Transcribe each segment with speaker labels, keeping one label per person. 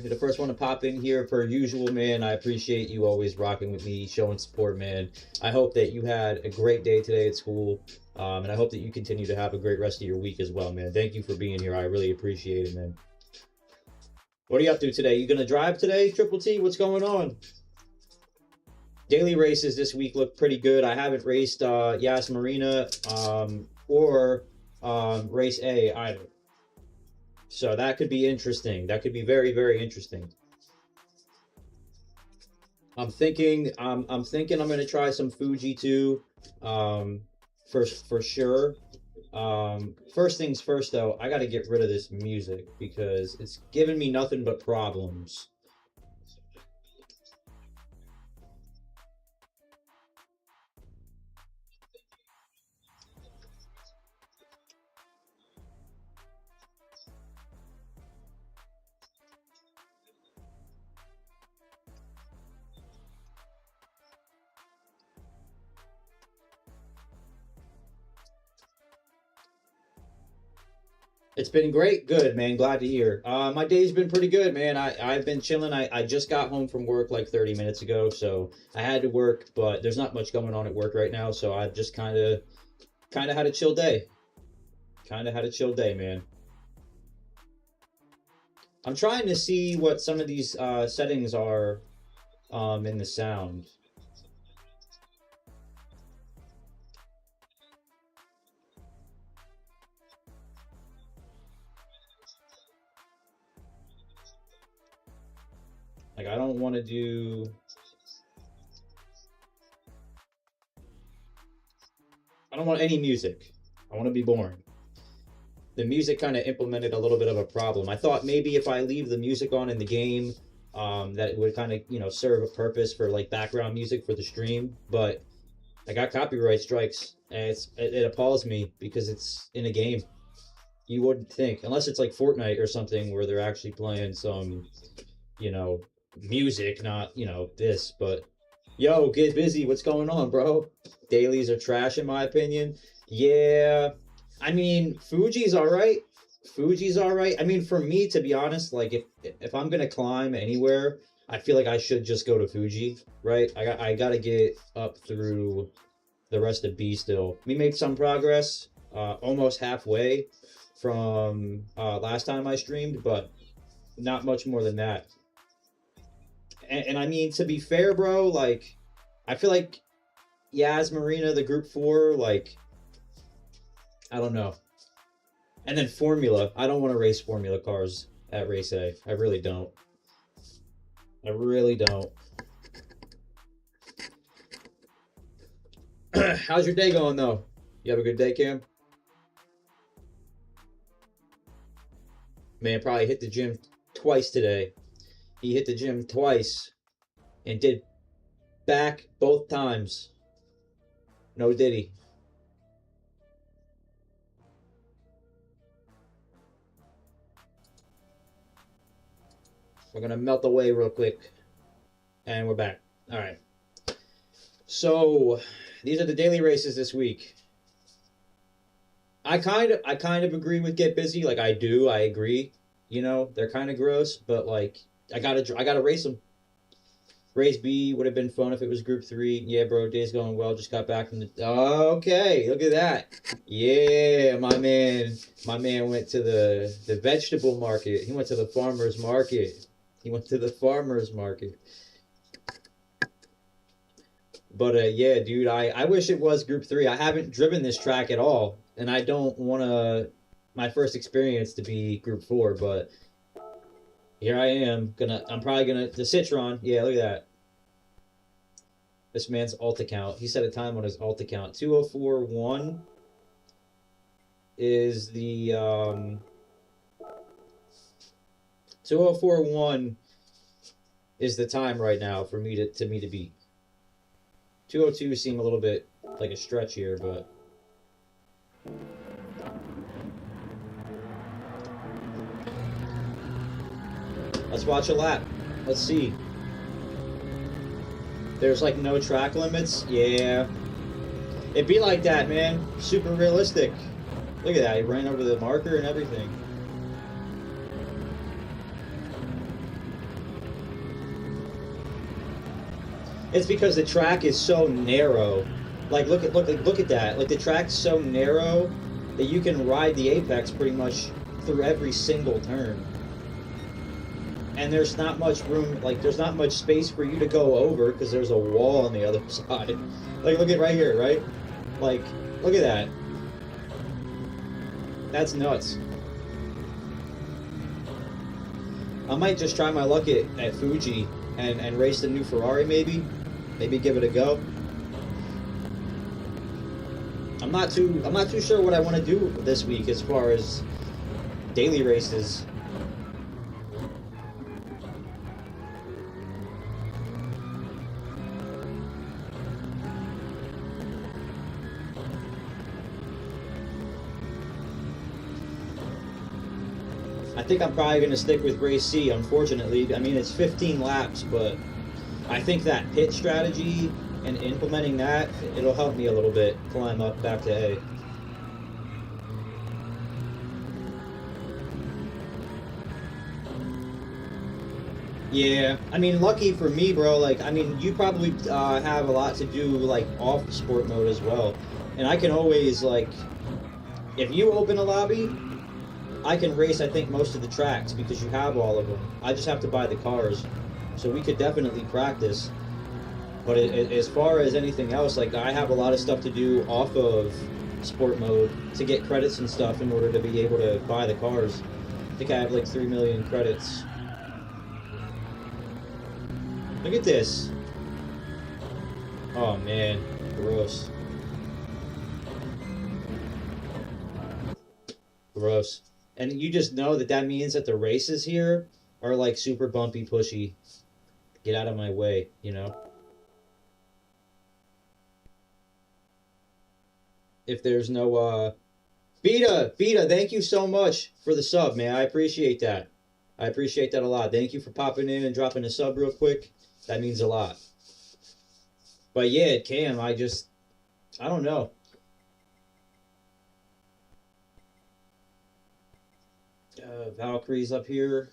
Speaker 1: You're the first one to pop in here per usual, man. I appreciate you always rocking with me, showing support, man. I hope that you had a great day today at school, and I hope that you continue to have a great rest of your week as well, man. Thank you for being here. I really appreciate it, man. What are you up to today? You gonna drive today, Triple T? What's going on? Daily races this week look pretty good. I haven't raced Yas Marina or race A either. So that could be interesting. That could be very, very interesting. I'm thinking I'm gonna try some Fuji too. For sure. First things first though, I gotta get rid of this music because it's giving me nothing but problems. It's been great. Good, man. Glad to hear. My day's been pretty good, man. I've been chilling. I just got home from work like 30 minutes ago, so I had to work, but there's not much going on at work right now, so I've just kind of had a chill day. Kind of had a chill day, man. I'm trying to see what some of these settings are in the sound. Like, I don't want to do... I don't want any music. I want to be boring. The music kind of implemented a little bit of a problem. I thought maybe if I leave the music on in the game, that it would kind of, you know, serve a purpose for like background music for the stream. But I got copyright strikes, and it appalls me because it's in a game. You wouldn't think, unless it's like Fortnite or something where they're actually playing some, you know, music, not, you know, this. But yo, get busy. What's going on, bro? Dailies are trash in my opinion. Yeah, I mean, Fuji's all right. Fuji's all right. I mean, for me, to be honest, like if I'm gonna climb anywhere, I feel like I should just go to Fuji, right? I gotta get up through the rest of B still. We made some progress, almost halfway from last time I streamed, but not much more than that. And I mean, to be fair, bro, like I feel like Yas Marina, the group 4, like I don't know. And then Formula. I don't want to race Formula cars at race A. I really don't. I really don't. How's your day going, though? You have a good day, Cam? Man, probably hit the gym twice today. He hit the gym twice and did back both times. No diddy. We're gonna melt away real quick, and we're back. All right. So these are the daily races this week. I kind of agree with get busy. Like I agree. You know, they're kind of gross, but like I gotta race them. Race B would have been fun if it was group 3. Yeah, bro, day's going well. Just got back from the... Okay, look at that. Yeah, my man went to the vegetable market. He went to the farmer's market. But yeah, dude, I wish it was group 3. I haven't driven this track at all, and I don't want to my first experience to be group 4, but here I am. I'm probably gonna the Citron. Yeah, look at that. This man's alt account. He set a time on his alt account. 2041 is the 2041 is the time right now for me to beat. 202 seem a little bit like a stretch here, but let's watch a lap. Let's see. There's like no track limits. Yeah. It'd be like that, man. Super realistic. Look at that. He ran over the marker and everything. It's because the track is so narrow. Like look at that. Like the track's so narrow that you can ride the apex pretty much through every single turn. And there's not much room, like there's not much space for you to go over because there's a wall on the other side. Like look at right here, right? Like look at that. That's nuts. I might just try my luck at Fuji and race the new Ferrari maybe. Maybe give it a go. I'm not too sure what I want to do this week as far as daily races. I think I'm probably going to stick with race C, unfortunately. I mean, it's 15 laps, but I think that pit strategy and implementing that, it'll help me a little bit climb up back to A. Yeah, I mean, lucky for me, bro, like, I mean, you probably have a lot to do, like, off sport mode as well. And I can always, like, if you open a lobby, I can race, I think, most of the tracks because you have all of them. I just have to buy the cars. So we could definitely practice. But as far as anything else, like, I have a lot of stuff to do off of sport mode to get credits and stuff in order to be able to buy the cars. I think I have, like, 3 million credits. Look at this. Oh, man. Gross. Gross. And you just know that means that the races here are, like, super bumpy, pushy. Get out of my way, you know? If there's no, Beta, thank you so much for the sub, man. I appreciate that. I appreciate that a lot. Thank you for popping in and dropping a sub real quick. That means a lot. But yeah, Cam, I don't know. Valkyrie's up here.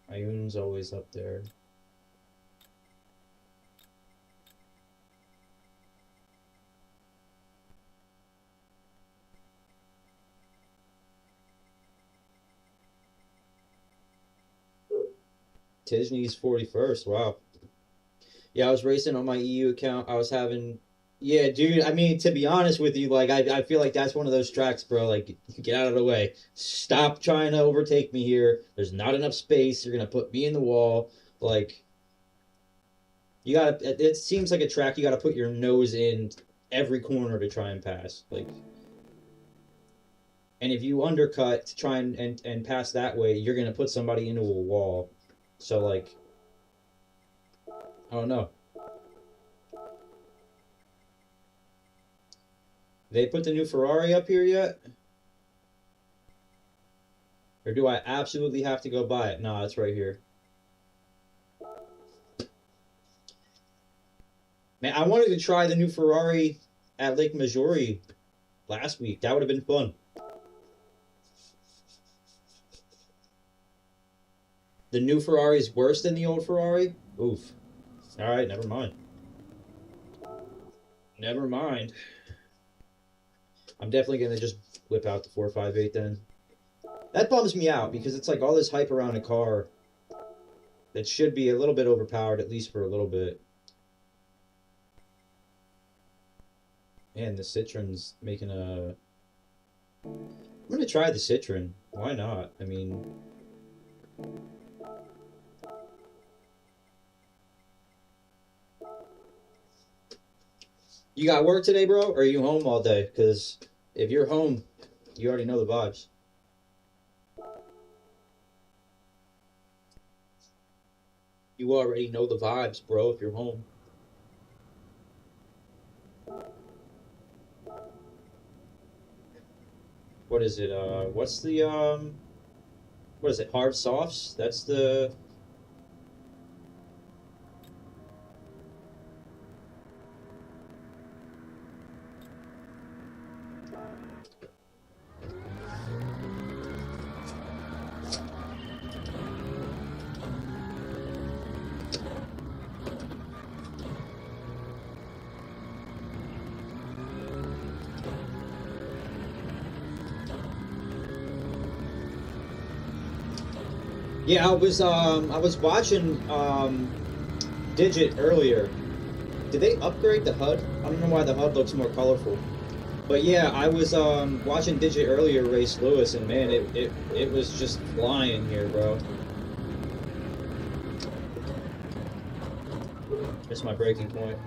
Speaker 1: Ioun's always up there. Tisney's 41st. Wow. Yeah, I was racing on my EU account. I was having... Yeah, dude, I mean, to be honest with you, like, I feel like that's one of those tracks, bro. Like, get out of the way. Stop trying to overtake me here. There's not enough space. You're going to put me in the wall. Like, you got to... It seems like a track you got to put your nose in every corner to try and pass. Like... And if you undercut to try and pass that way, you're going to put somebody into a wall. So, like, I don't know. They put the new Ferrari up here yet? Or do I absolutely have to go buy it? Nah, it's right here. Man, I wanted to try the new Ferrari at Lake Maggiore last week. That would have been fun. The new Ferrari is worse than the old Ferrari? Oof. Alright, never mind. Never mind. I'm definitely going to just whip out the 458 then. That bums me out because it's like all this hype around a car that should be a little bit overpowered, at least for a little bit. Man, the Citroen's making a... I'm going to try the Citroen. Why not? I mean... You got work today, bro? Or are you home all day? Because if you're home, you already know the vibes. You already know the vibes, bro, if you're home. What is it? What's the, what is it? Hard softs? That's the... Yeah, I was watching Digit earlier. Did they upgrade the HUD? I don't know why the HUD looks more colorful. But yeah, I was watching Digit earlier race Lewis, and man, it was just flying here, bro. That's my breaking point.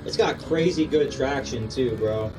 Speaker 1: It's got crazy good traction too, bro.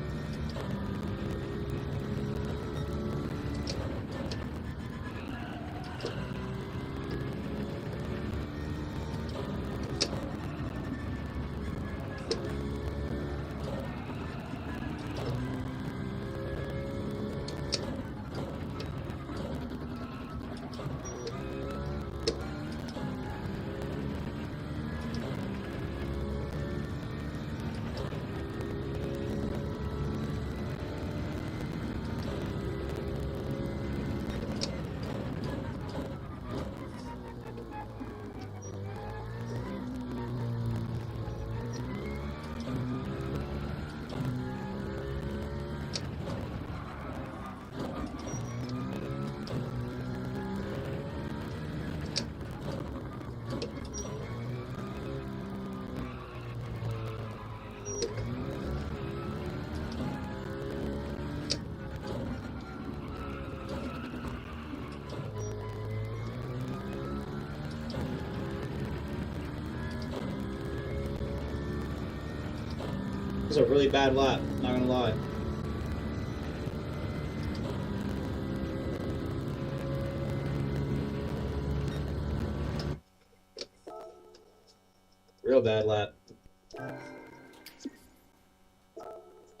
Speaker 1: This is a really bad lap, not gonna lie. Real bad lap.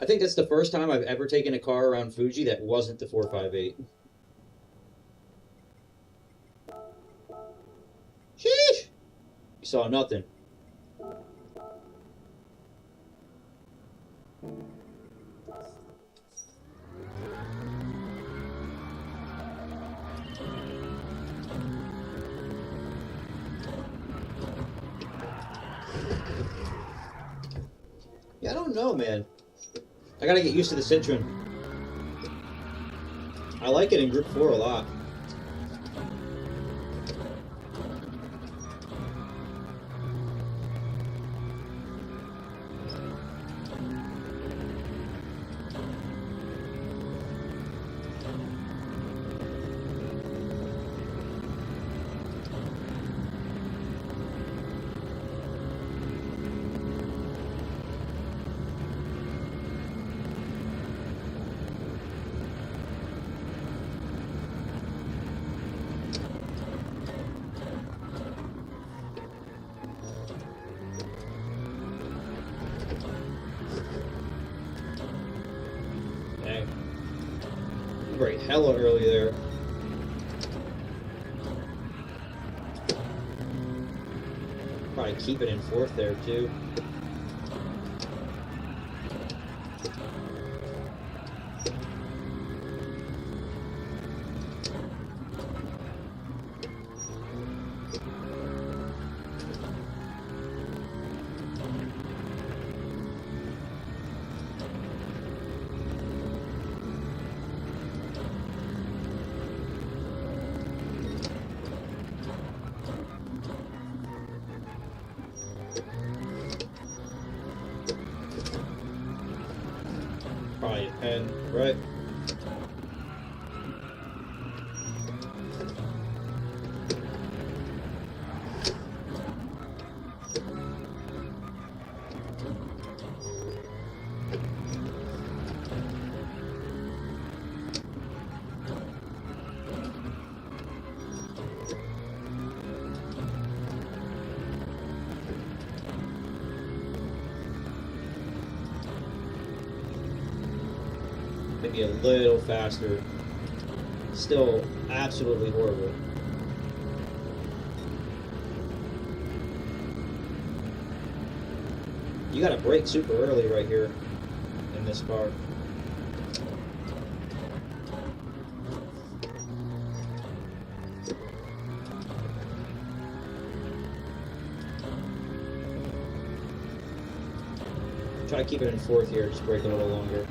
Speaker 1: I think that's the first time I've ever taken a car around Fuji that wasn't the 458. Sheesh! You saw nothing. Yeah, I don't know, man. I gotta get used to the Citroen. I like it in Group 4 a lot. Dang. You brake hella early there. Probably keep it in fourth there, too. Probably 10, right? Maybe a little faster. Still absolutely horrible. You gotta brake super early right here in this car. Try to keep it in fourth here, just brake a little longer.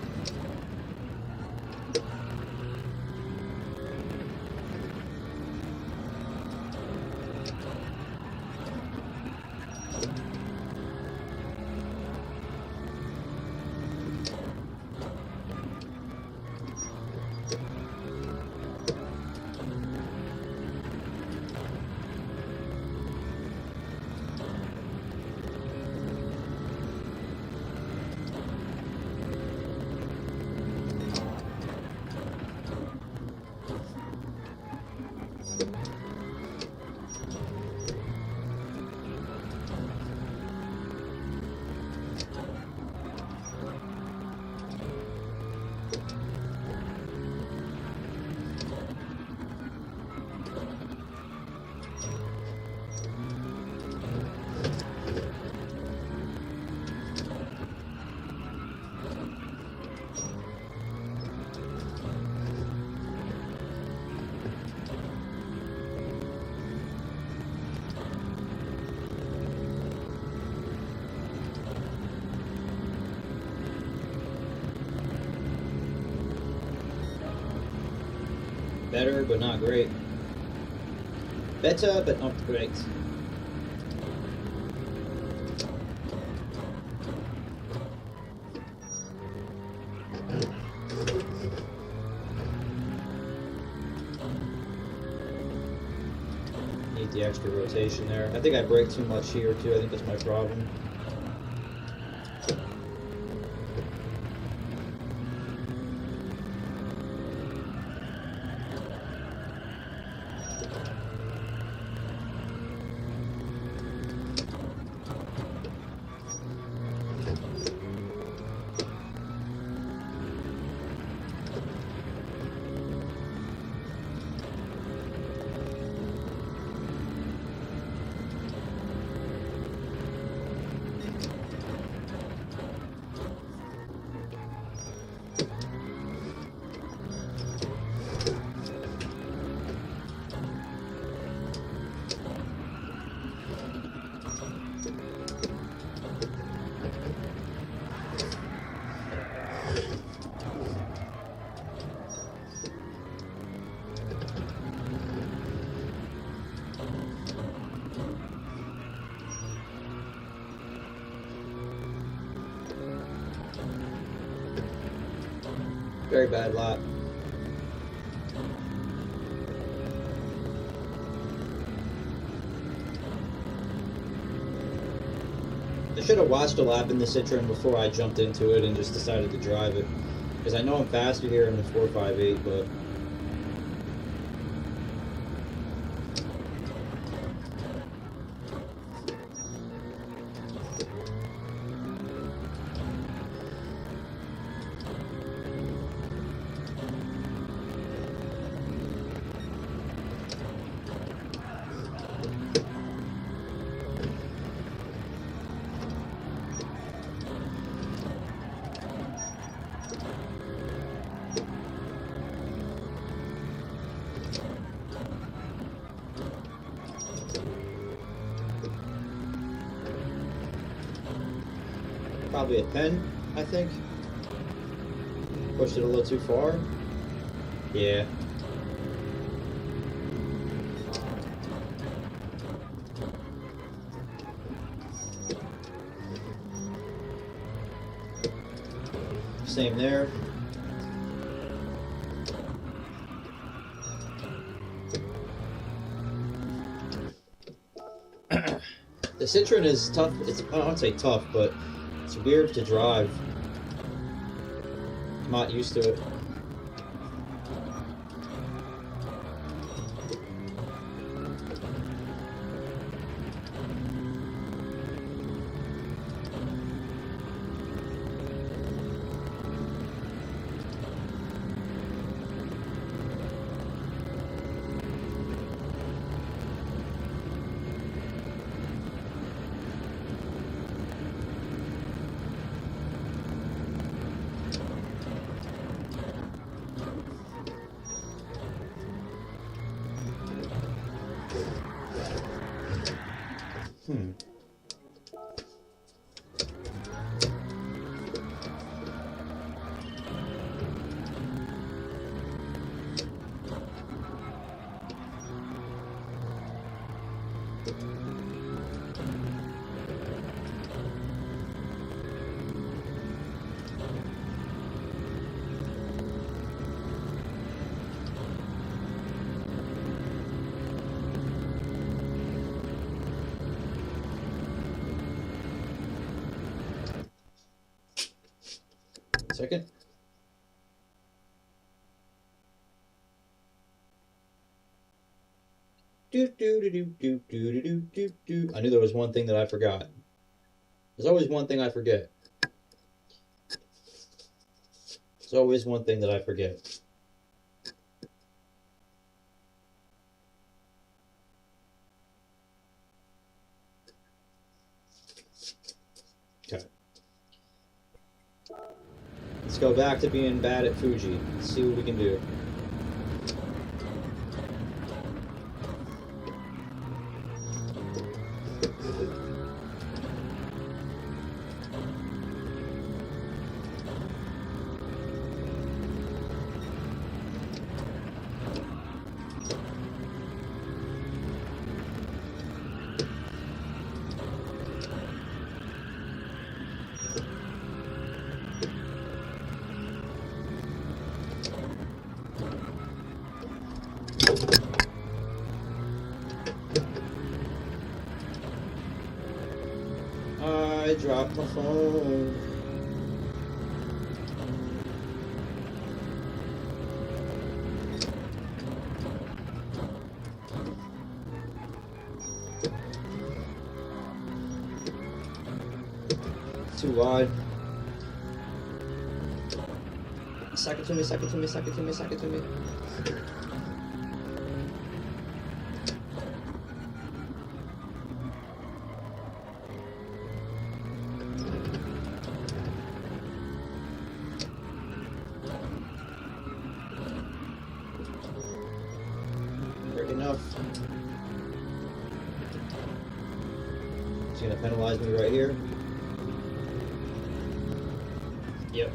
Speaker 1: Better, but not great. Better, but not great. Need the extra rotation there. I think I brake too much here too. I think that's my problem. Very bad lap. I should have watched a lap in the Citroen before I jumped into it and just decided to drive it. Because I know I'm faster here in the 458, but... Probably a 10, I think. Pushed it a little too far. Yeah. Same there. The Citroen is tough. It's, I don't say tough, but it's weird to drive. I'm not used to it. Second. I knew there was one thing that I forgot. There's always one thing I forget. There's always one thing that I forget. Okay. Let's go back to being bad at Fuji. Let's see what we can do. drop my phone. Too wide. Suck it to me, suck it to me, suck it to me, suck it to me. Enough. It's gonna penalize me right here. Yep.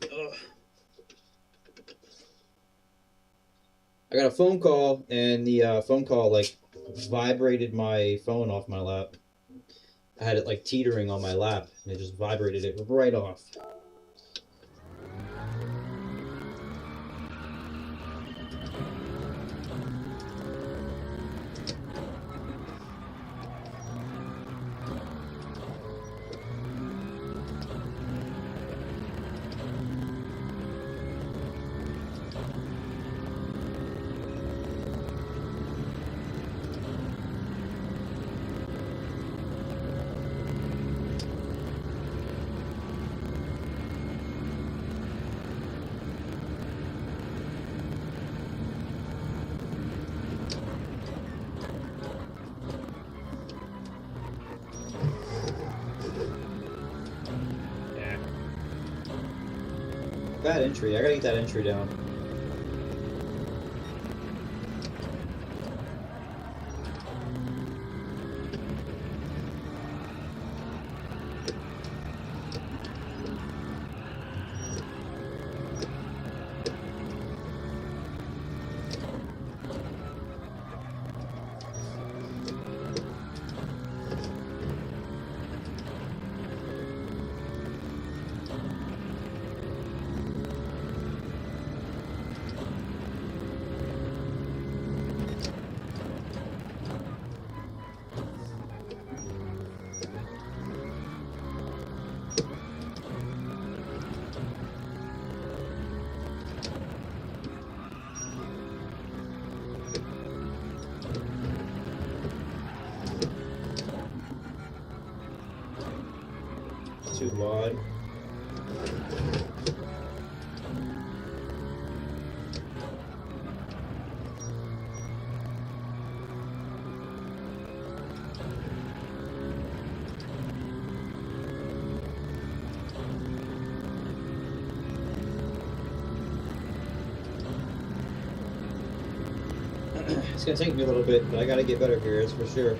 Speaker 1: Ugh. I got a phone call, and the phone call like vibrated my phone off my lap. I had it like teetering on my lap, and it just vibrated it right off. Bad entry. I gotta get that entry down. Too wide. It's gonna take me a little bit, but I gotta get better here, that's for sure.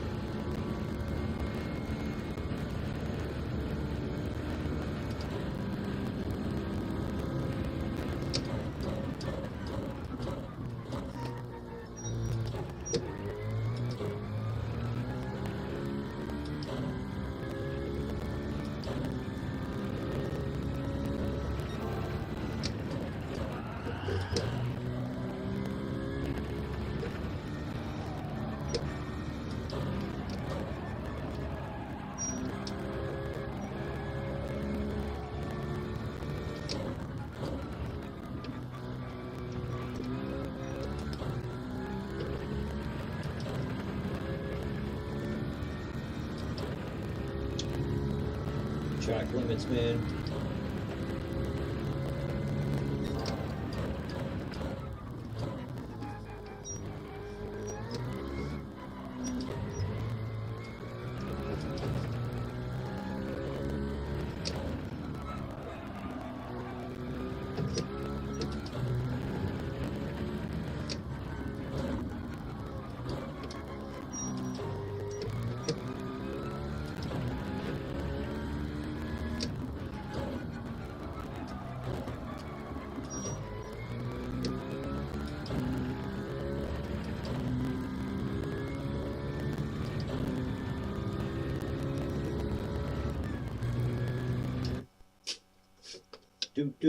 Speaker 1: Track limits, man.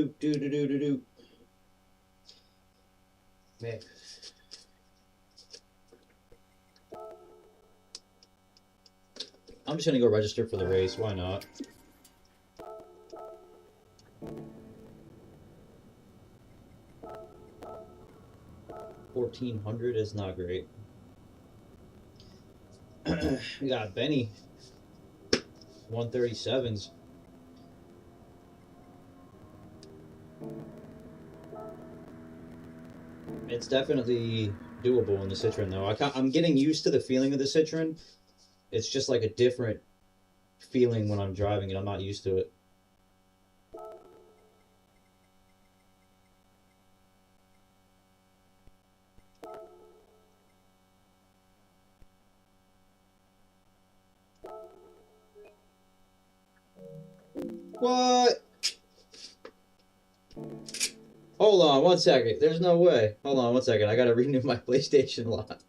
Speaker 1: Do. Man. I'm just gonna go register for the race. Why not? $1,400 is not great. We got Benny. 137s. It's definitely doable in the Citroen, though. I'm getting used to the feeling of the Citroen. It's just like a different feeling when I'm driving it. I'm not used to it. What? Hold on one second. There's no way. Hold on one second. I gotta renew my PlayStation lot.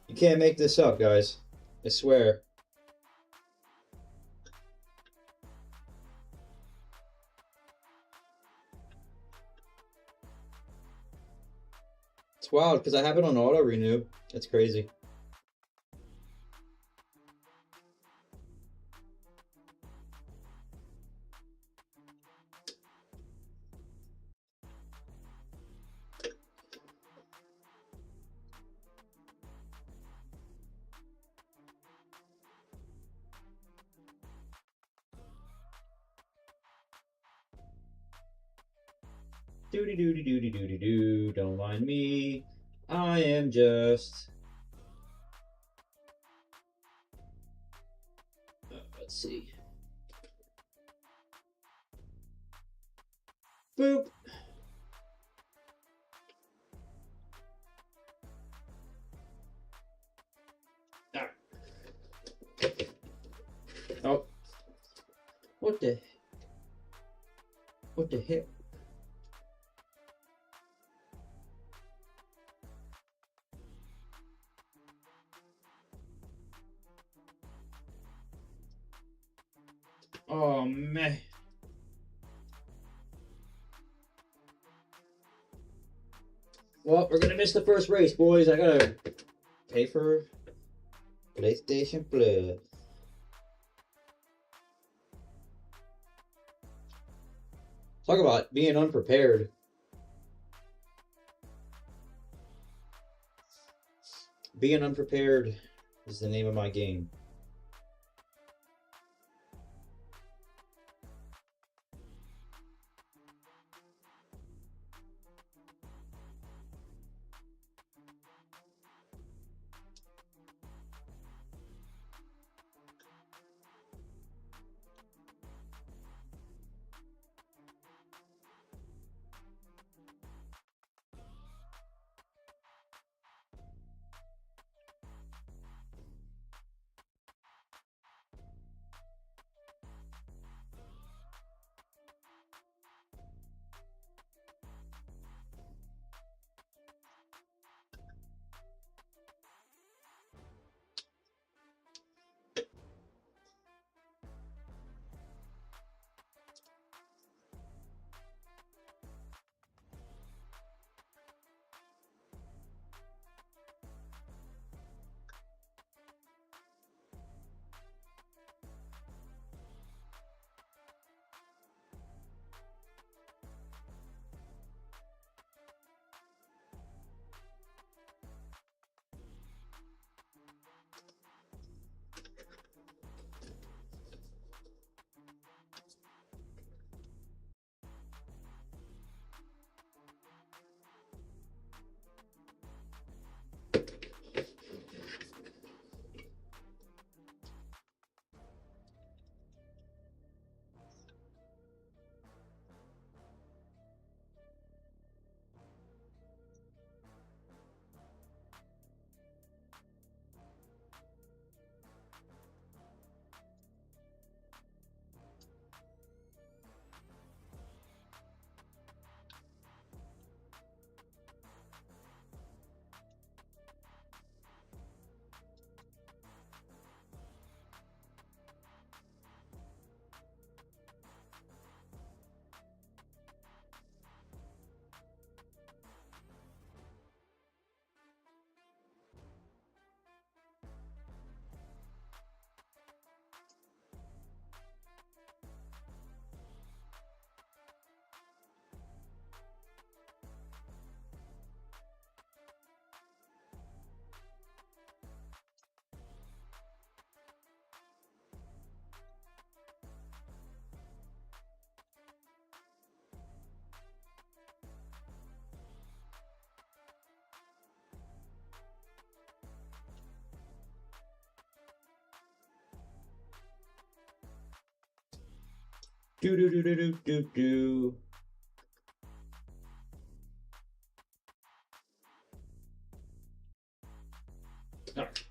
Speaker 1: You can't make this up, guys. I swear. It's wild because I have it on auto renew. It's crazy. Doody doody doody doody doo. Don't mind me. I am just. Let's see. Boop. Ah. Oh. What the? What the heck? Oh man. Well, we're gonna miss the first race, boys. I gotta pay for PlayStation Plus. Talk about being unprepared. Being unprepared is the name of my game. Do do do do do do do. All right.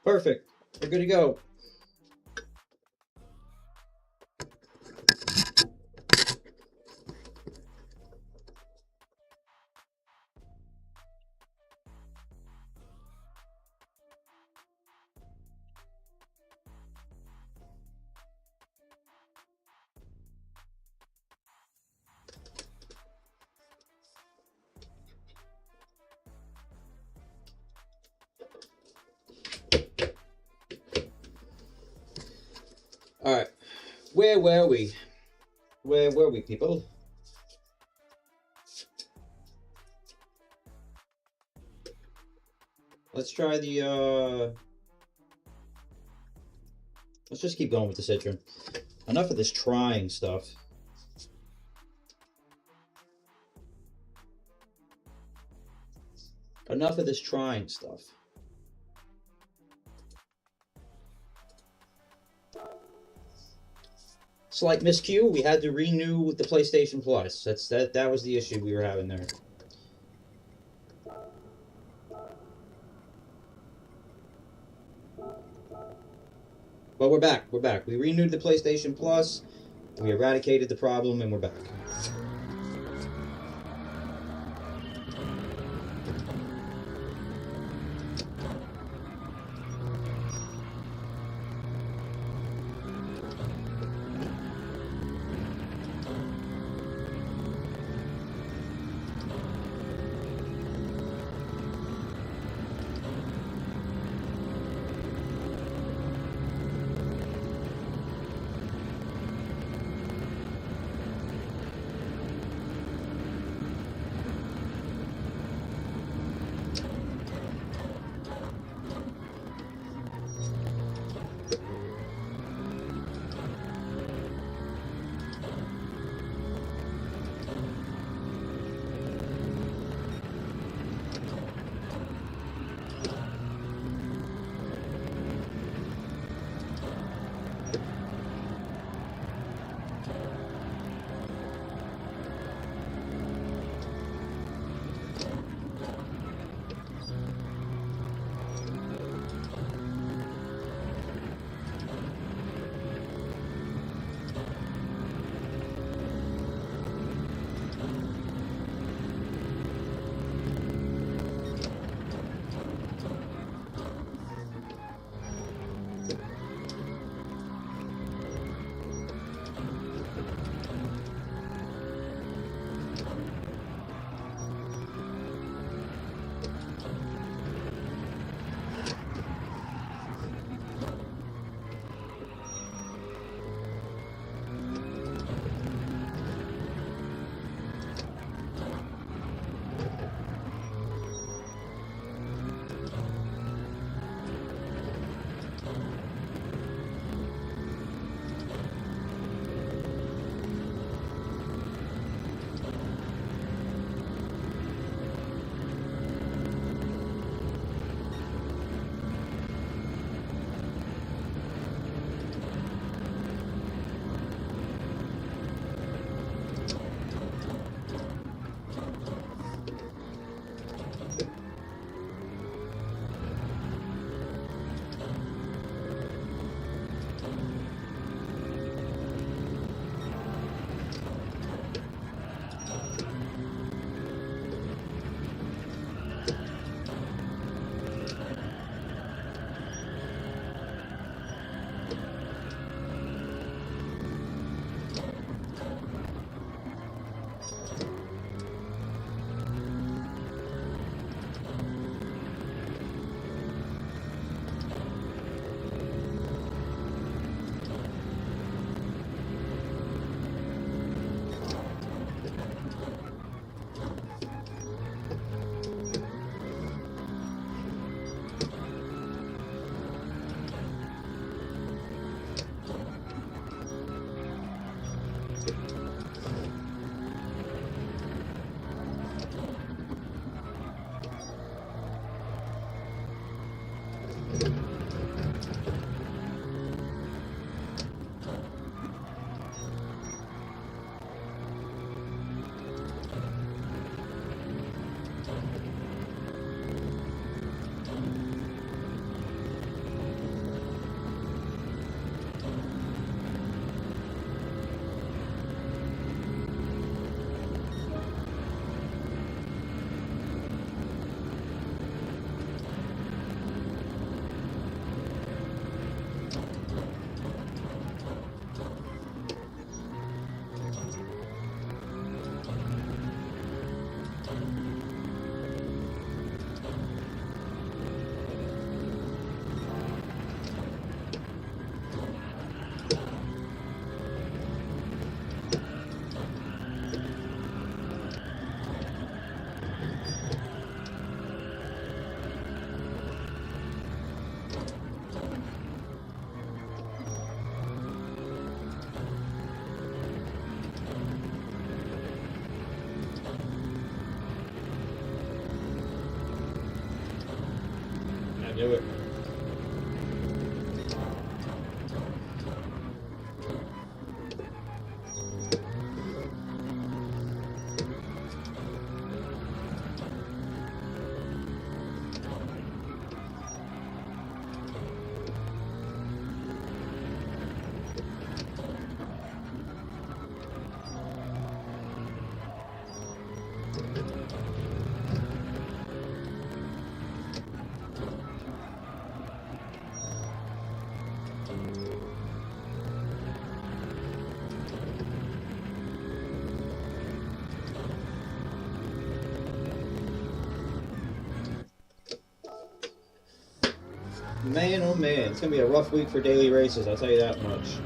Speaker 1: Perfect. We're good to go. All right. Where were we? Where were we, people? Let's try the, let's just keep going with the Citron. Enough of this trying stuff. Enough of this trying stuff. Slight miscue. We had to renew with the PlayStation Plus. That was the issue we were having there. But we're back. We're back. We renewed the PlayStation Plus. We eradicated the problem, and we're back. I knew it. Man, oh man, it's gonna be a rough week for daily races, I'll tell you that much.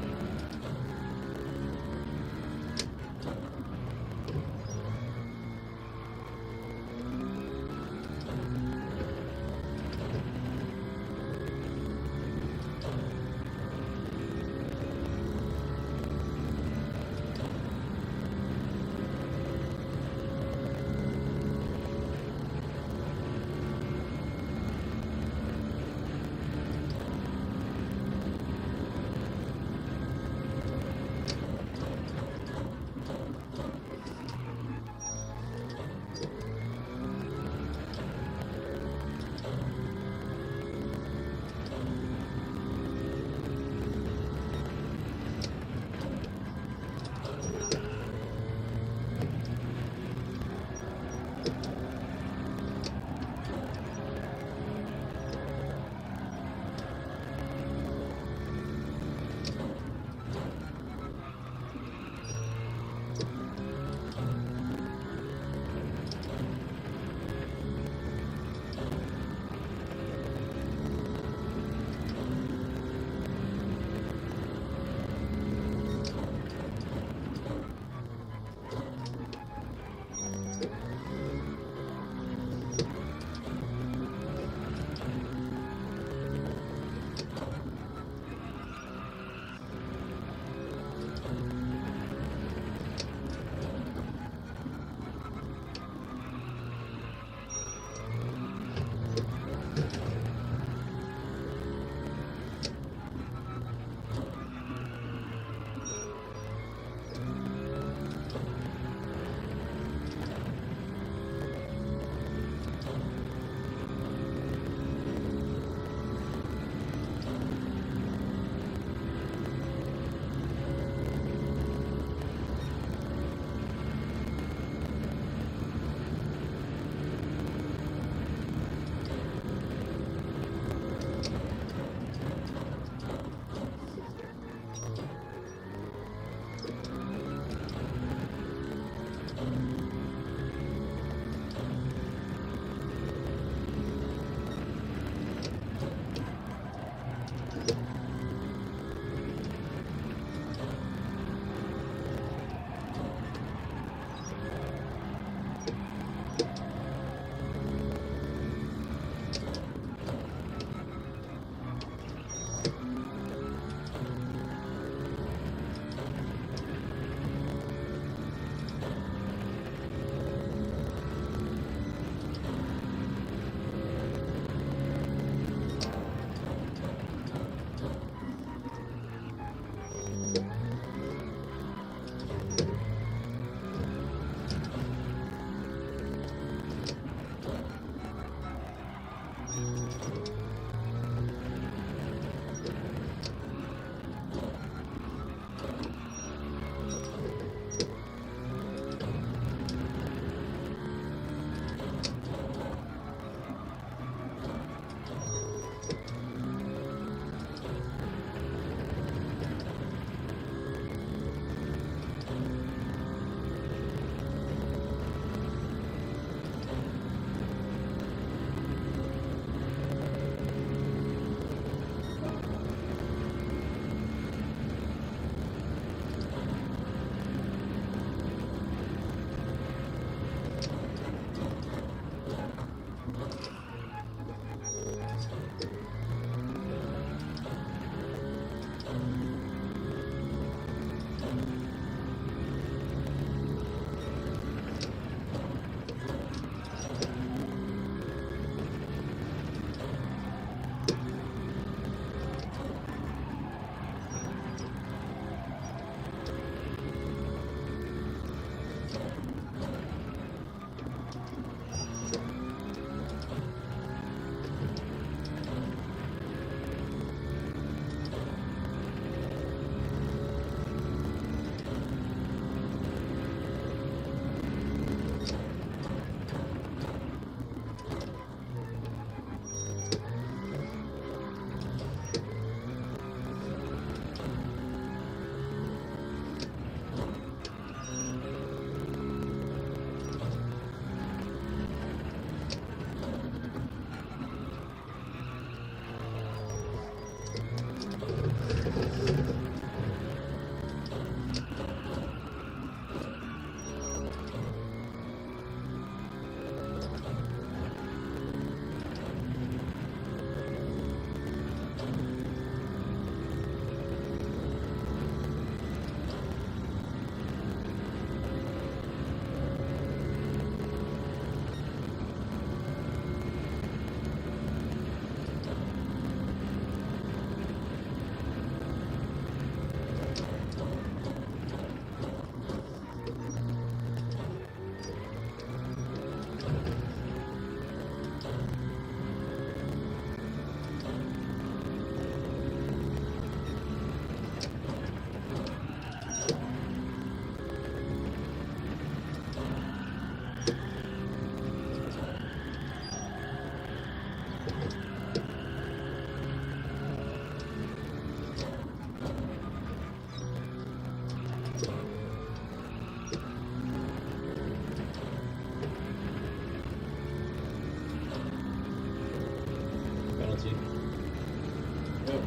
Speaker 1: Oh.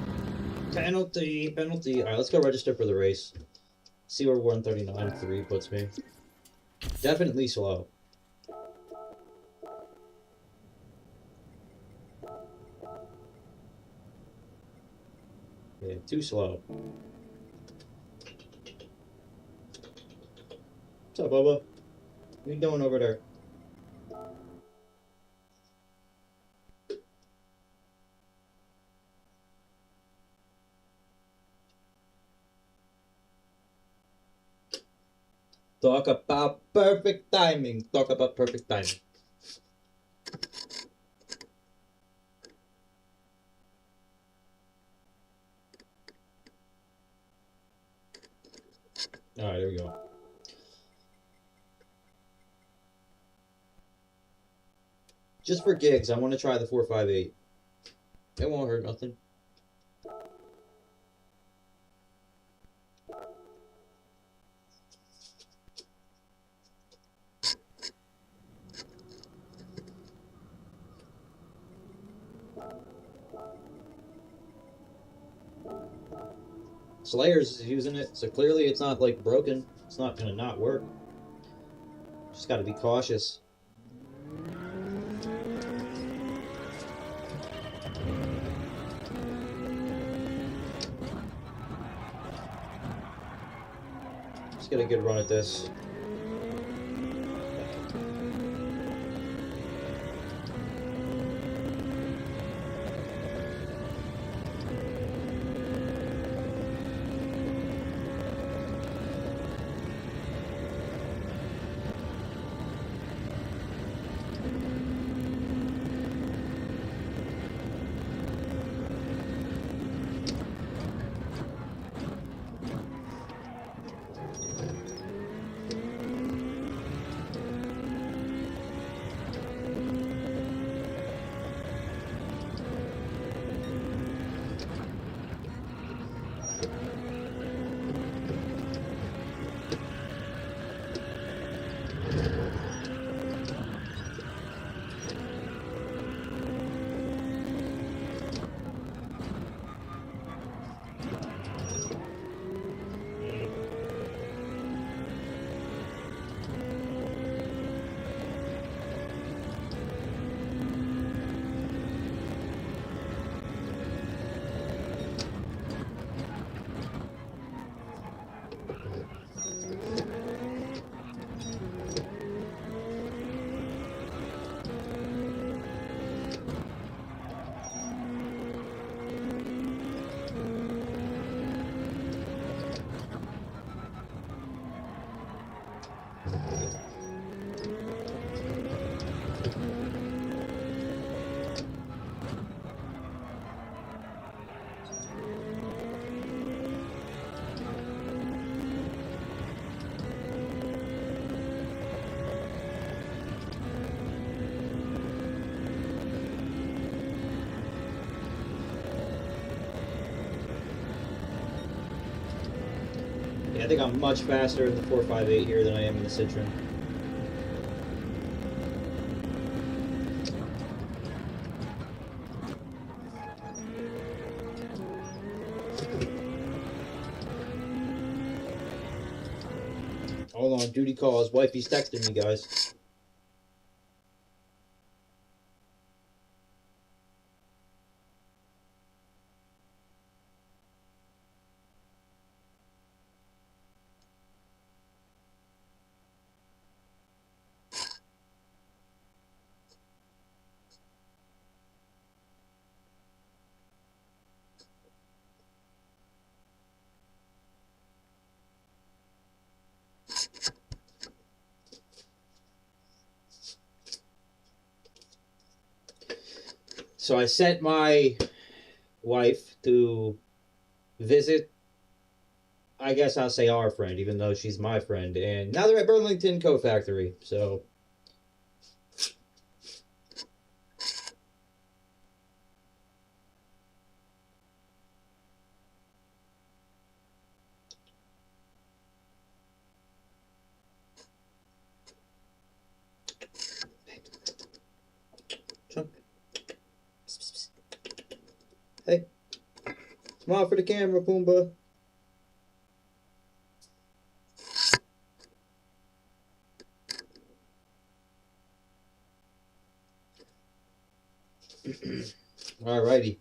Speaker 1: Penalty, penalty. All right, let's go register for the race. See where 139.3 puts me. Definitely slow. Yeah, too slow. What's up, Bubba? What you doing over there? Talk about perfect timing. Talk about perfect timing. All right, there we go. Just for gigs, I want to try the 458. It won't hurt nothing. Slayers is using it, so clearly it's not like broken. It's not gonna not work. Just got to be cautious. Just get a good run at this. Yeah, I think I'm much faster in the 458 here than I am in the Citroen. Hold on, duty calls. Wifey's texting me, guys. So I sent my wife to visit, I guess I'll say our friend, even though she's my friend. And now they're at Burlington Coat Factory. So hey. Smile for the camera, Pumbaa. Alrighty.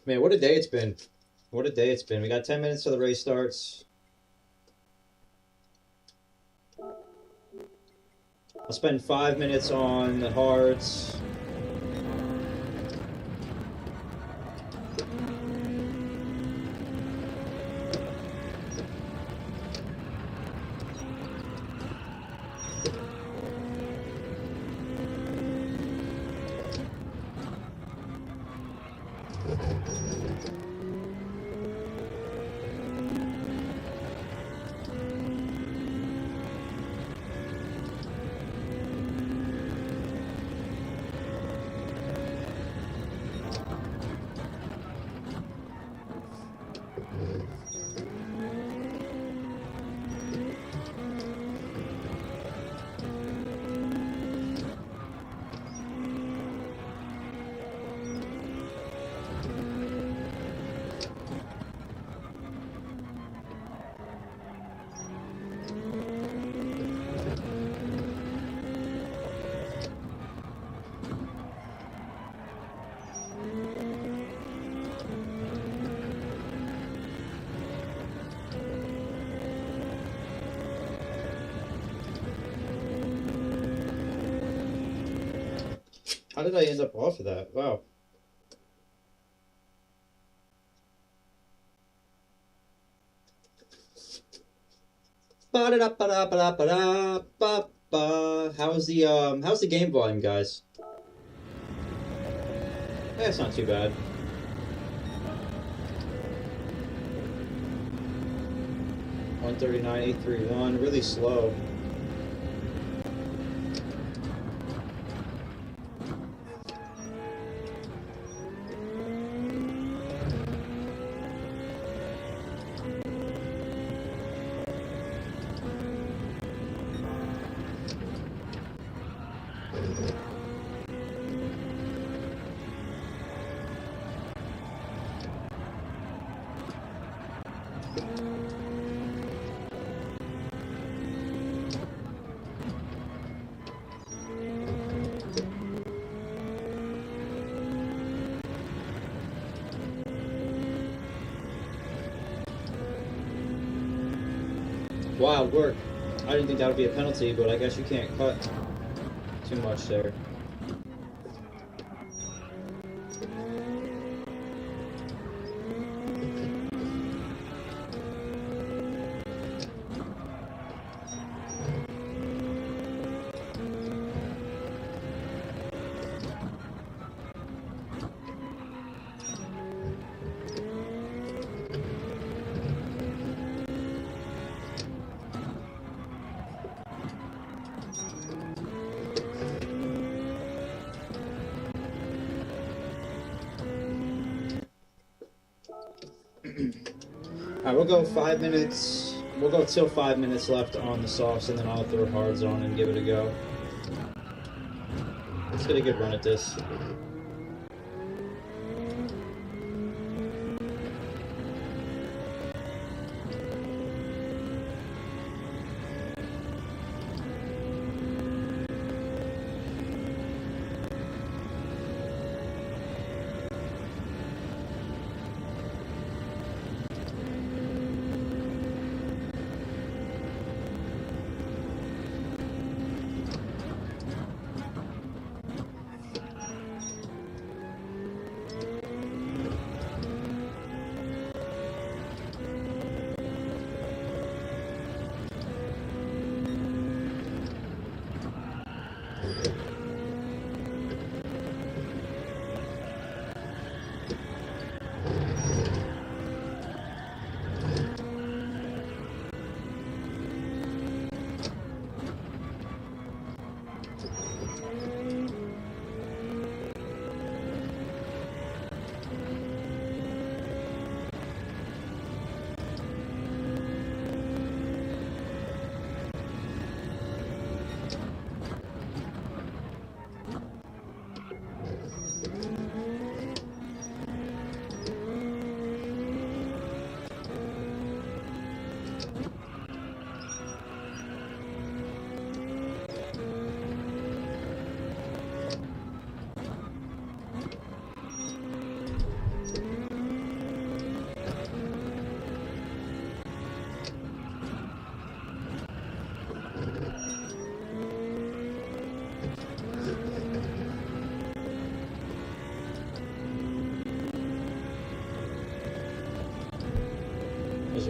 Speaker 1: Man, what a day it's been. What a day it's been. We got 10 minutes till the race starts. I'll spend 5 minutes on the hards. How did I end up off of that? Wow. How's the game volume, guys? Yeah, it's not too bad. $139,831, really slow. Wild work. I didn't think that would be a penalty, but I guess you can't cut too much there. Alright, we'll go 5 minutes. We'll go till 5 minutes left on the softs, and then I'll throw hards on and give it a go. Let's get a good run at this.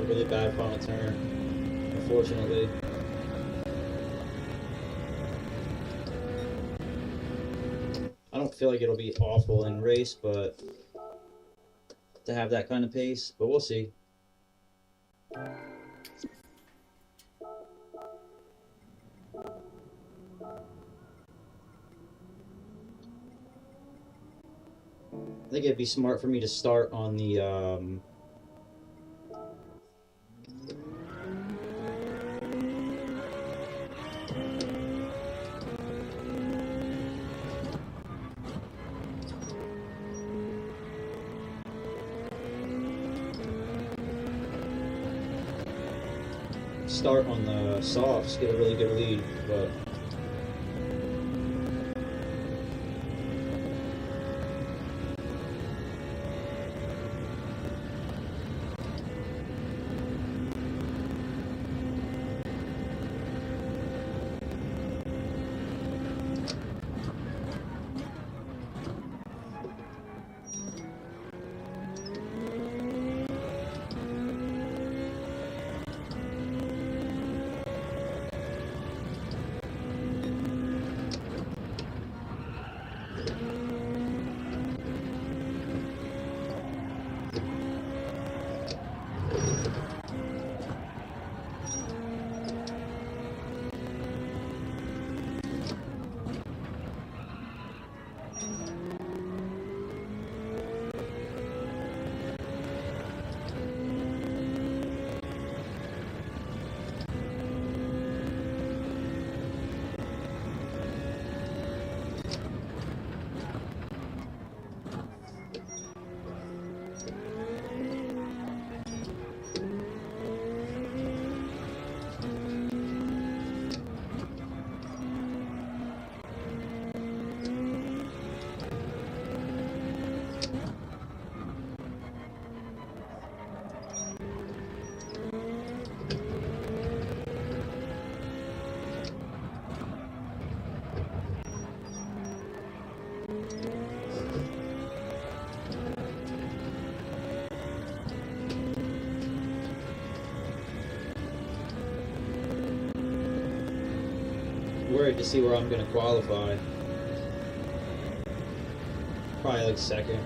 Speaker 1: really bad final turn, unfortunately. I don't feel like it'll be awful in race, but to have that kind of pace, but we'll see. I think it'd be smart for me to start on the softs, get a really good lead, but worried to see where I'm going to qualify. Probably like second.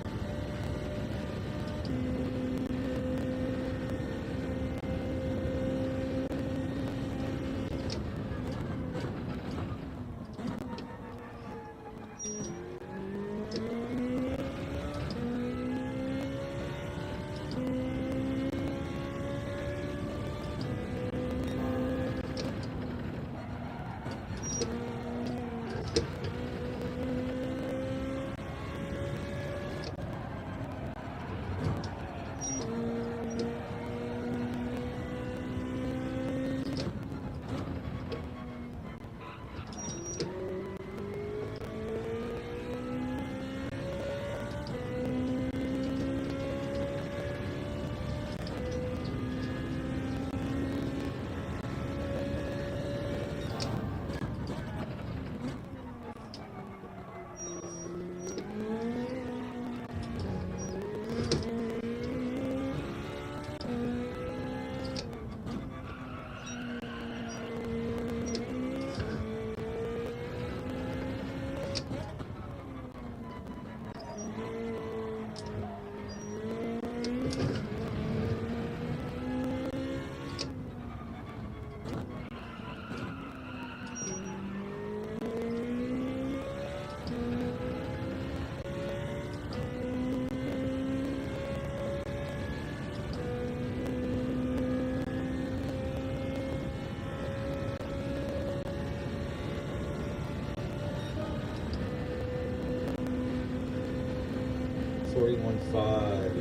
Speaker 1: .5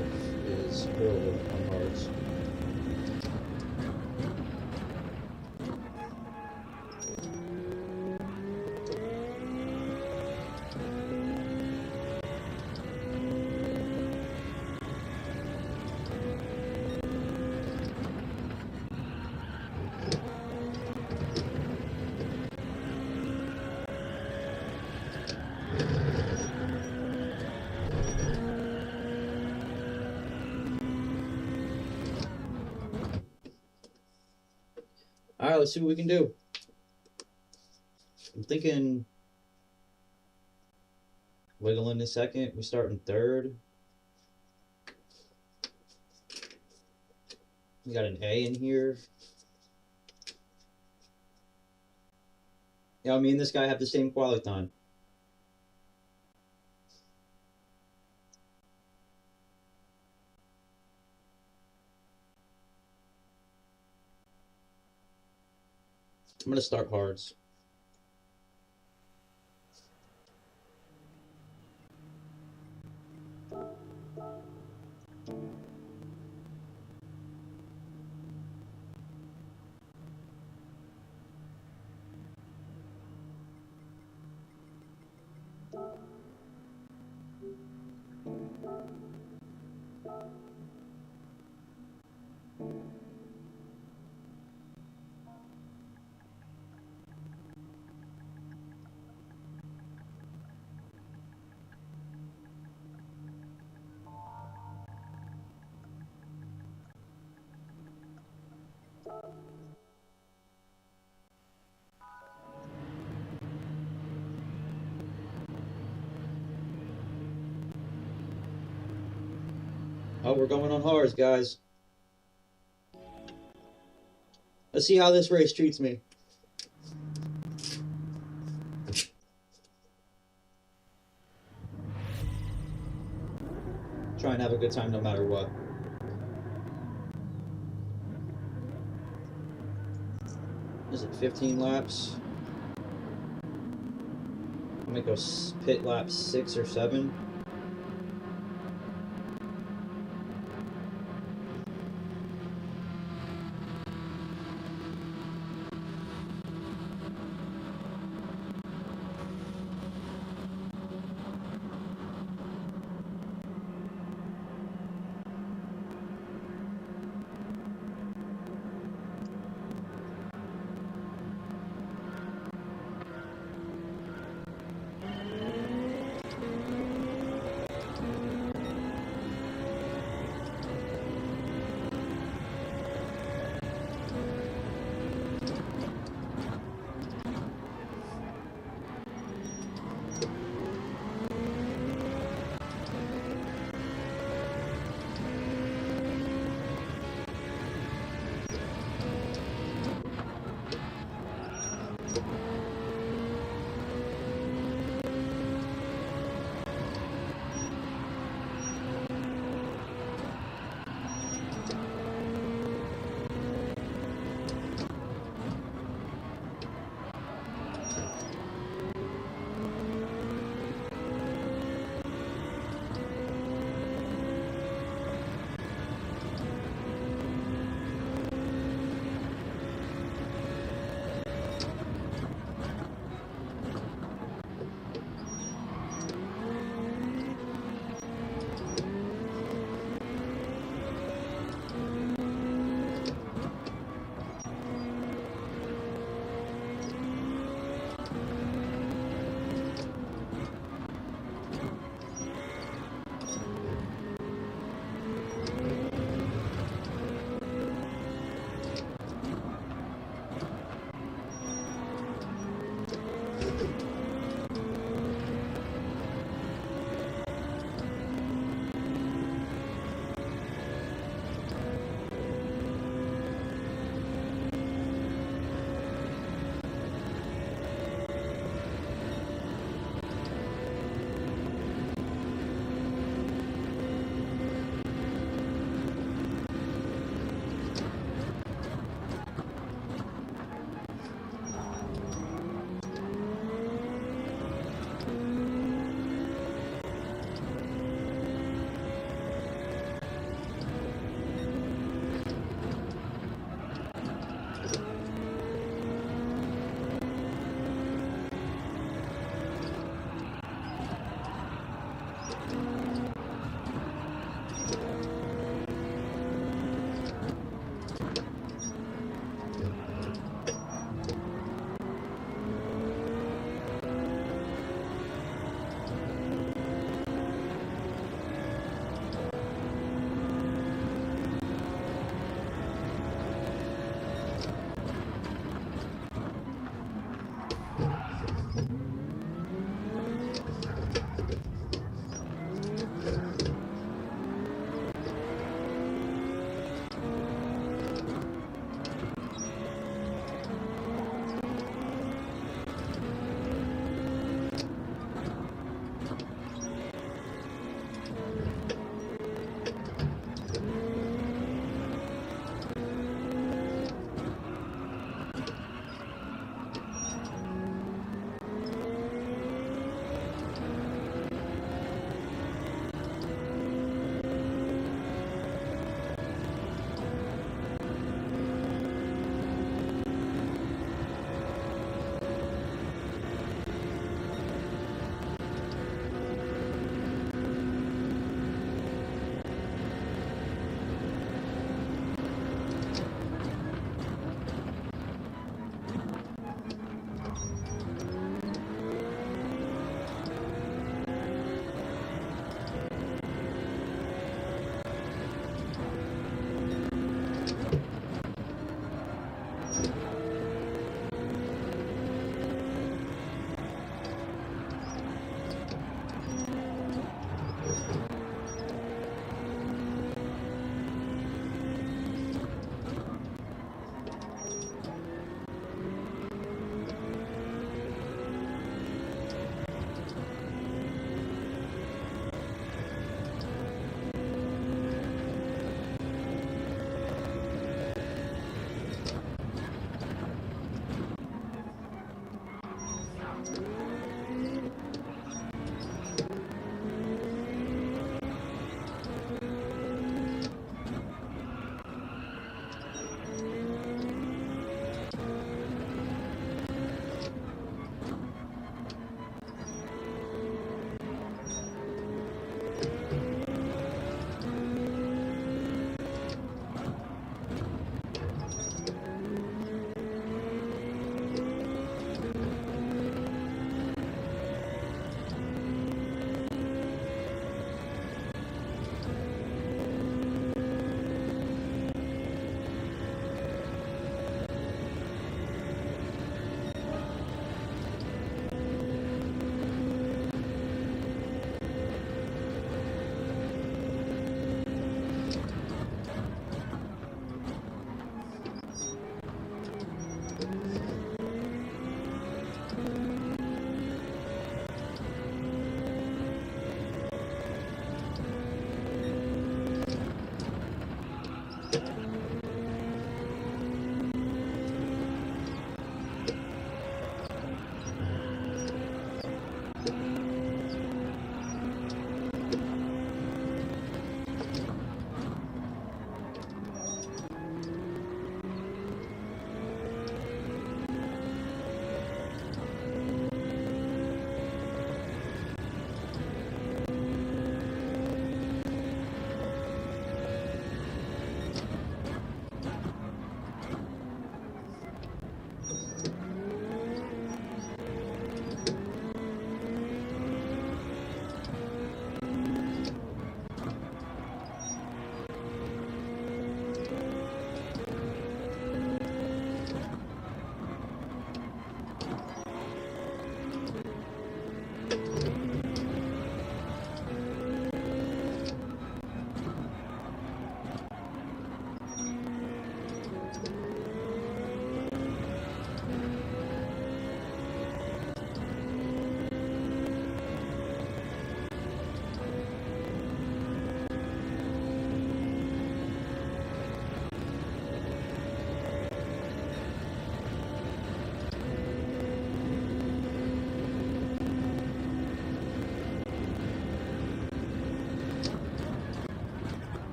Speaker 1: is horrible on hards. let's see what we can do. I'm thinking wiggle in a second. We start in third. We got an A in here. Yeah, me and this guy have the same quality time. I'm gonna start hards. Oh, we're going on hards, guys. Let's see how this race treats me. Try and have a good time no matter what. Is it 15 laps? I'm gonna go pit lap 6 or 7.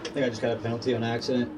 Speaker 1: I think I just got a penalty on accident.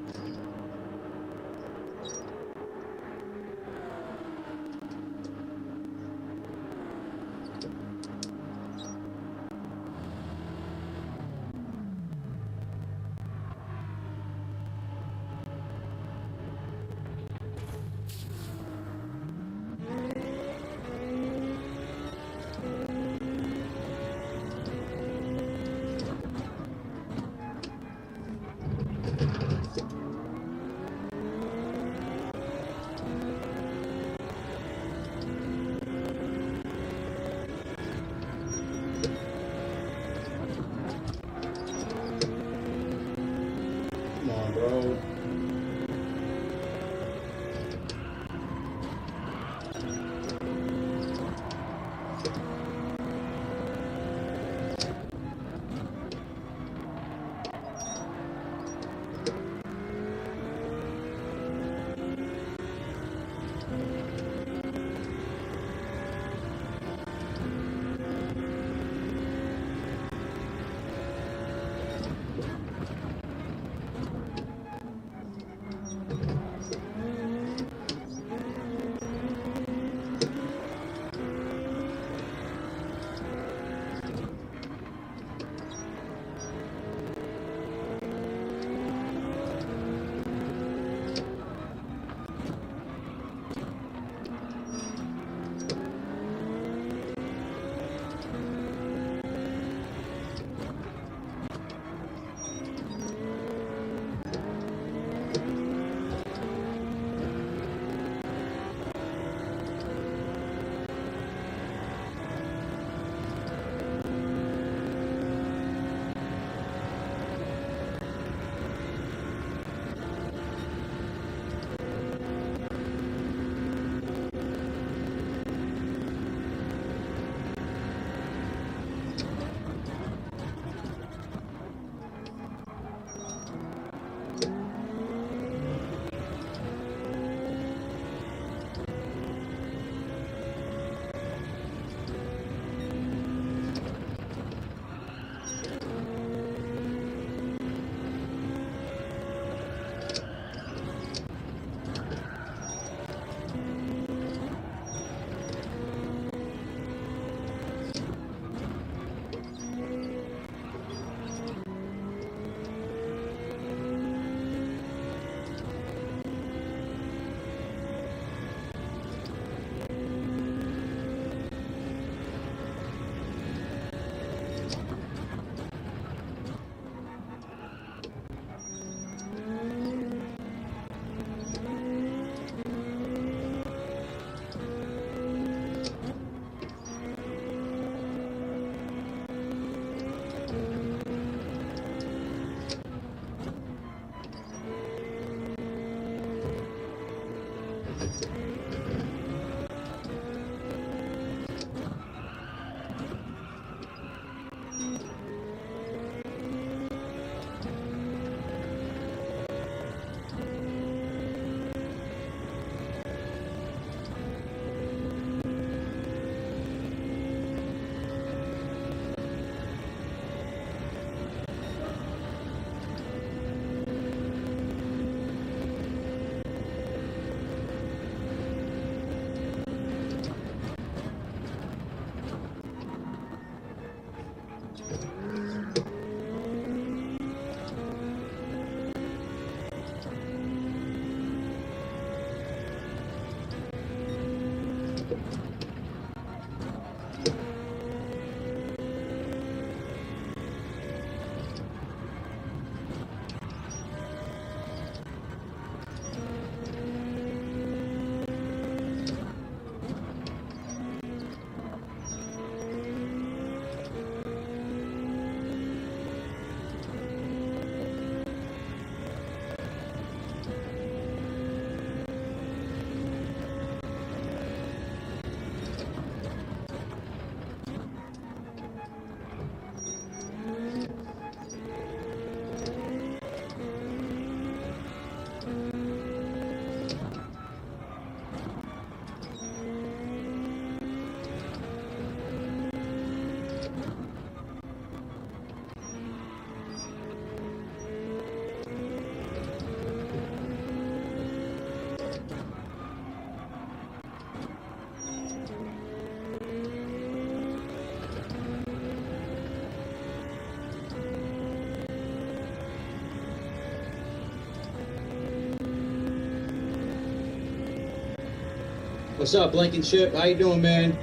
Speaker 1: What's up, Blankenship? How you doing, man?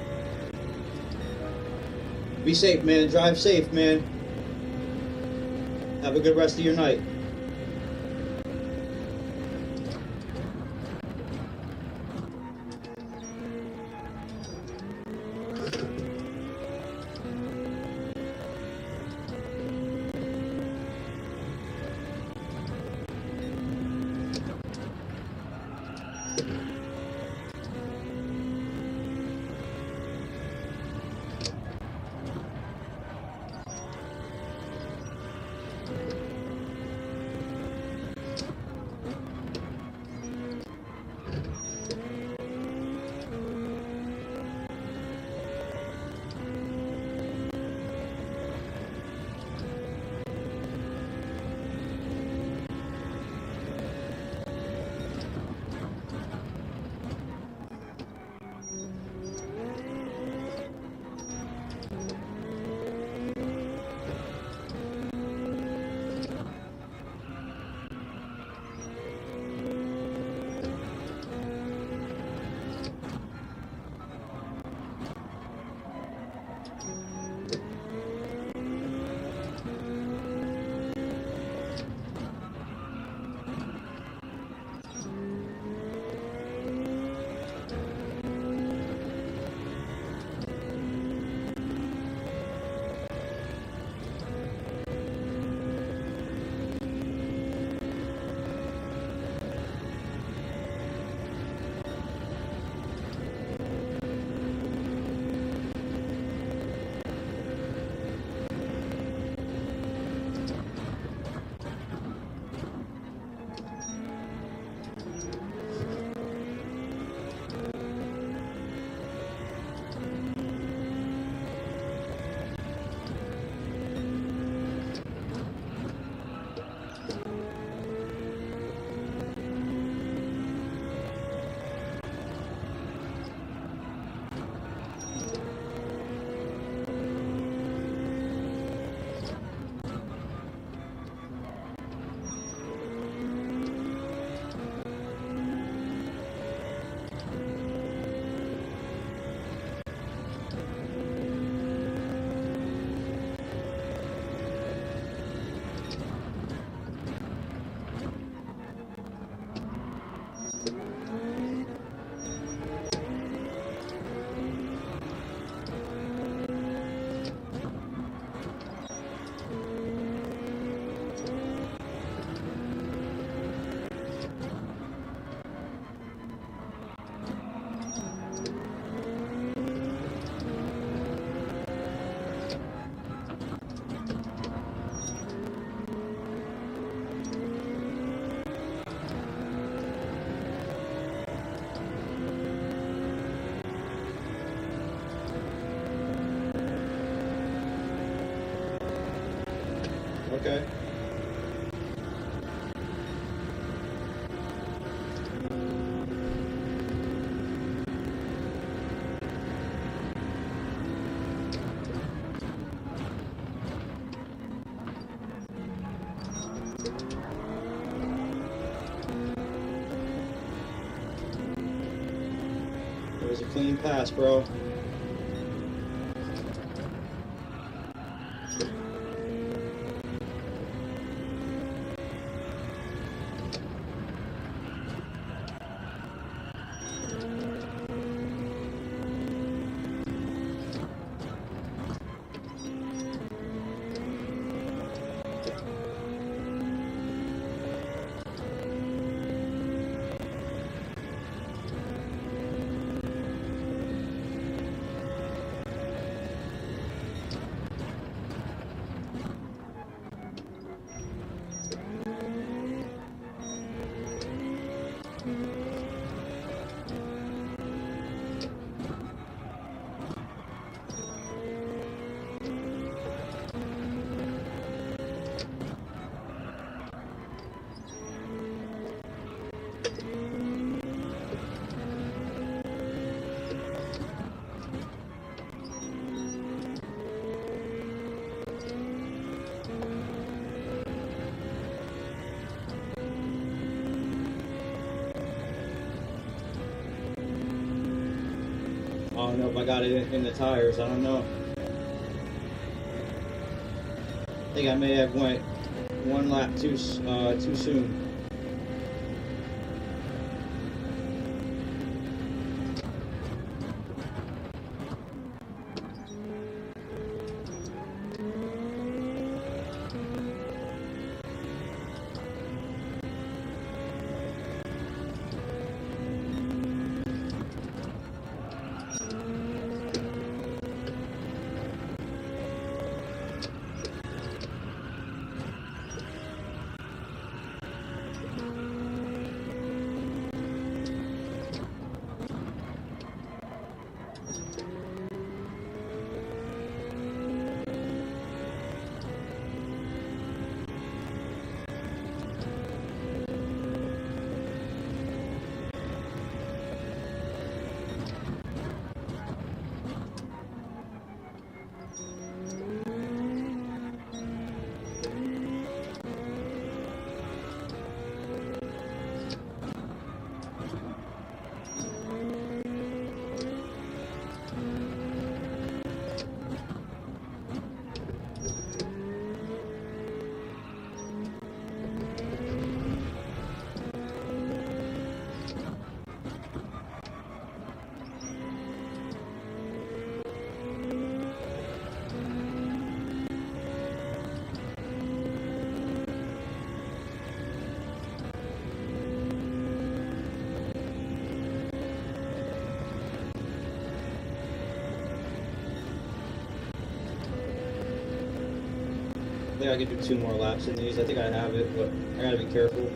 Speaker 1: Be safe, man. Drive safe, man. Have a good rest of your night. Okay. was a clean pass, bro. I don't know if I got it in the tires. I don't know. I think I may have went one lap too soon. I think I can do 2 more laps in these. I think I have it, but I gotta be careful.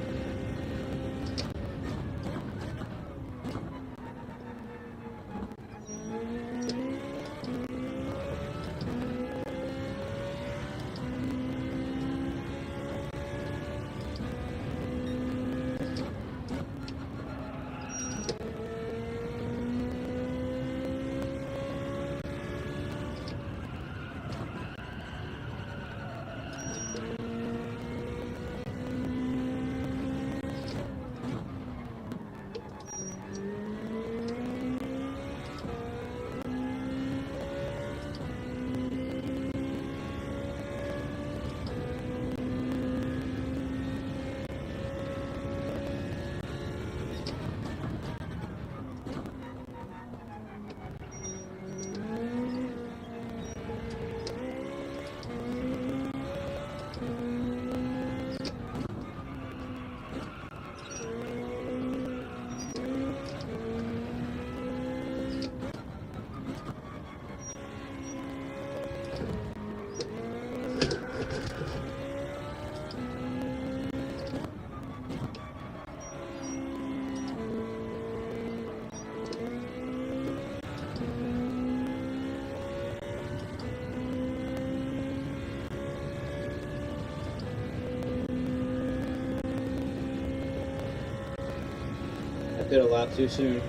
Speaker 1: Hit a lap too soon.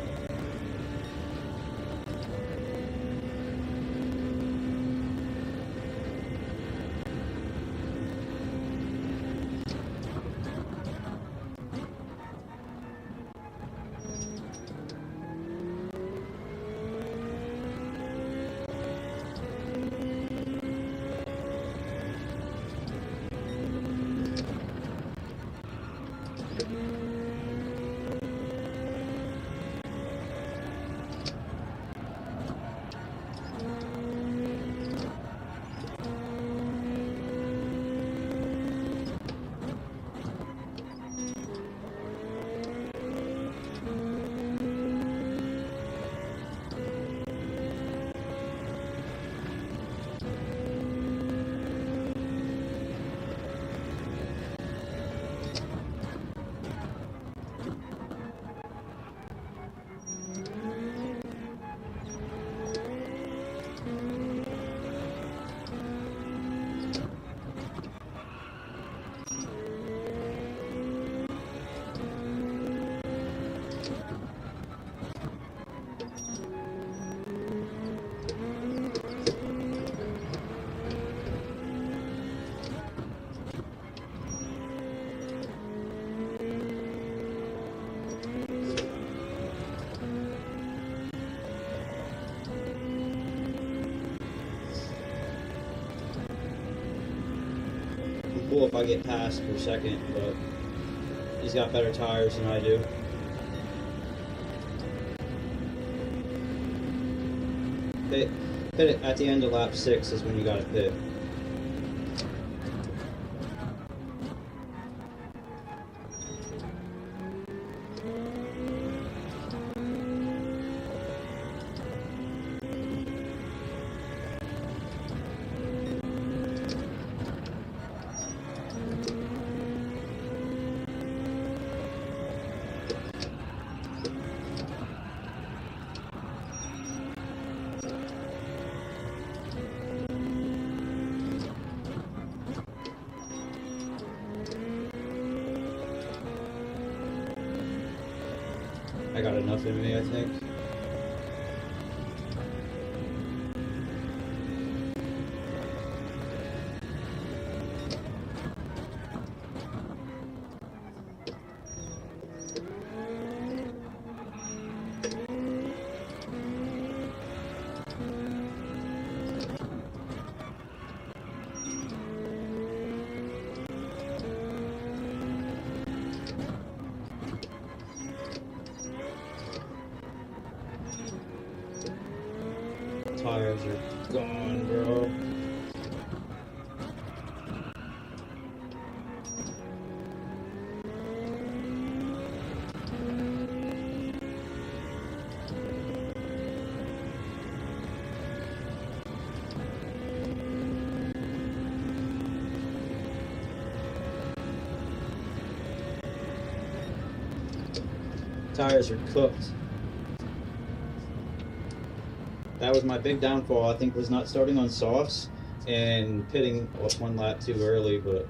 Speaker 1: cool if I get passed for second, but he's got better tires than I do. Pit it at the end of lap 6 is when you gotta pit. I got enough in me, I think. Tires are gone, bro. Tires are cooked. That was my big downfall, I think, was not starting on softs and pitting one lap too early, but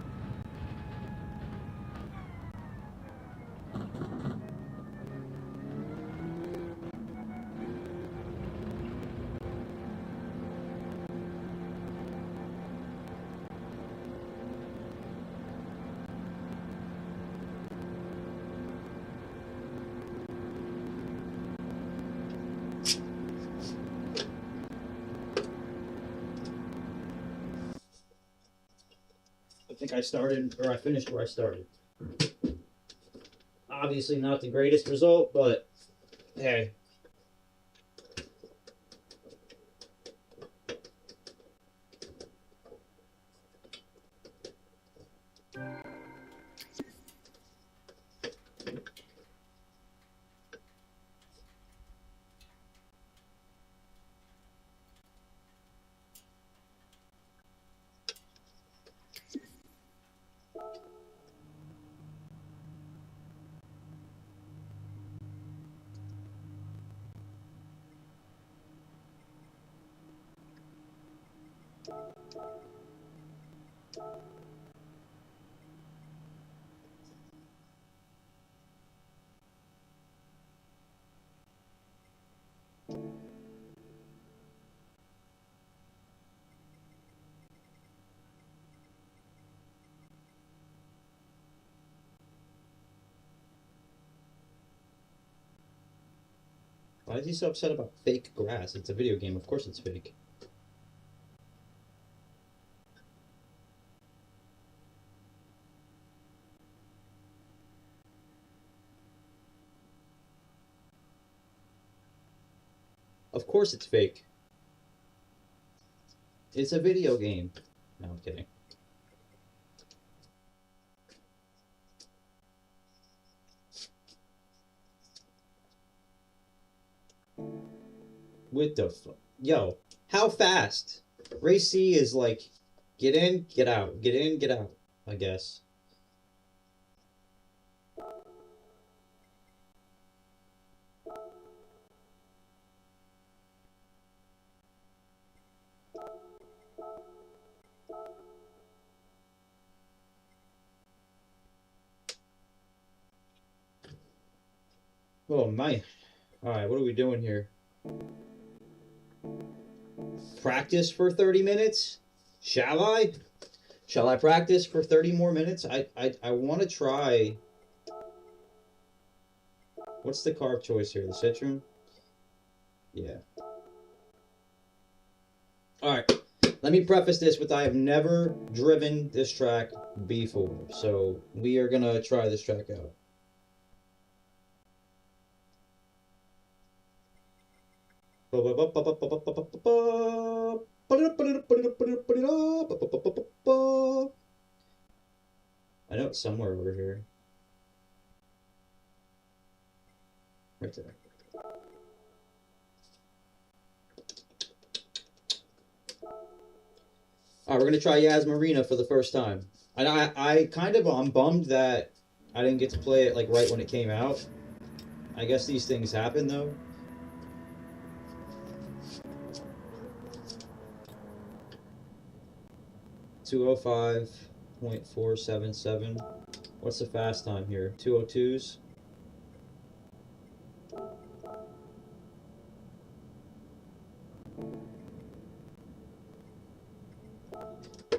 Speaker 1: I think I started, or I finished where I started. Obviously not the greatest result, but hey. Why is he so upset about fake grass? It's a video game, of course it's fake. Of course it's fake. It's a video game. No, I'm kidding. What the fuck? Yo, how fast? Race C is like, get in, get out. Get in, get out, I guess. Oh my. Alright, what are we doing here? Practice for 30 minutes? Shall I? Shall I practice for 30 more minutes? I want to try. What's the carb choice here? The citron? Yeah. Alright. Let me preface this with I have never driven this track before, so we are gonna try this track out. I know it's somewhere over here. Right there. All right, we're gonna try Yaz Marina for the first time. I'm bummed that I didn't get to play it like right when it came out. I guess these things happen though. .477. What's the fast time here? 202s.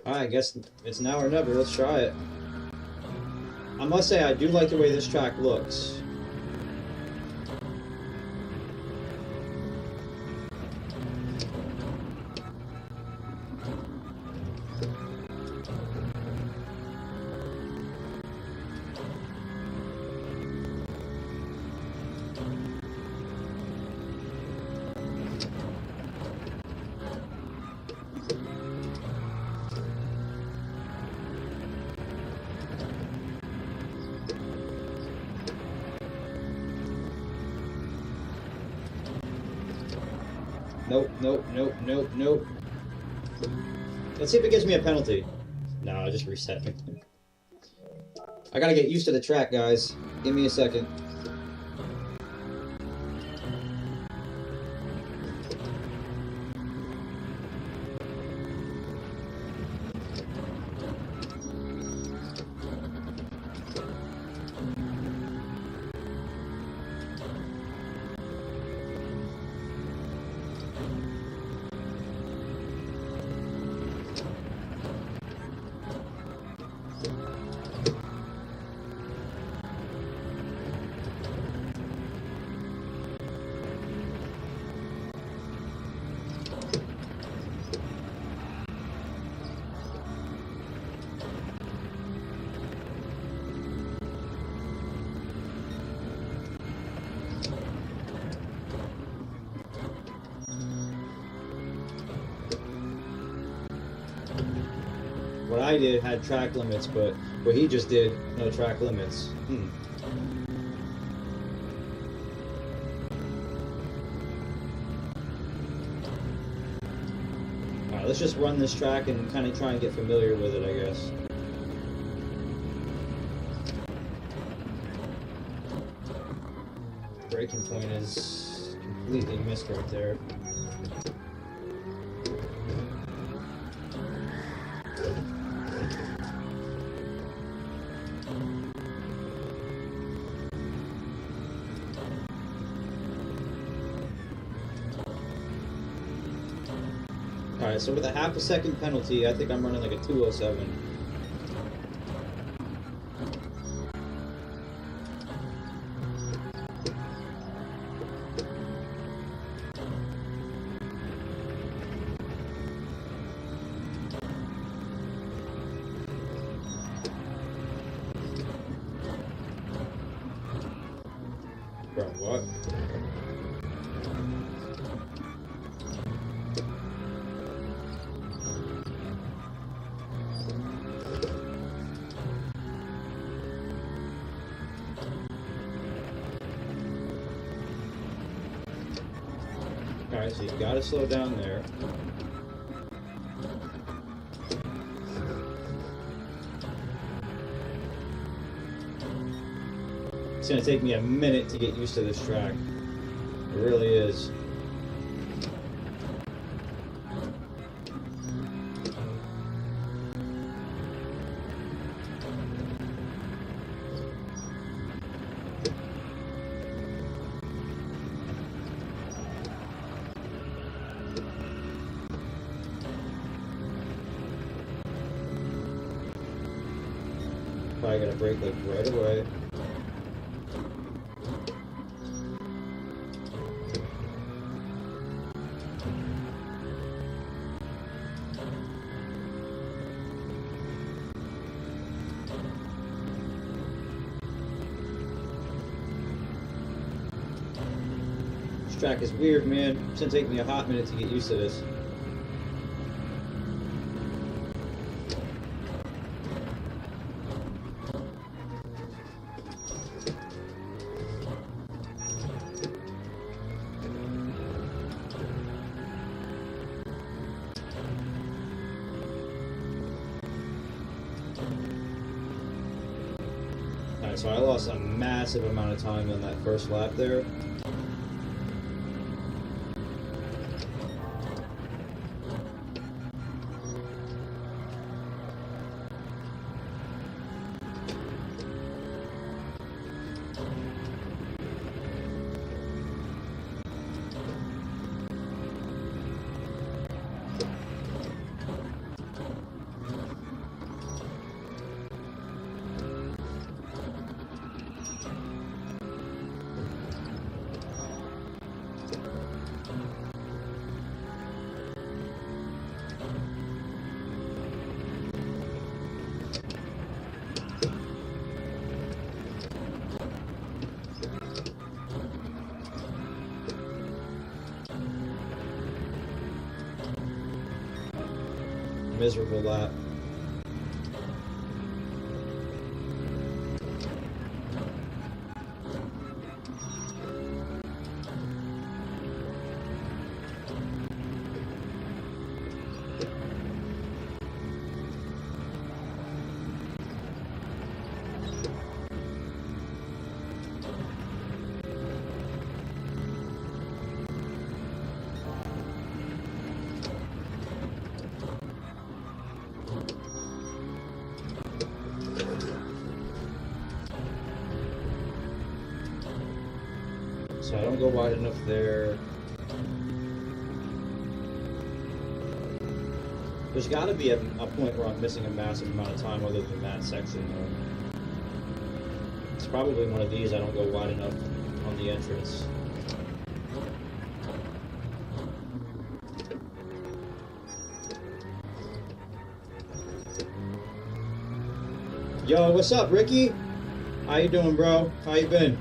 Speaker 1: I guess it's now or never. Let's try it. I must say, I do like the way this track looks. Nope. Let's see if it gives me a penalty. No, I'll just reset me. I gotta get used to the track, guys. Give me a second. What I did had track limits, but what he just did, no track limits. Alright, let's just run this track and kind of try and get familiar with it, I guess. Braking point is completely missed right there. Alright, so with a half a second penalty, I think I'm running like a 207. Bro, what? Alright, so you gotta slow down there. It's gonna take me a minute to get used to this track. It really is. Probably gonna break like right away. track is weird, man. It's gonna take me a hot minute to get used to this. Alright, so I lost a massive amount of time on that first lap there. Miserable lap. So I don't go wide enough there. There's got to be a point where I'm missing a massive amount of time other than that section, though. It's probably one of these. I don't go wide enough on the entrance. Yo, what's up, Ricky? How you doing, bro? How you been?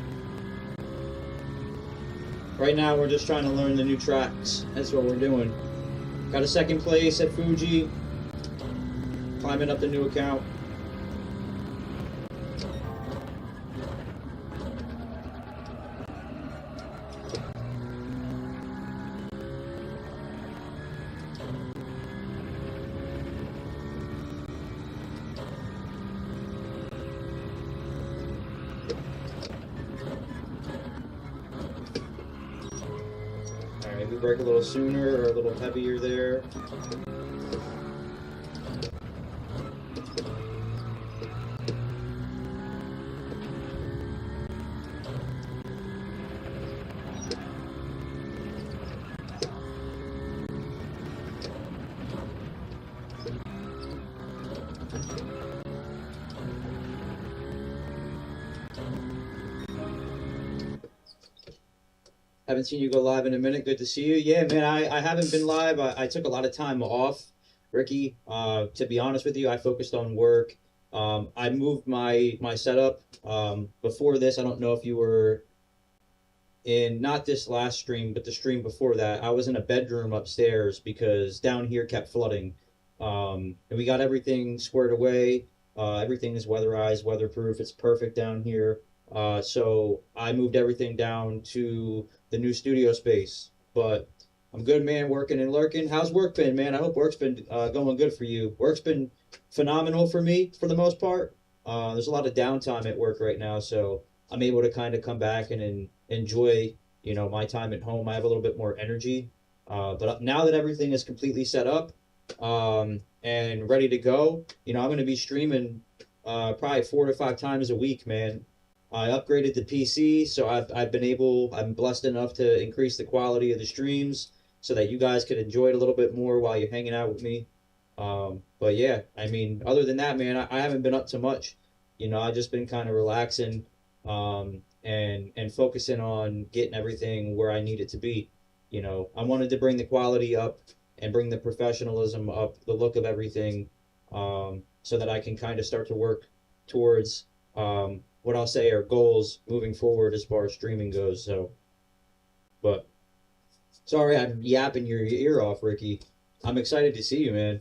Speaker 1: Right now, we're just trying to learn the new tracks. That's what we're doing. Got a second place at Fuji. Climbing up the new account. Maybe brake a little sooner or a little heavier there. Haven't seen you go live in a minute. Good to see you. Yeah, man, I haven't been live. I took a lot of time off, Ricky. To be honest with you, I focused on work. I moved my setup. Before this, I don't know if you were in, not this last stream, but the stream before that. I was in a bedroom upstairs because down here kept flooding. And we got everything squared away. Everything is weatherized, weatherproof. It's perfect down here. So I moved everything down to the new studio space. But I'm good, man, working and lurking. How's work been, man? I hope work's been going good for you. Work's been phenomenal for me for the most part. There's a lot of downtime at work right now, so I'm able to kind of come back and enjoy, my time at home. I have a little bit more energy. But now that everything is completely set up and ready to go, I'm going to be streaming probably 4 to 5 times a week, man. I upgraded the PC, so I'm blessed enough to increase the quality of the streams so that you guys could enjoy it a little bit more while you're hanging out with me. But yeah, I mean, other than that, man, I haven't been up to much. I've just been kind of relaxing, and focusing on getting everything where I need it to be. I wanted to bring the quality up and bring the professionalism up, the look of everything, so that I can kind of start to work towards what I'll say are goals moving forward as far as streaming goes. So, but Sorry, I'm yapping your ear off, Ricky. I'm excited to see you, man.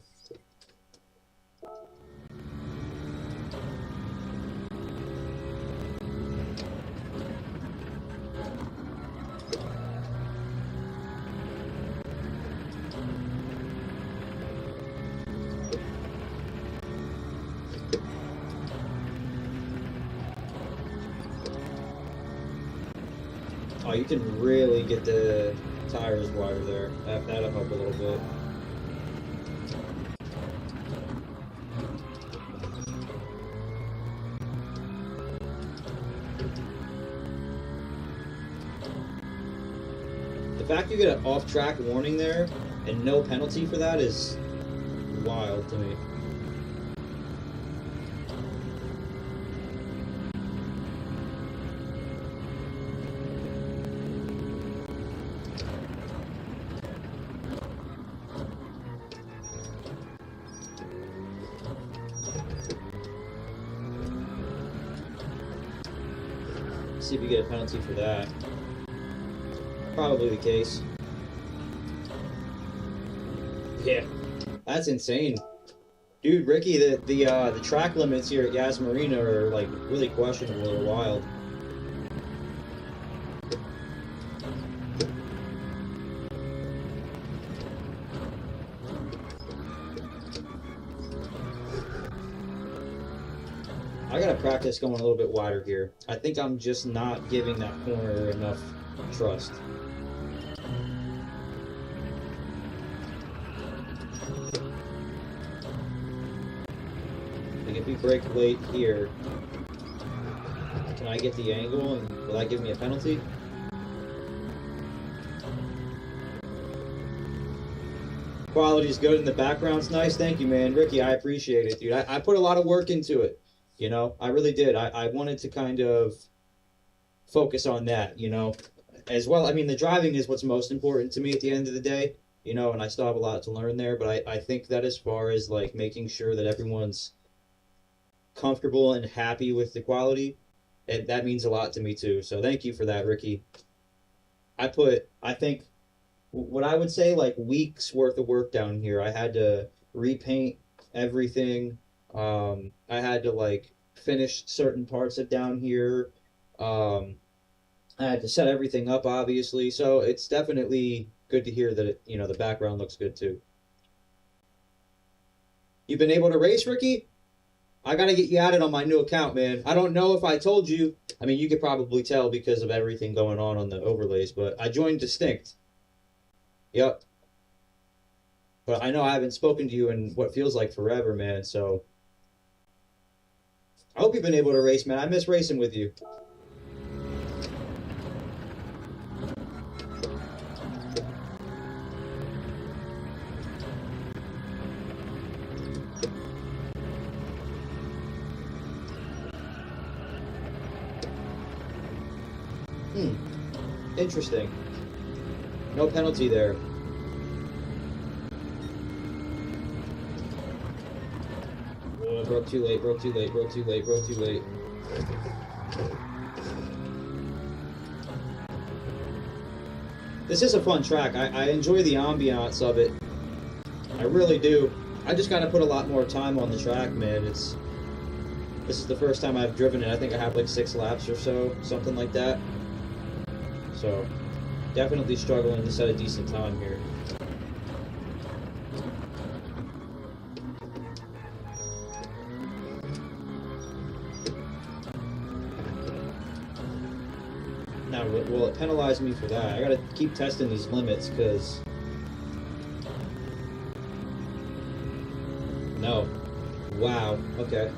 Speaker 1: Oh, you can really get the tires wider there. That'll help a little bit. The fact you get an off-track warning there and no penalty for that is wild to me. See if you get a penalty for that. Probably the case. Yeah, that's insane, dude. Ricky, the track limits here at Yas Marina are like really questionable or wild. I gotta practice going a little bit wider here. I think I'm just not giving that corner enough trust. Like if we brake late here, can I get the angle and will that give me a penalty? Quality's good and the background's nice. Thank you, man. Ricky, I appreciate it, dude. I put a lot of work into it. You know, I really did. I wanted to kind of focus on that, you know, as well. I mean, the driving is what's most important to me at the end of the day, you know, and I still have a lot to learn there. But I think that as far as like making sure that everyone's comfortable and happy with the quality, that means a lot to me too. So thank you for that, Ricky. I think, what I would say, like weeks worth of work down here. I had to repaint everything. I had to like finish certain parts of down here. I had to set everything up, obviously. So it's definitely good to hear that you know, the background looks good too. You've been able to race, Ricky? I gotta get you added on my new account, man. I don't know if I told you. I mean, you could probably tell because of everything going on the overlays, but I joined Distinct. Yep. But I know I haven't spoken to you in what feels like forever, man. So I hope you've been able to race, man. I miss racing with you. Interesting. No penalty there. Oh, broke too late, broke too late, broke too late, broke too late. This is a fun track. I enjoy the ambiance of it. I really do. I just gotta put a lot more time on the track, man. This is the first time I've driven it. I think I have like 6 laps or so, something like that. So, definitely struggling to set a decent time here. Now, will it penalize me for that? I gotta keep testing these limits, because... No. Wow. Okay.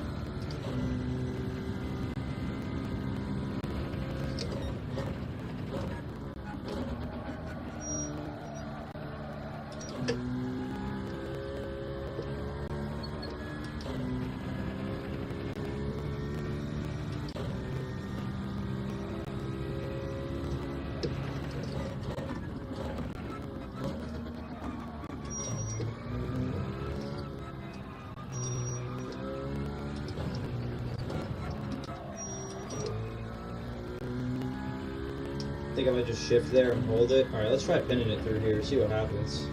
Speaker 1: think I might just shift there and hold it. Alright, let's try pinning it through here, see what happens.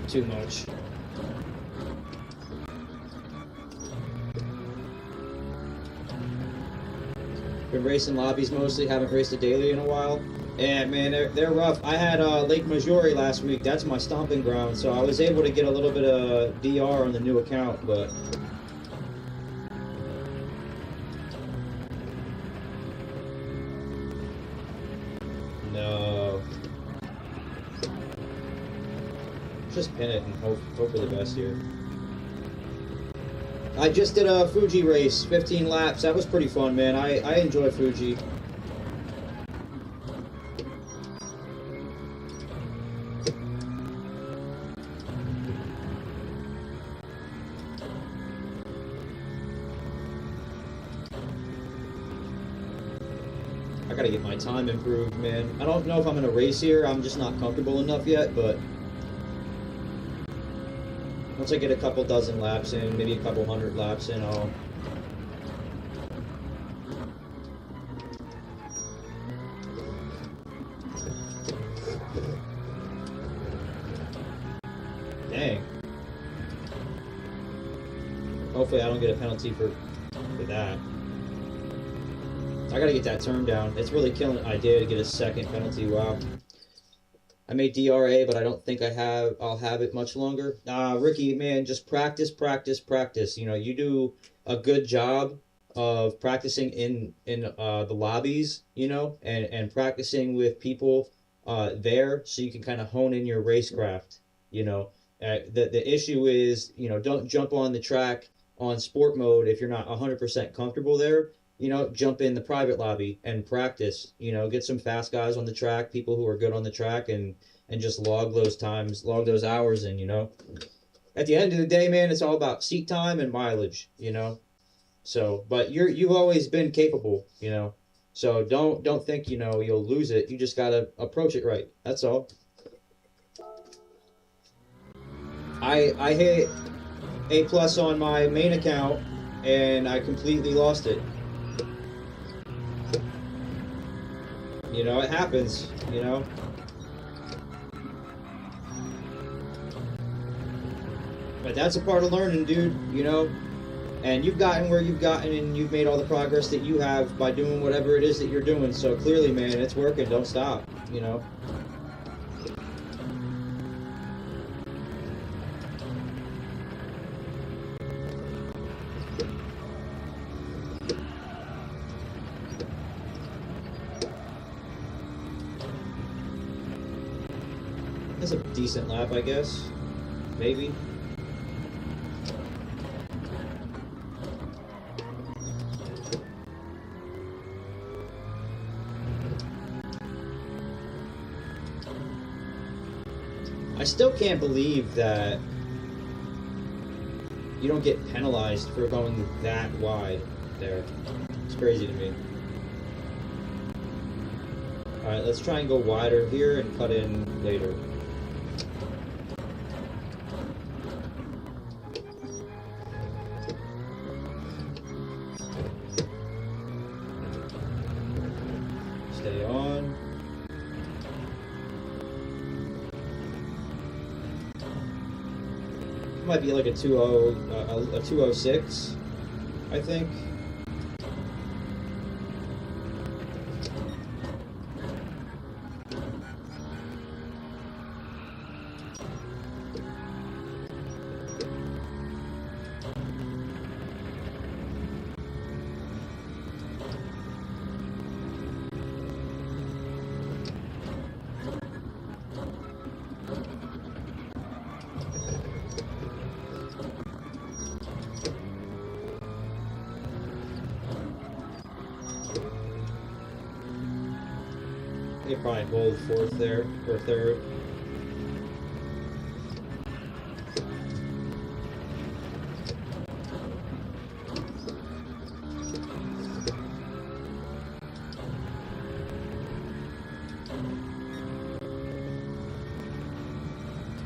Speaker 1: Too much. Been racing lobbies mostly, haven't raced a daily in a while. And man, they're rough. I had Lake Maggiore last week, that's my stomping ground, so I was able to get a little bit of DR on the new account, but... No. Just pin it and hope for the best here. I just did a Fuji race, 15 laps. That was pretty fun, man. I enjoy Fuji. I gotta get my time improved, man. I don't know if I'm gonna race here. I'm just not comfortable enough yet, but once I get a couple dozen laps in, maybe a couple hundred laps in, I'll... Dang. Hopefully I don't get a penalty for that. I gotta get that turn down. It's really killing it. I did get a second penalty, wow. I made DRA, but I don't think I'll have it much longer. Ricky, man, just practice, practice, practice. You know, you do a good job of practicing in the lobbies, you know, and practicing with people there, so you can kind of hone in your racecraft, you know. The issue is, you know, don't jump on the track on sport mode if you're not 100% comfortable there. You know, jump in the private lobby and practice, you know, get some fast guys on the track, people who are good on the track, and just log those times, log those hours in, you know. At the end of the day, man, it's all about seat time and mileage, you know. So, but you've always been capable, you know. So don't think, you know, you'll lose it. You just got to approach it right. That's all. I hit A+ on my main account and I completely lost it. You know, it happens, you know. But that's a part of learning, dude, you know. And you've gotten where you've gotten, and you've made all the progress that you have by doing whatever it is that you're doing. So clearly, man, it's working. Don't stop, you know. That's a decent lap, I guess. Maybe. I still can't believe that you don't get penalized for going that wide there. It's crazy to me. Alright, let's try and go wider here and cut in later. Stay on. Might be like a 206, I think. You could probably hold fourth there, or third.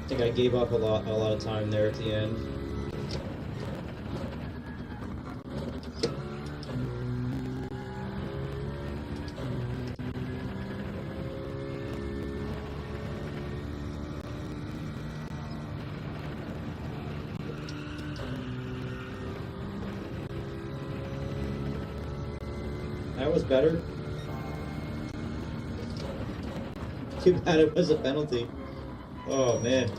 Speaker 1: I think I gave up a lot of time there at the end. was better. Too bad it was a penalty. Oh, man.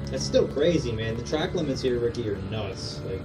Speaker 1: That's still crazy, man. The track limits here, Ricky, are nuts. Like...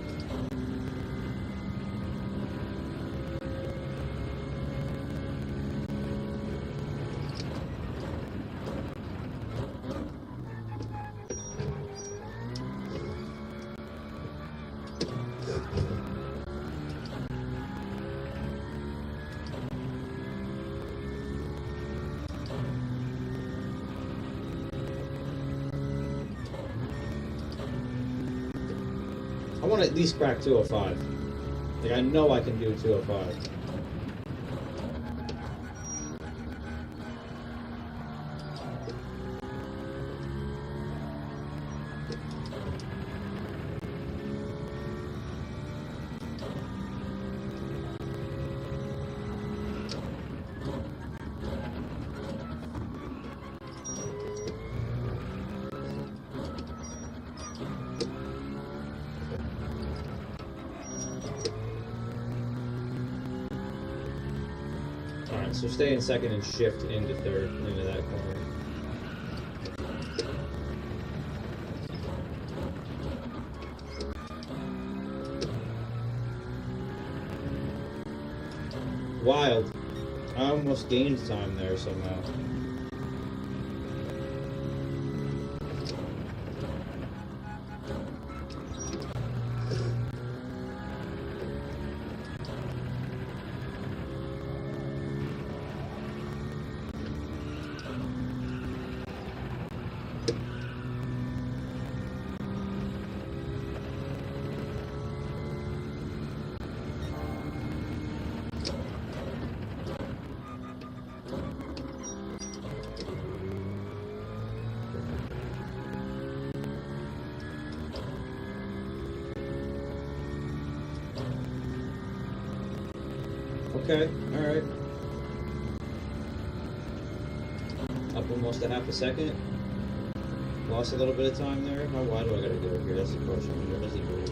Speaker 1: I want to at least crack 205. Like, I know I can do 205. Alright, so stay in second and shift into third, into that corner. Wild. I almost gained time there somehow. Okay, alright. Up almost a half a second. Lost a little bit of time there. How wide do I gotta go here? That's the question. Where does he move?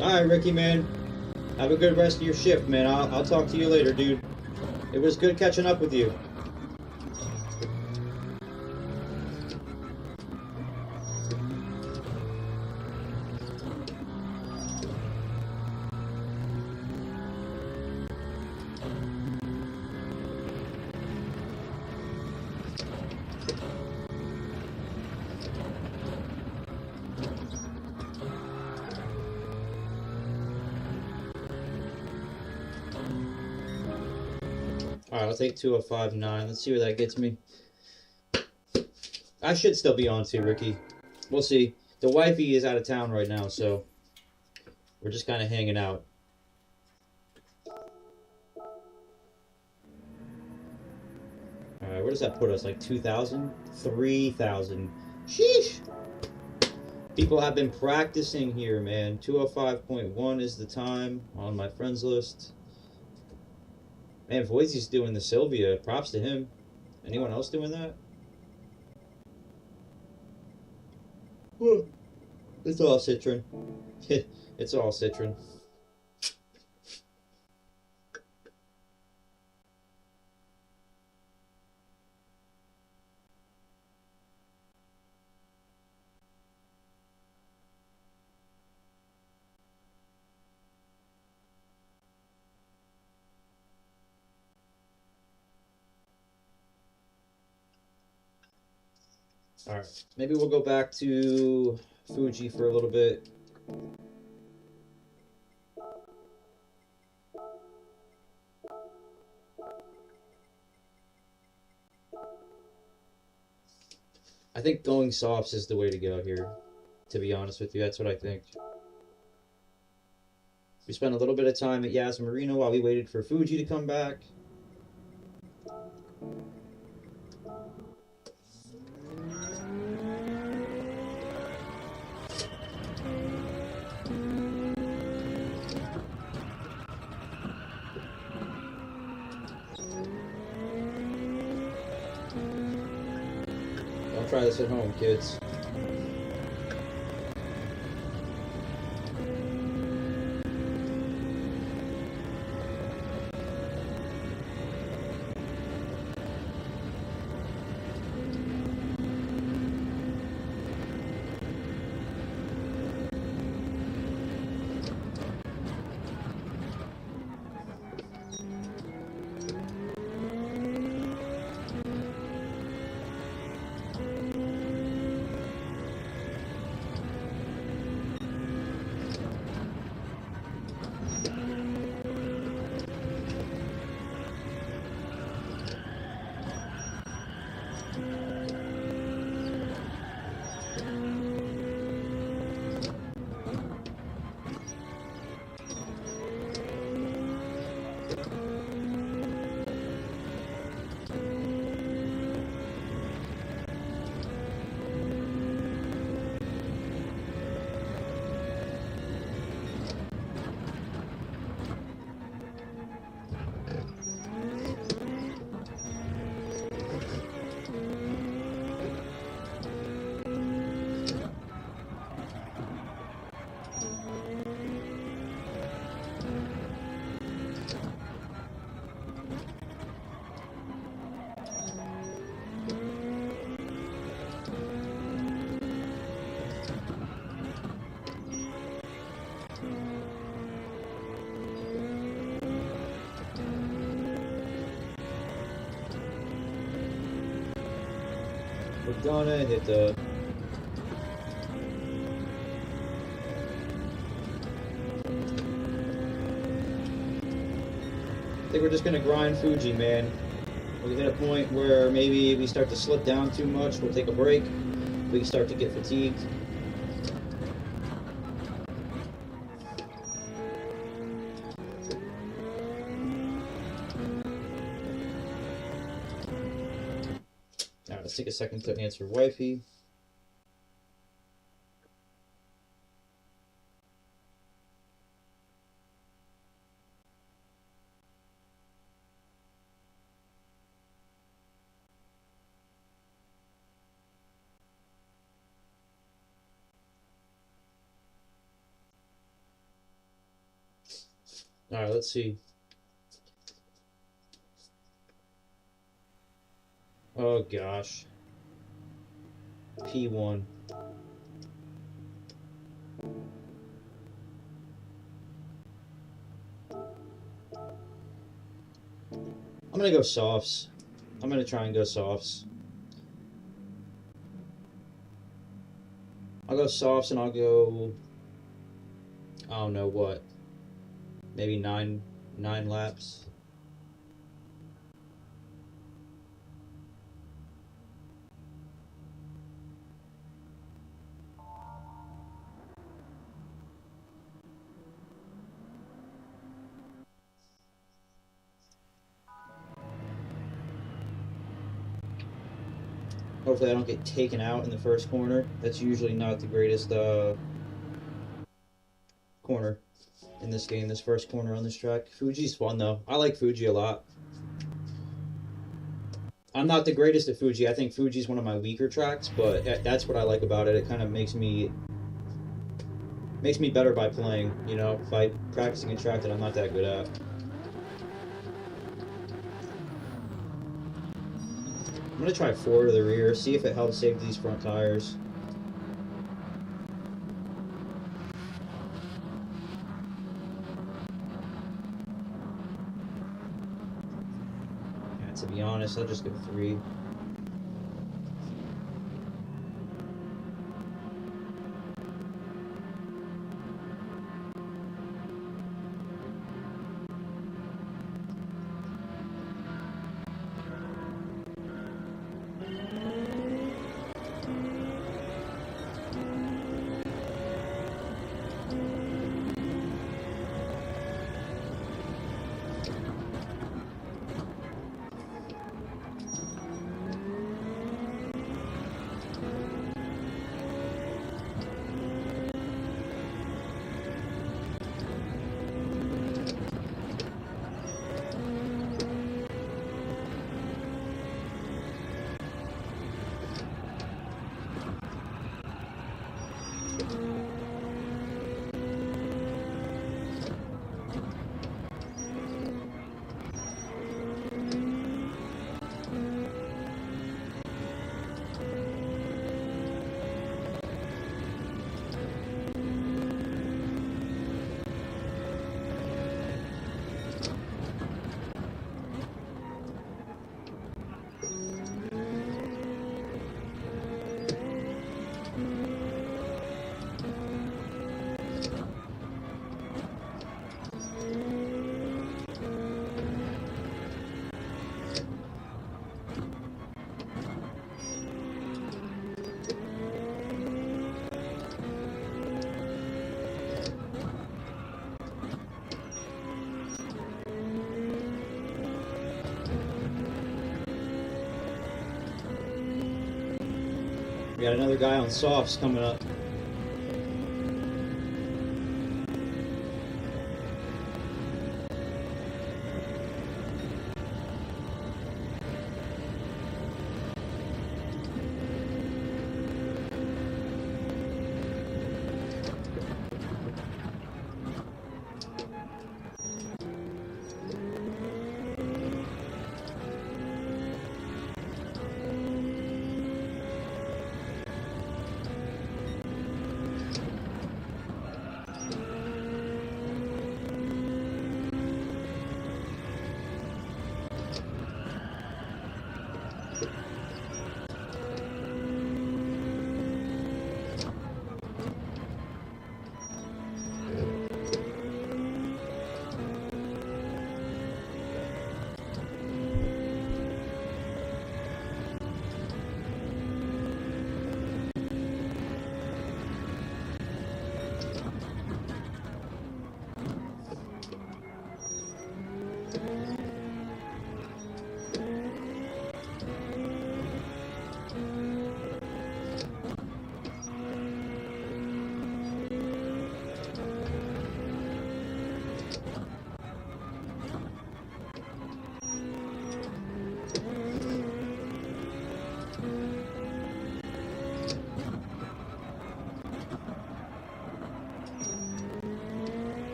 Speaker 1: Alright, Ricky, man. Have a good rest of your shift, man. I'll talk to you later, dude. It was good catching up with you. Alright, I'll take 205.9. Let's see where that gets me. I should still be on too, Ricky. We'll see. The wifey is out of town right now, so we're just kind of hanging out. Alright, where does that put us? Like 2,000? 3,000. Sheesh! People have been practicing here, man. 205.1 is the time on my friends list. Man, Voisy's doing the Sylvia. Props to him. Anyone else doing that? It's all Citron. It's all Citron. Alright, maybe we'll go back to Fuji for a little bit. I think going softs is the way to go here, to be honest with you. That's what I think. We spent a little bit of time at Yas Marina while we waited for Fuji to come back. Don't try this at home, kids. We're gonna hit the... I think we're just gonna grind Fuji, man. We hit a point where maybe we start to slip down too much, we'll take a break. We can start to get fatigued. Alright, let's take a second to answer wifey. Alright, let's see. Oh gosh. P1. I'm gonna go softs. I'm gonna try and go softs. I'll go softs and I'll go... I don't know what. Maybe nine laps. Hopefully I don't get taken out in the first corner. That's usually not the greatest corner in this game, this first corner on this track. Fuji's fun though. I like Fuji a lot. I'm not the greatest at Fuji. I think Fuji's one of my weaker tracks, but that's what I like about it. It kind of makes me better by playing, you know, by practicing a track that I'm not that good at. I'm gonna try 4 to the rear, see if it helps save these front tires. Yeah, to be honest, I'll just go 3. We got another guy on softs coming up.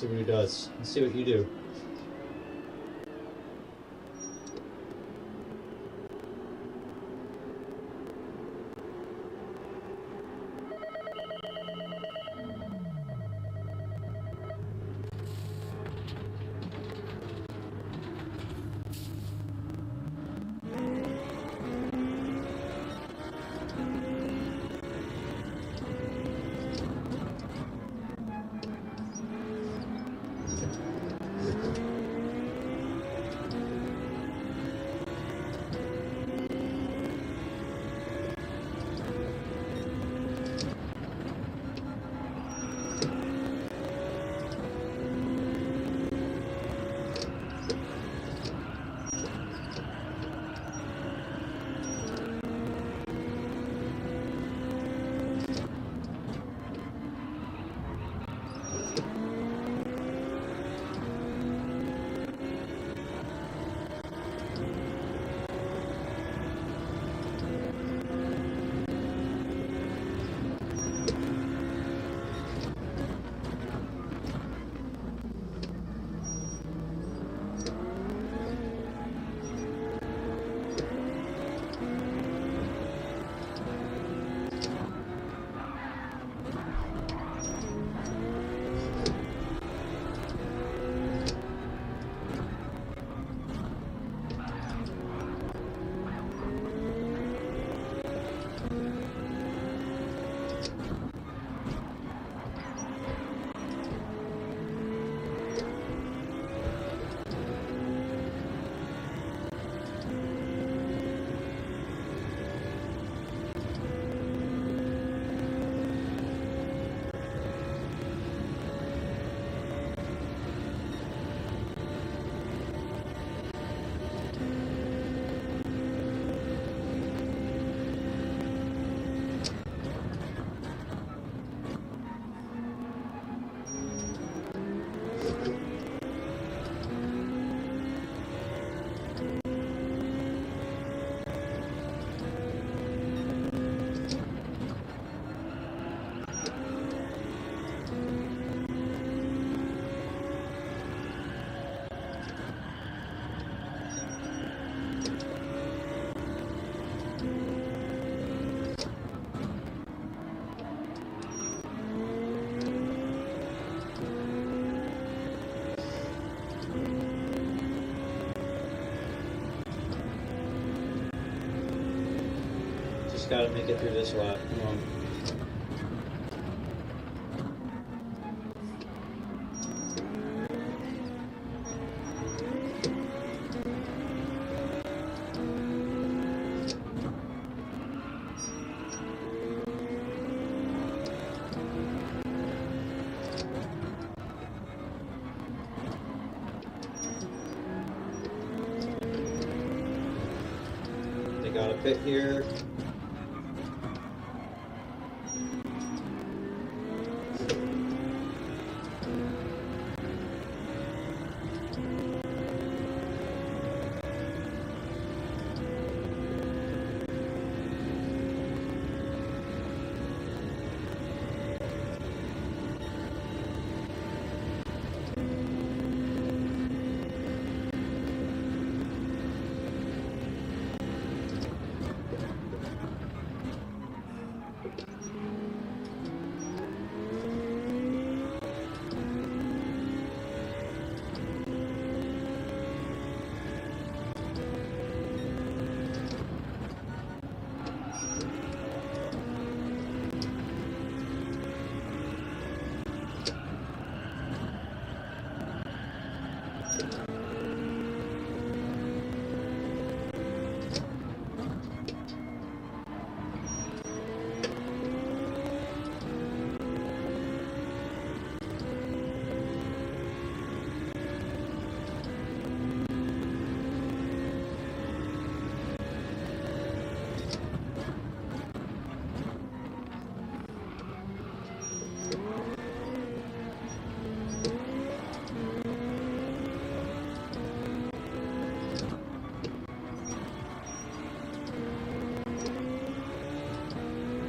Speaker 1: See what he does. Let's see what you do. gotta make it through this lap. Come on. Got a pit here.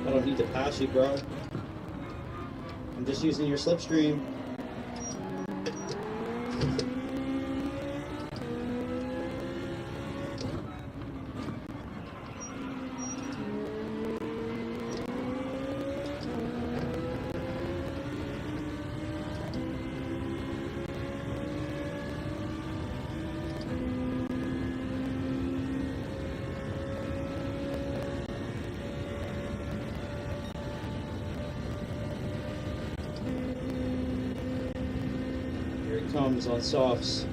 Speaker 1: I don't need to pass you, bro. I'm just using your slipstream. Comes on softs.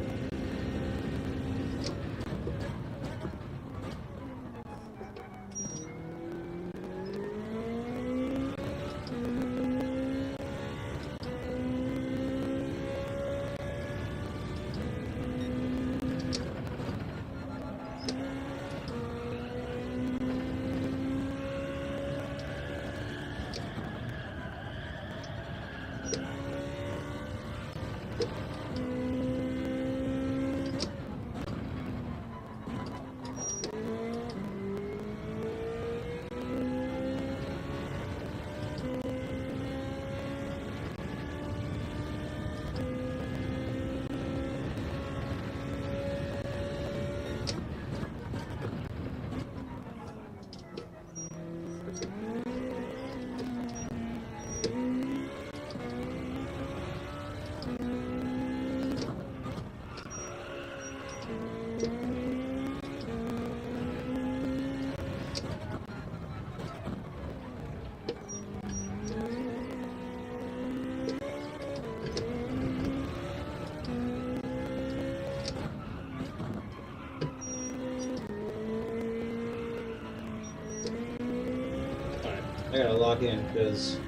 Speaker 1: I gotta lock in because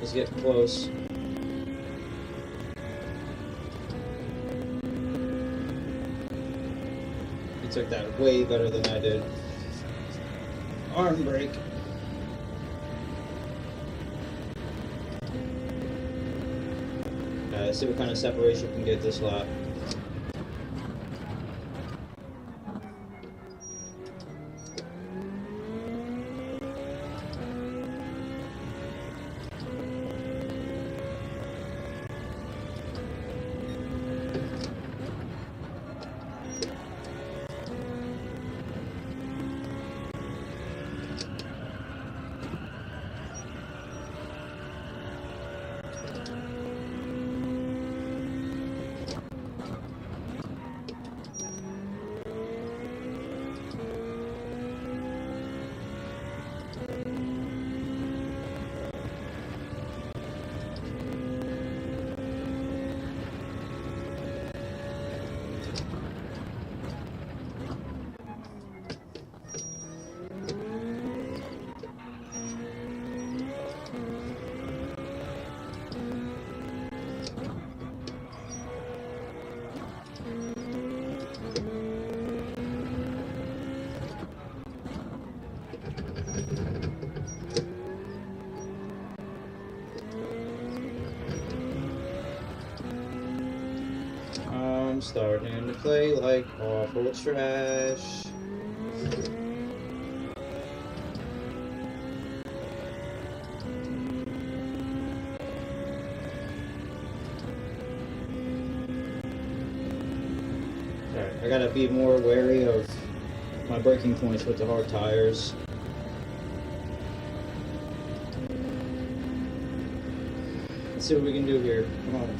Speaker 1: it's getting close. You took that way better than I did. Arm brake. Let's see what kind of separation we can get this lap. I'm starting to play like awful trash. Alright, I gotta be more wary of my braking points with the hard tires. Let's see what we can do here. Come on.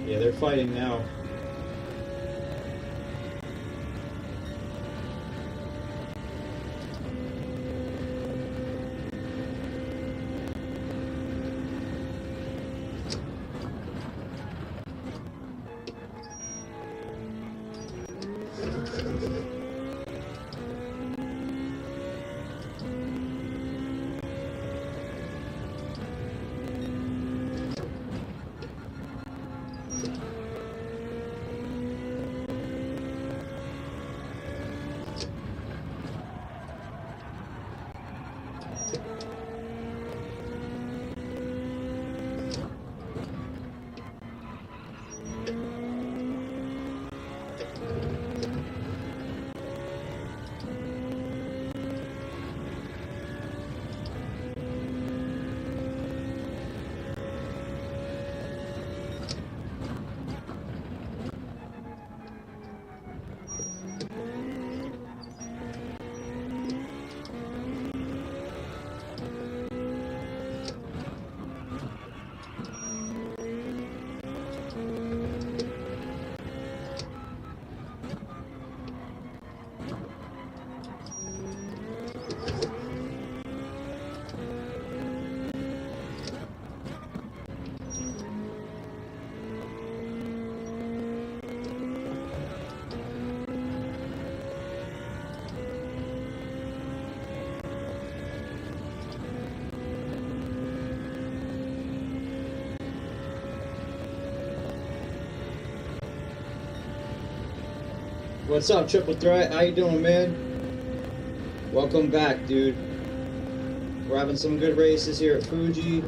Speaker 1: Yeah, they're fighting now. What's up, Triple Threat? How you doing, man? Welcome back, dude. We're having some good races here at Fuji.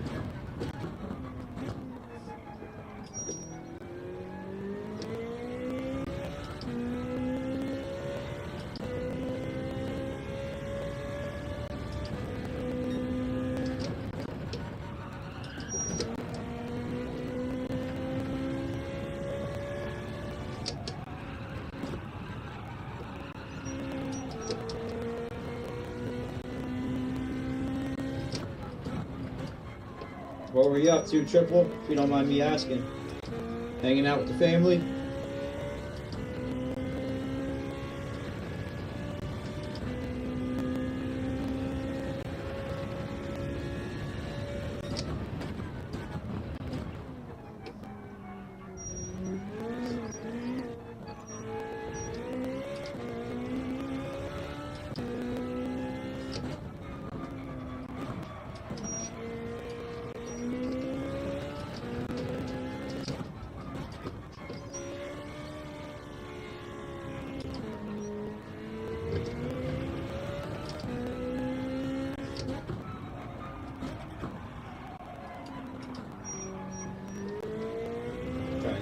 Speaker 1: What were you up to, Triple? If you don't mind me asking. Hanging out with the family?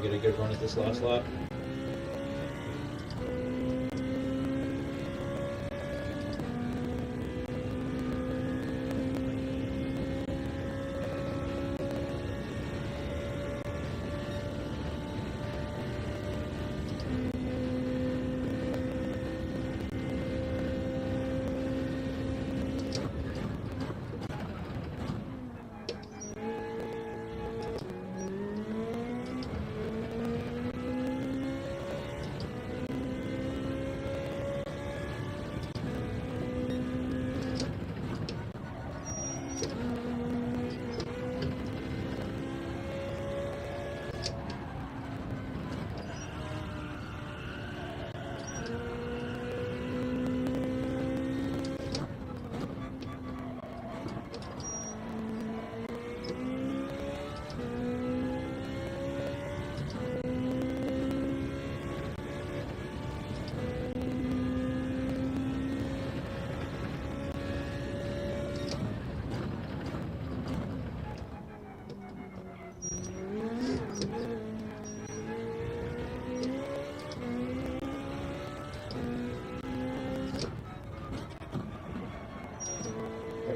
Speaker 1: to get a good run at this last lap.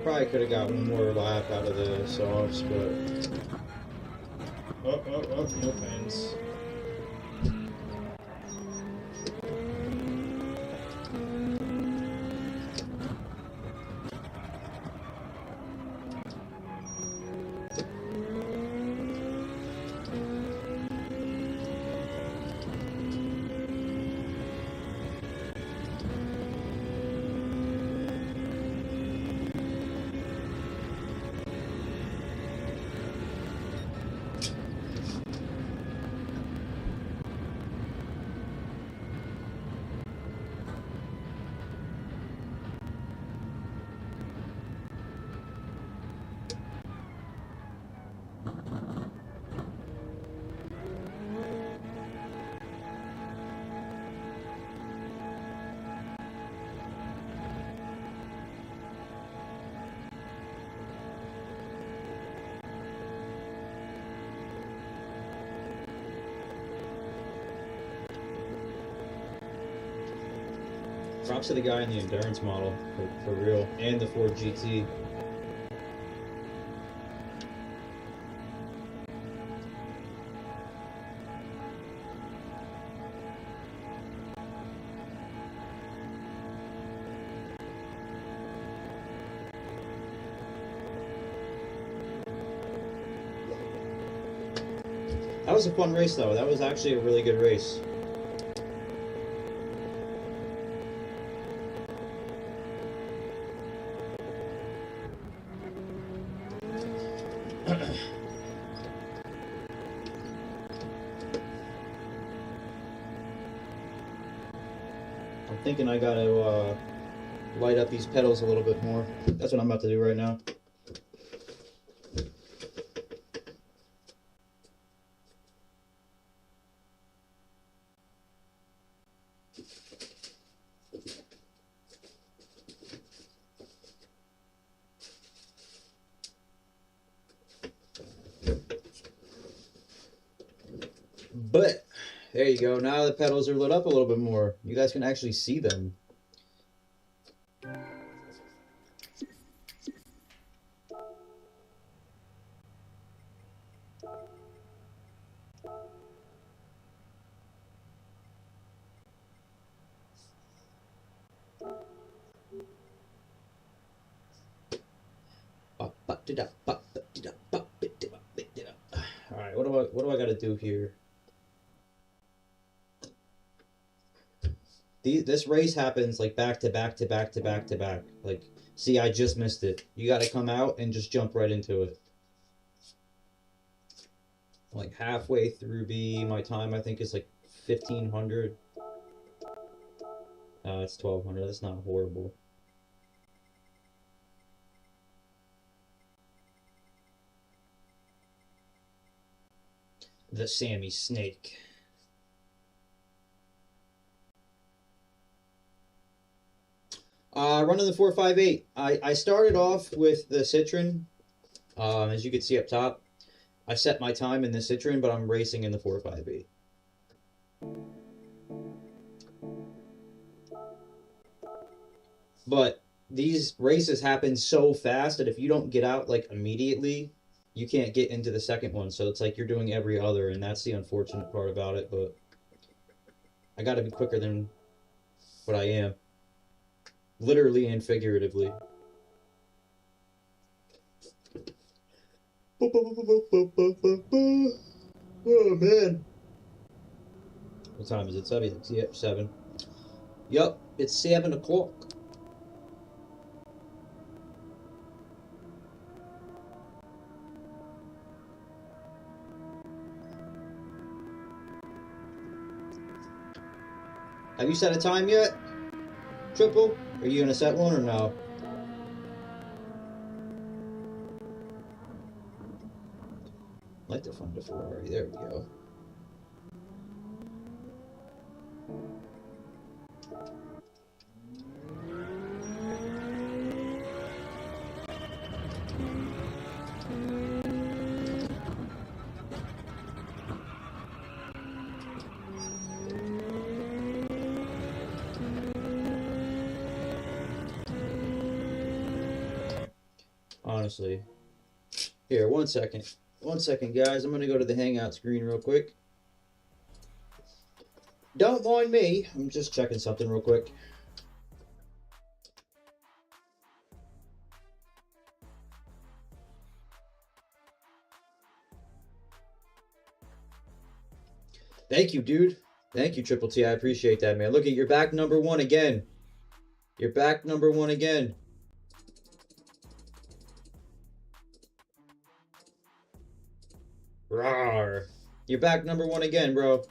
Speaker 1: Probably could have got one more lap out of the softs, but no pens. Props to the guy in the endurance model, for real, and the Ford GT. That was a fun race, though. That was actually a really good race. I'm thinking I gotta light up these pedals a little bit more. That's what I'm about to do right now. But there you go. Now the pedals are lit up a little bit more. You guys can actually see them. Alright, what do I gotta do here? This race happens like back to back to back to back to back. Like, see, I just missed it. You gotta come out and just jump right into it. Like halfway through B, my time I think is like 1500. It's 1200. That's not horrible. The Sammy Snake. Running the 458. I started off with the Citroen, as you can see up top, I set my time in the Citroen, but I'm racing in the 458. But these races happen so fast that if you don't get out like immediately, you can't get into the second one. So it's like you're doing every other, and that's the unfortunate part about it. But I got to be quicker than what I am, literally and figuratively. Oh man, what time is it? 7. Yep, 7. Yup, it's 7 o'clock. Have you set a time yet, Triple? Are you gonna set one or no? I like the Funday Ferrari. There we go. Honestly. Here, 1 second. 1 second, guys. I'm going to go to the Hangout screen real quick. Don't mind me. I'm just checking something real quick. Thank you, dude. Thank you, Triple T. I appreciate that, man. Look at, you're back number 1 again. You're back number 1 again. Rawr. You're back number 1 again, bro.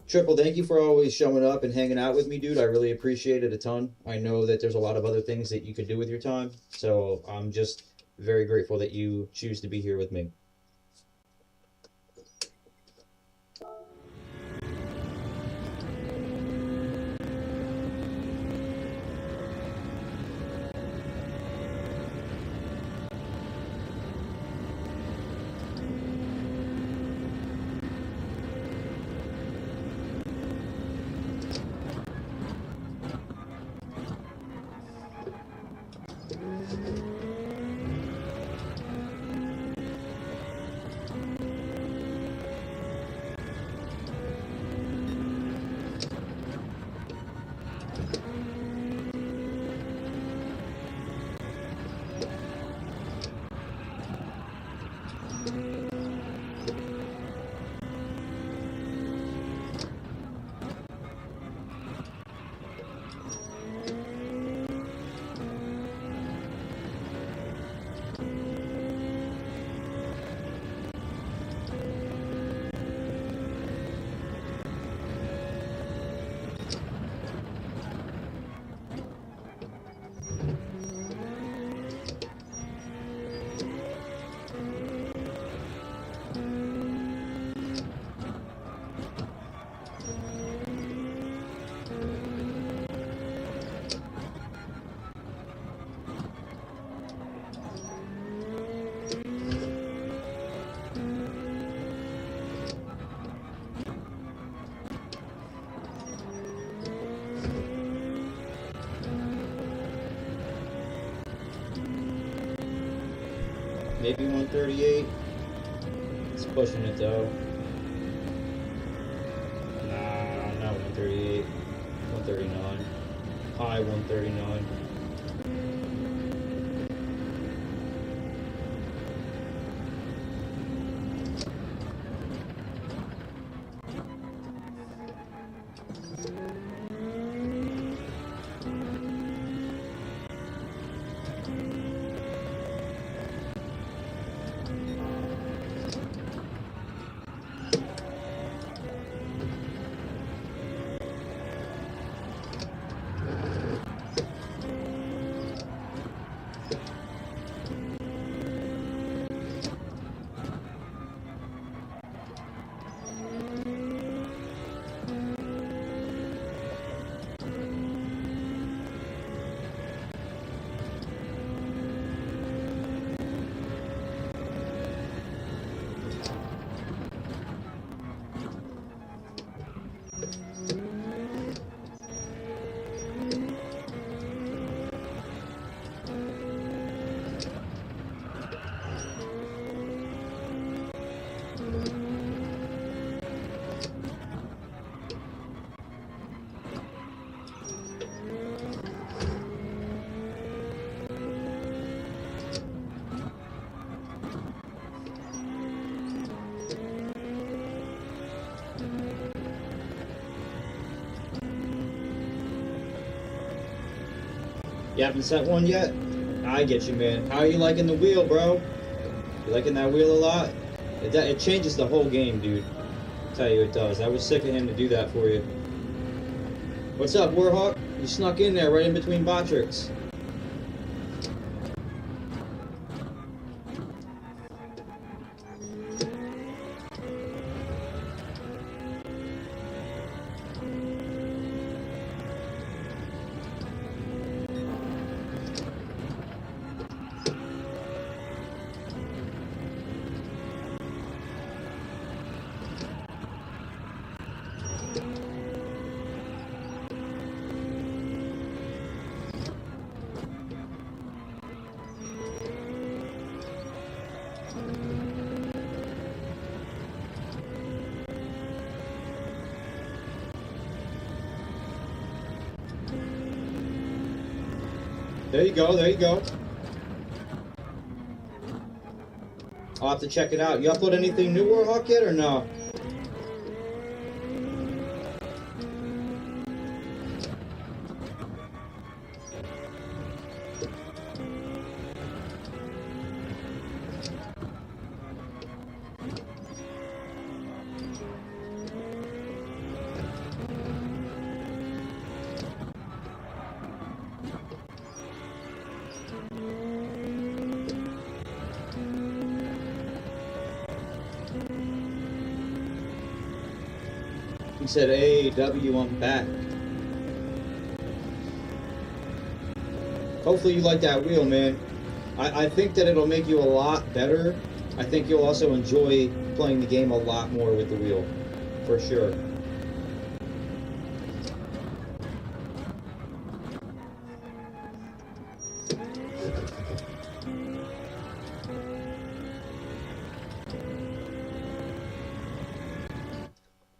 Speaker 1: Triple, thank you for always showing up and hanging out with me, dude. I really appreciate it a ton. I know that there's a lot of other things that you could do with your time, so I'm just very grateful that you choose to be here with me. Maybe 138. It's pushing it though. Nah, not 138. 139. High 139. You haven't set one yet? I get you, man. How are you liking the wheel, bro? You liking that wheel a lot? It changes the whole game, dude. I'll tell you it does. I was sick of him to do that for you. What's up, Warhawk? You snuck in there right in between bot tricks. There you go, there you go. I'll have to check it out. You upload anything new, Warhawk, yet, or no? He said, "Hey, W, I'm back." Hopefully you like that wheel, man. I think that it'll make you a lot better. I think you'll also enjoy playing the game a lot more with the wheel, for sure.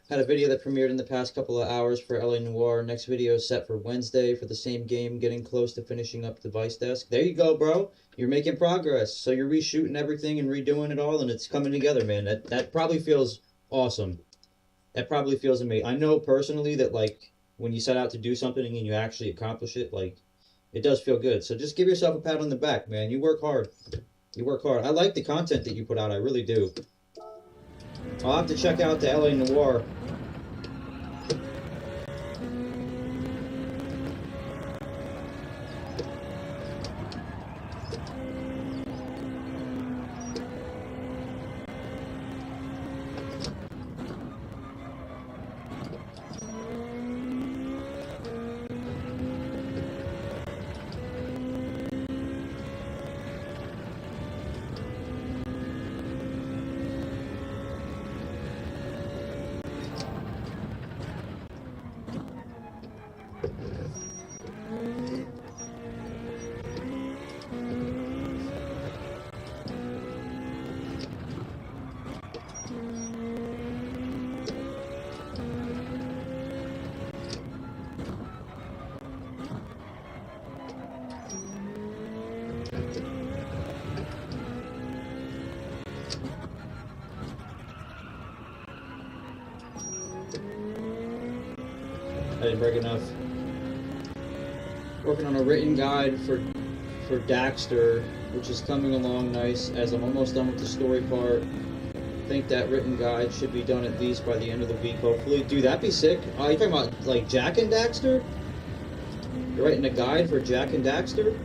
Speaker 1: Had a video that premiered in the past couple of hours for LA Noire. Next video is set for Wednesday for the same game, getting close to finishing up the Vice desk. There you go, bro. You're making progress. So you're reshooting everything and redoing it all, and it's coming together, man. That probably feels awesome. That probably feels amazing. I know personally that, like, when you set out to do something and you actually accomplish it, like, it does feel good. So just give yourself a pat on the back, man. You work hard. You work hard. I like the content that you put out. I really do. I'll have to check out the LA Noire. I didn't break enough. Working on a written guide for Daxter, which is coming along nice as I'm almost done with the story part. I think that written guide should be done at least by the end of the week, hopefully. Dude, that'd be sick. Oh, you're talking about, like, Jack and Daxter? You're writing a guide for Jack and Daxter?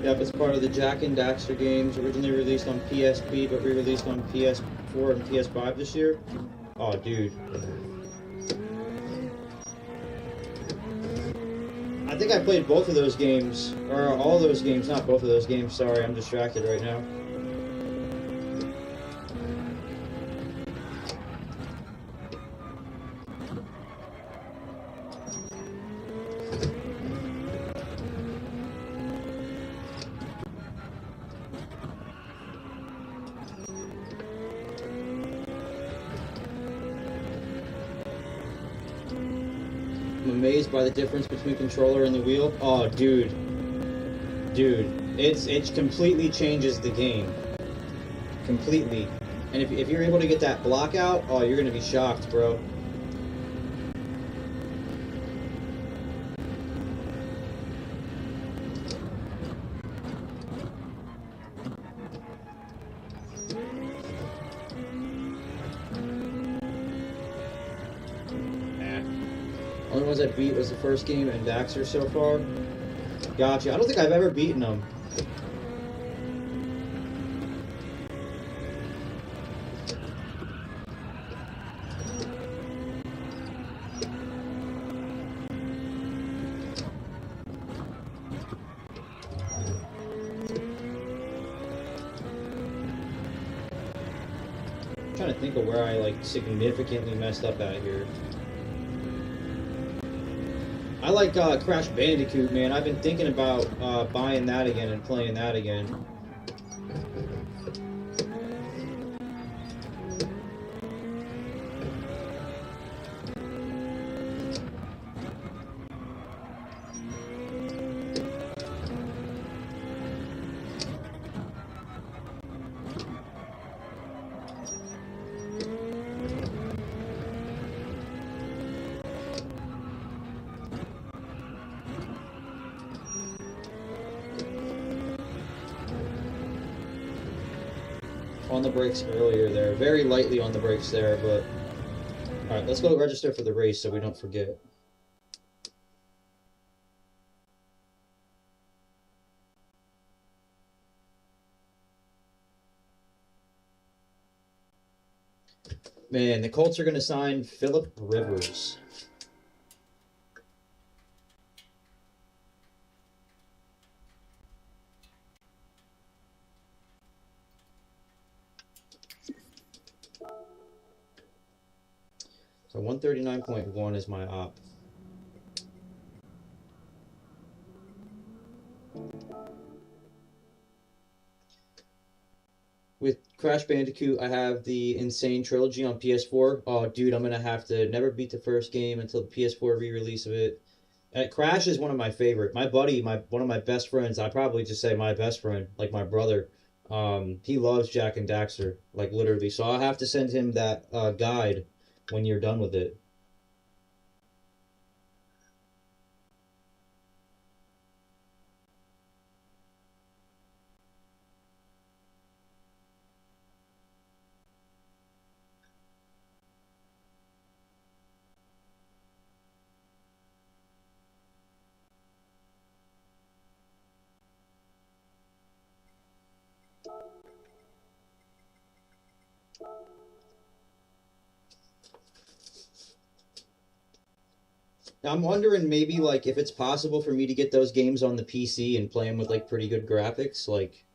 Speaker 1: Yep, it's part of the Jack and Daxter games, originally released on PSP, but re-released on PS4 and PS5 this year. Oh, dude. I think I played both of those games, or all those games, not both of those games, sorry, I'm distracted right now. I'm amazed by the difference between controller and the wheel. Oh, dude. Dude, it completely changes the game. Completely. And if you're able to get that block out, oh, you're gonna be shocked, bro. Only ones I beat was the first game and Daxter so far. Gotcha. I don't think I've ever beaten them. I'm trying to think of where I like significantly messed up at here. I like Crash Bandicoot, man. I've been thinking about buying that again and playing that again. On the brakes earlier there. Very lightly on the brakes there, but... Alright, let's go register for the race so we don't forget. Man, the Colts are going to sign Phillip Rivers. So 139.1 is my op. With Crash Bandicoot, I have the Insane Trilogy on PS4. Oh, dude, I'm going to have to never beat the first game until the PS4 re-release of it. Crash is one of my favorite. My buddy, one of my best friends, I probably just say my best friend, like my brother, he loves Jak and Daxter, like literally. So I'll have to send him that guide when you're done with it. I'm wondering maybe like if it's possible for me to get those games on the PC and play them with like pretty good graphics, like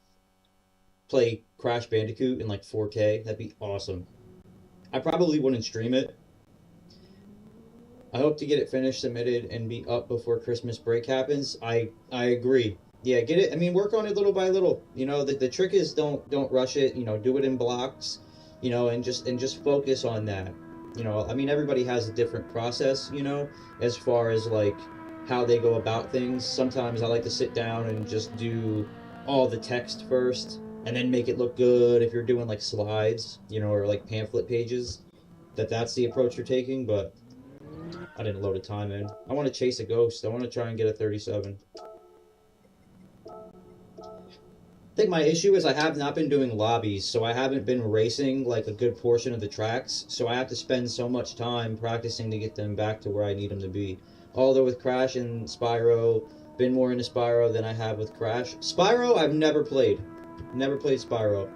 Speaker 1: play Crash Bandicoot in like 4K. That'd be awesome. I probably wouldn't stream it. I hope to get it finished, submitted, and be up before Christmas break happens. I agree. Yeah, get it. I mean, work on it little by little. You know, the trick is don't rush it. You know, do it in blocks. You know, and just focus on that. You know, I mean, everybody has a different process. You know, as far as like how they go about things. Sometimes I like to sit down and just do all the text first, and then make it look good. If you're doing like slides, you know, or like pamphlet pages, that's the approach you're taking. But I didn't load a time in. I want to chase a ghost. I want to try and get a 37. I think my issue is I have not been doing lobbies, so I haven't been racing like a good portion of the tracks, so I have to spend so much time practicing to get them back to where I need them to be. Although with Crash and Spyro, been more into Spyro than I have with Crash. Spyro, I've never played. Never played Spyro.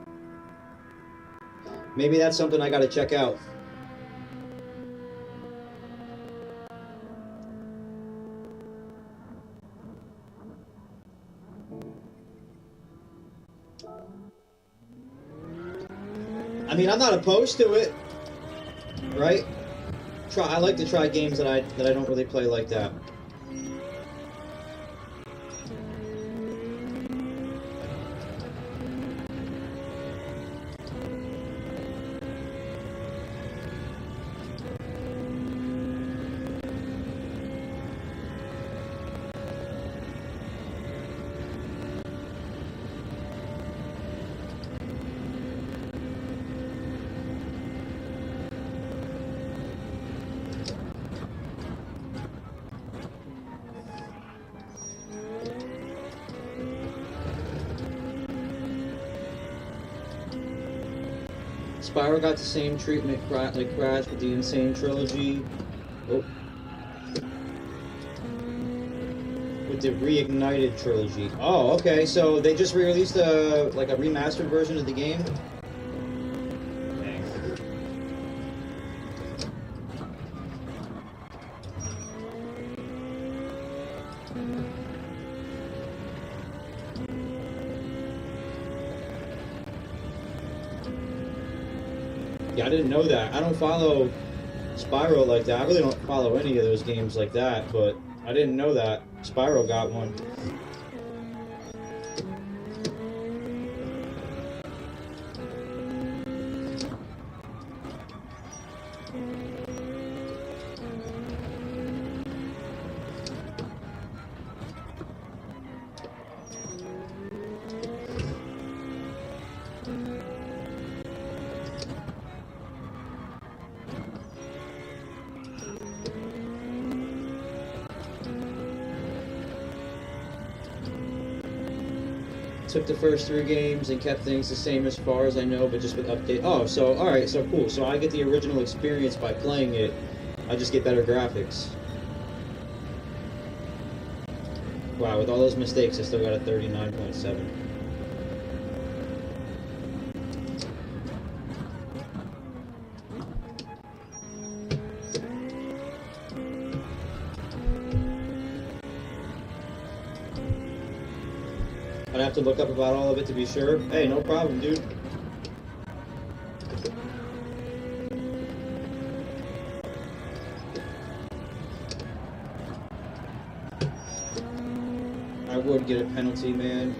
Speaker 1: Maybe that's something I gotta check out. I mean, I'm not opposed to it, right? I like to try games that I don't really play like that. Spyro got the same treatment like Crash with the Insane Trilogy. Oh. With the Reignited Trilogy. Oh, okay, so they just re-released a remastered version of the game? Dang. Yeah, I didn't know that. I don't follow Spyro like that. I really don't follow any of those games like that, but I didn't know that Spyro got one. Took the first 3 games and kept things the same as far as I know, but just with update. Oh, so alright, so cool. So I get the original experience by playing it. I just get better graphics. Wow, with all those mistakes, I still got a 39.7. I'd have to look up about all of it to be sure. Hey, no problem, dude. I would get a penalty, man.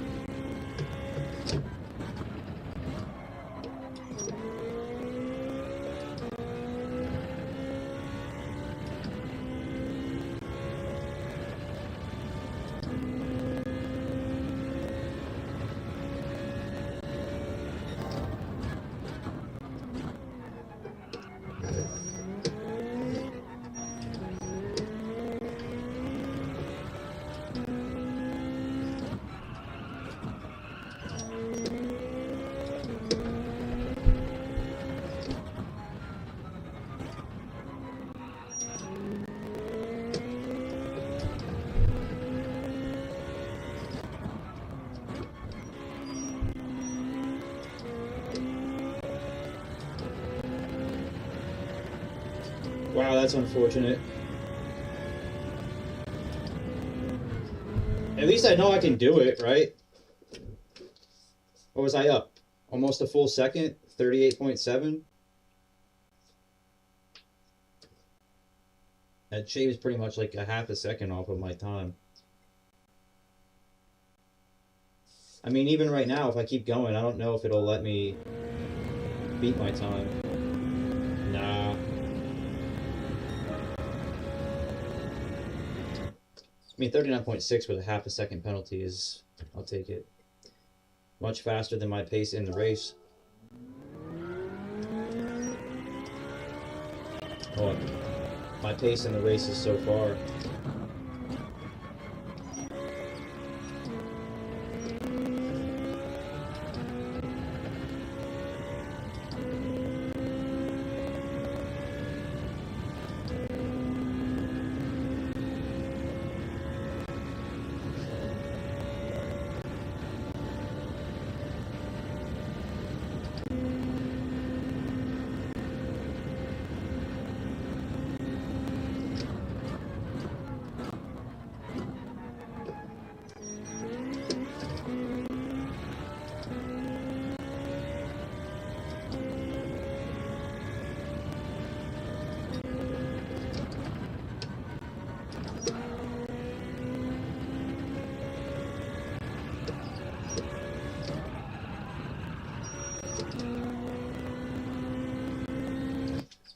Speaker 1: Wow, that's unfortunate. At least I know I can do it, right? What was I up? Almost a full second? 38.7? That shaves pretty much like a half a second off of my time. I mean, even right now, if I keep going, I don't know if it'll let me beat my time. Nah. I mean, 39.6 with a half a second penalty is, I'll take it. Much faster than my pace in the race. Oh, my pace in the race is so far.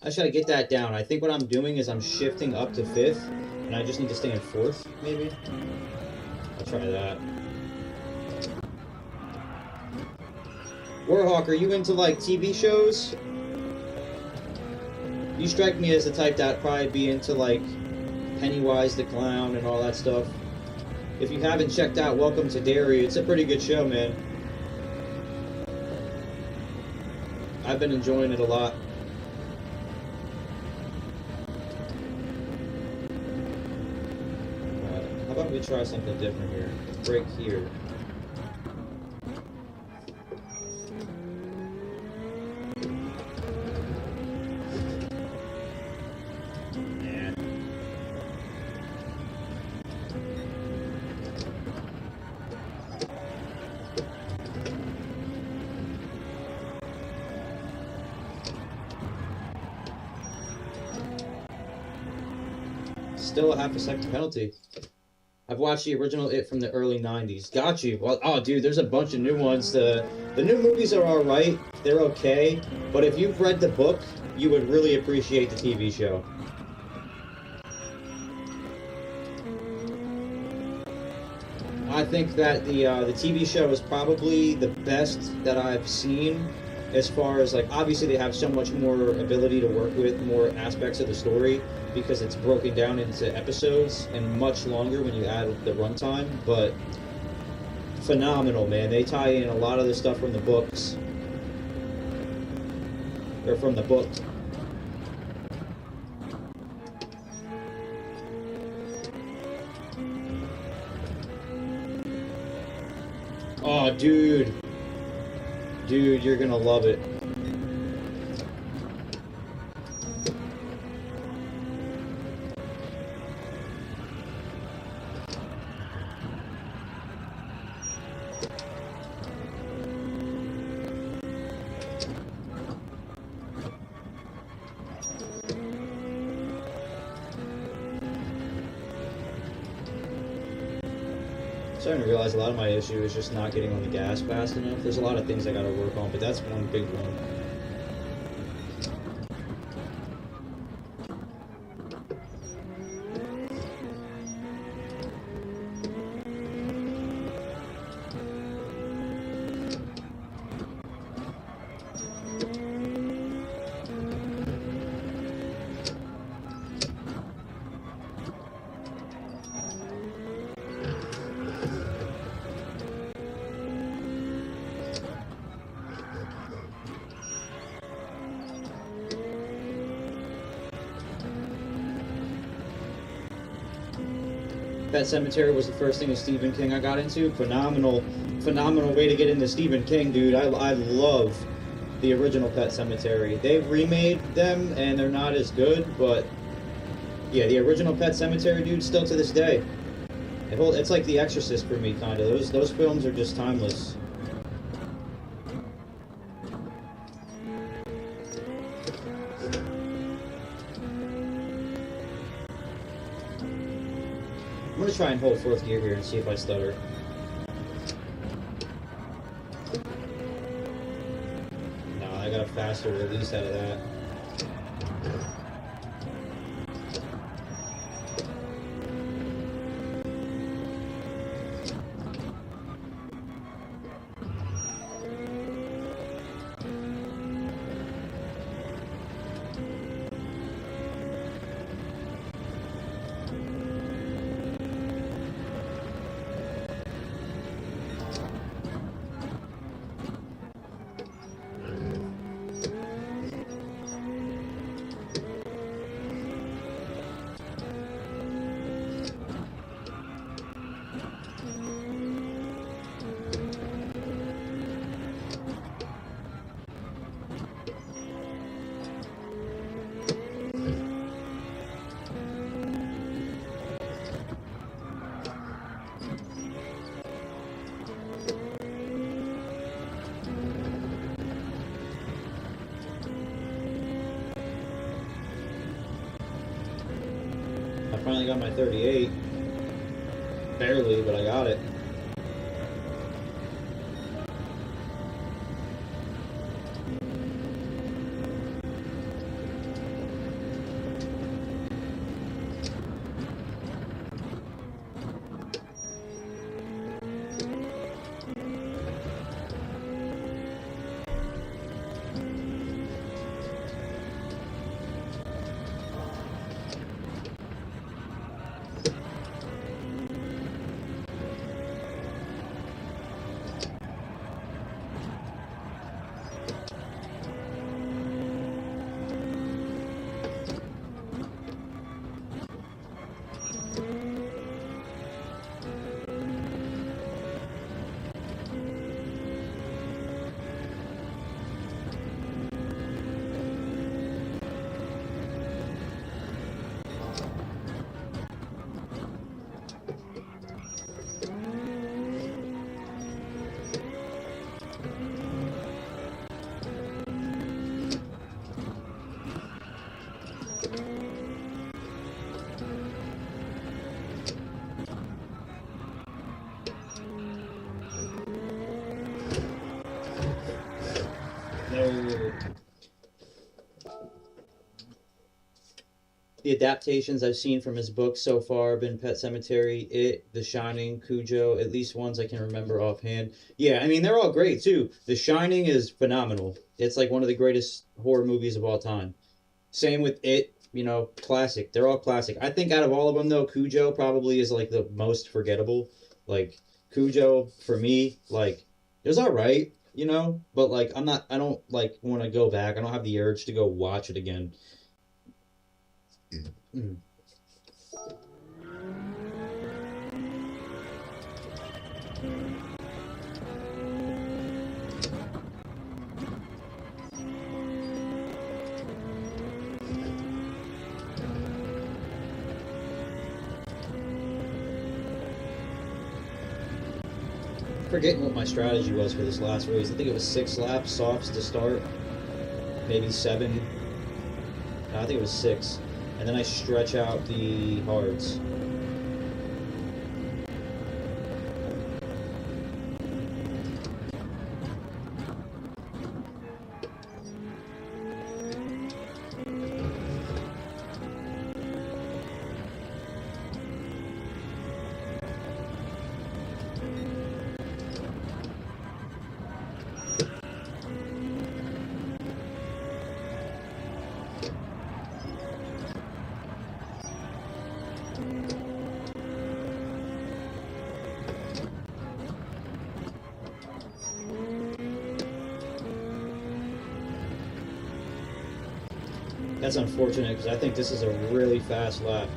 Speaker 1: I just gotta get that down. I think what I'm doing is I'm shifting up to 5th, and I just need to stay in 4th, maybe? I'll try that. Warhawk, are you into, like, TV shows? You strike me as the type that'd probably be into, like, Pennywise the Clown and all that stuff. If you haven't checked out Welcome to Derry, it's a pretty good show, man. I've been enjoying it a lot. How about we try something different here? Break here. Still a half a second penalty. I've watched the original It from the early 90s. Got you. Well, oh, dude, there's a bunch of new ones. The new movies are alright. They're okay. But if you've read the book, you would really appreciate the TV show. I think that the TV show is probably the best that I've seen as far as, like, obviously they have so much more ability to work with more aspects of the story because it's broken down into episodes and much longer when you add the runtime, but phenomenal, man. They tie in a lot of the stuff from the books, or from the book. Oh, dude. Dude, you're gonna love it. Starting to realize a lot of my issue is just not getting on the gas fast enough. There's a lot of things I gotta work on, but that's one big one. Pet Sematary was the first thing of Stephen King I got into. Phenomenal way to get into Stephen King, dude. I love the original Pet Sematary. They've remade them, and they're not as good, but yeah, the original Pet Sematary, dude, still to this day. It's like The Exorcist for me, kind of. Those films are just timeless. I'm gonna try and hold 4th gear here and see if I stutter. No, I got a faster release out of that. I finally got my 38. Barely, but I got it. The adaptations I've seen from his books so far have been Pet Cemetery, It, The Shining, Cujo, at least ones I can remember offhand. Yeah, I mean, they're all great too. The Shining is phenomenal. It's like one of the greatest horror movies of all time. Same with It, you know, classic. They're all classic. I think out of all of them though, Cujo probably is like the most forgettable. Like Cujo for me, like it was all right, you know, but like I don't like want to go back. I don't have the urge to go watch it again. Mm. Forgetting what my strategy was for this last race. I think it was 6 laps, softs to start, maybe 7. I think it was 6, and then I stretch out the hards. That's unfortunate because I think this is a really fast lap.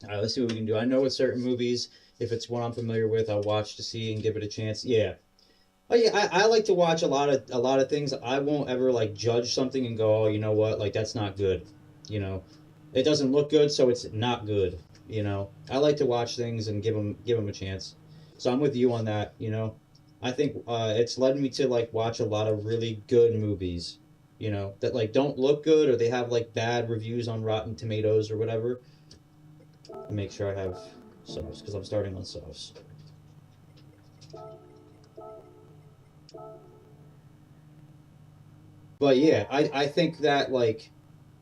Speaker 1: All right, let's see what we can do. I know with certain movies, if it's one I'm familiar with, I'll watch to see and give it a chance. Yeah. Oh yeah, I like to watch a lot of things. I won't ever like judge something and go, oh, you know what, like that's not good. You know, it doesn't look good, so it's not good. You know, I like to watch things and give them a chance. So I'm with you on that. You know, I think it's led me to like watch a lot of really good movies. You know, that like don't look good or they have like bad reviews on Rotten Tomatoes or whatever. Make sure I have softs because I'm starting on softs. But yeah, I think that like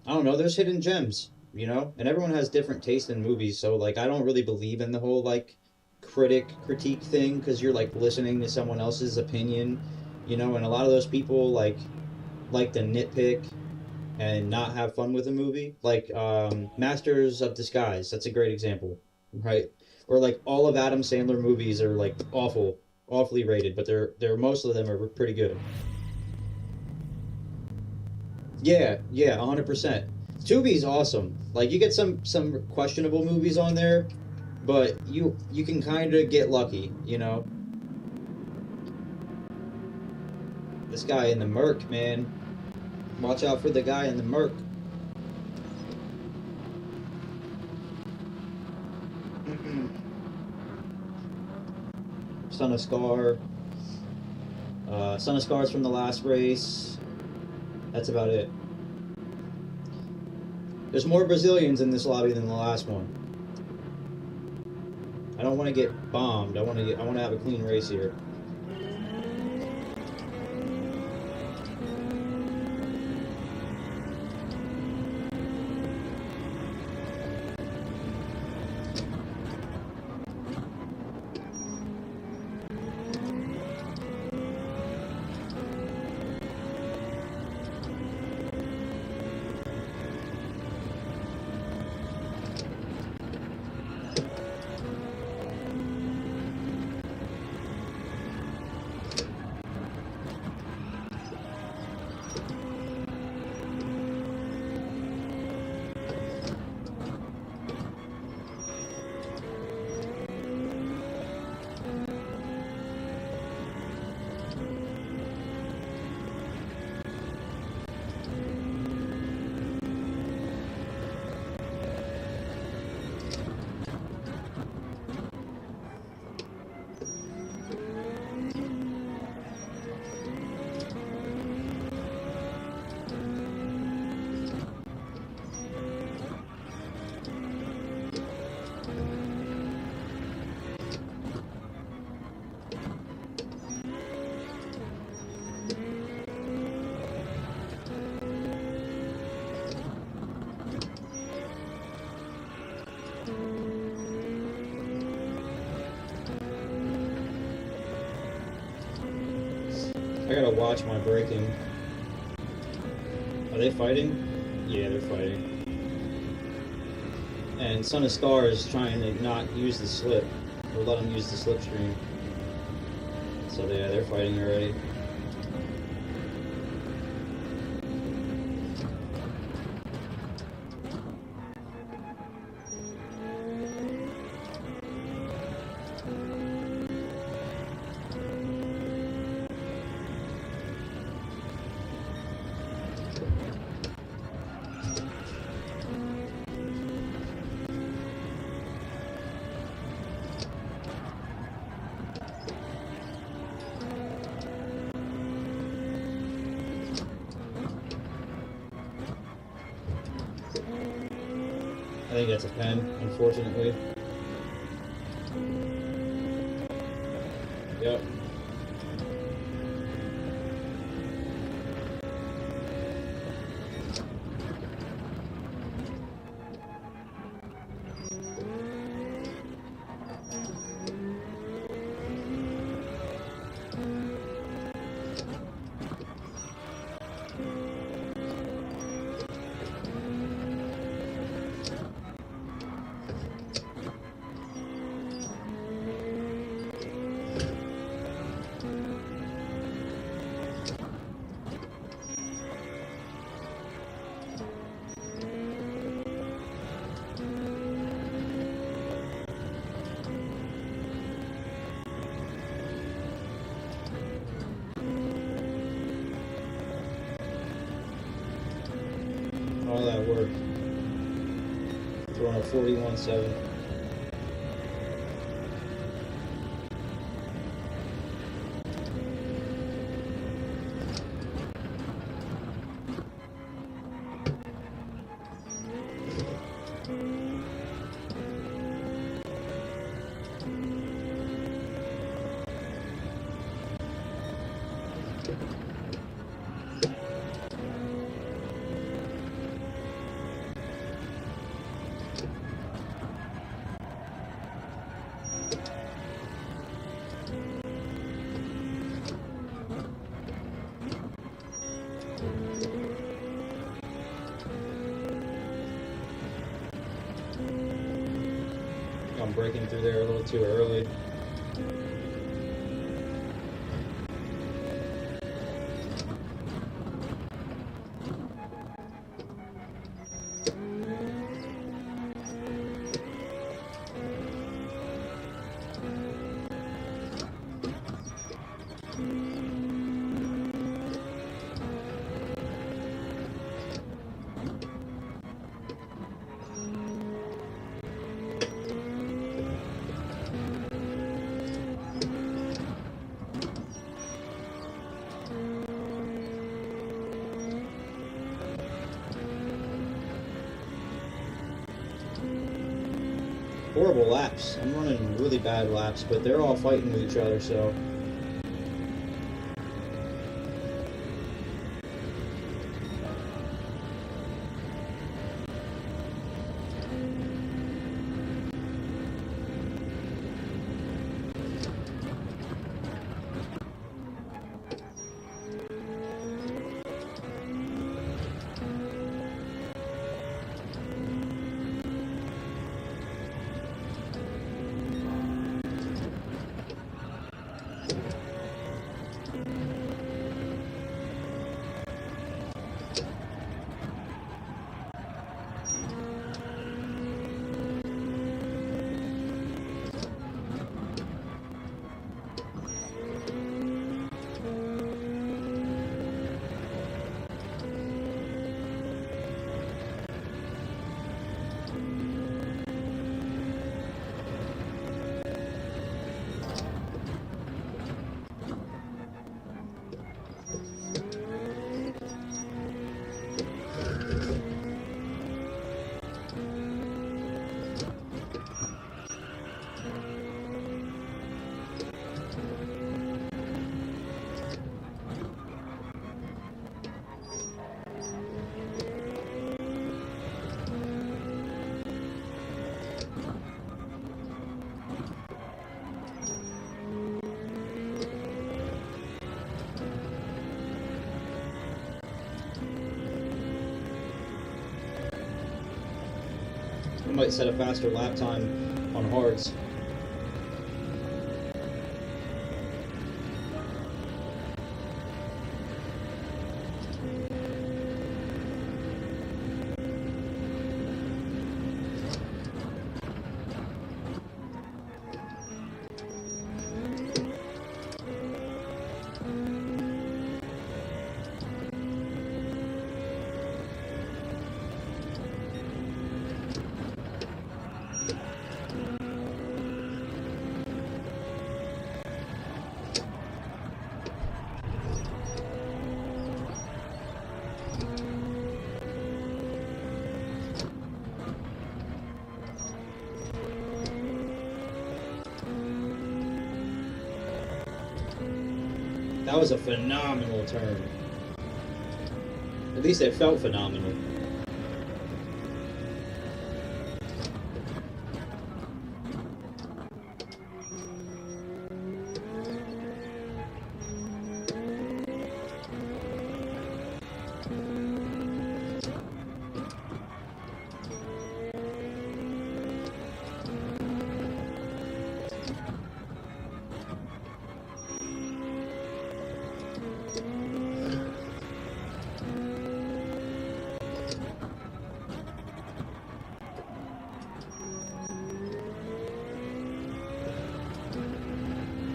Speaker 1: I don't know, there's hidden gems, you know, and everyone has different taste in movies. So like I don't really believe in the whole like critique thing because you're like listening to someone else's opinion, you know, and a lot of those people like to nitpick and not have fun with a movie. Like Masters of Disguise, that's a great example, right? Or like all of Adam Sandler movies are like awfully rated, but they're most of them are pretty good. Yeah, 100%. Tubi's awesome. Like you get some questionable movies on there, but you can kind of get lucky, you know. This guy in the Merc, man. Watch out for the guy in the Merc. Son of Scar. Son of Scar's from the last race. That's about it. There's more Brazilians in this lobby than the last one. I don't want to get bombed. I want to have a clean race here. I gotta watch my braking. Are they fighting? Yeah, they're fighting. And Son of Star is trying to not use the slip, or let him use the slipstream. So yeah, they're fighting already. I think that's a pen, unfortunately. Yep. All that work. Throwing a 41-7. I'm breaking through there a little too early. Horrible laps. I'm running really bad laps, but they're all fighting with each other, so. might set a faster lap time on hards. That was a phenomenal turn. At least it felt phenomenal.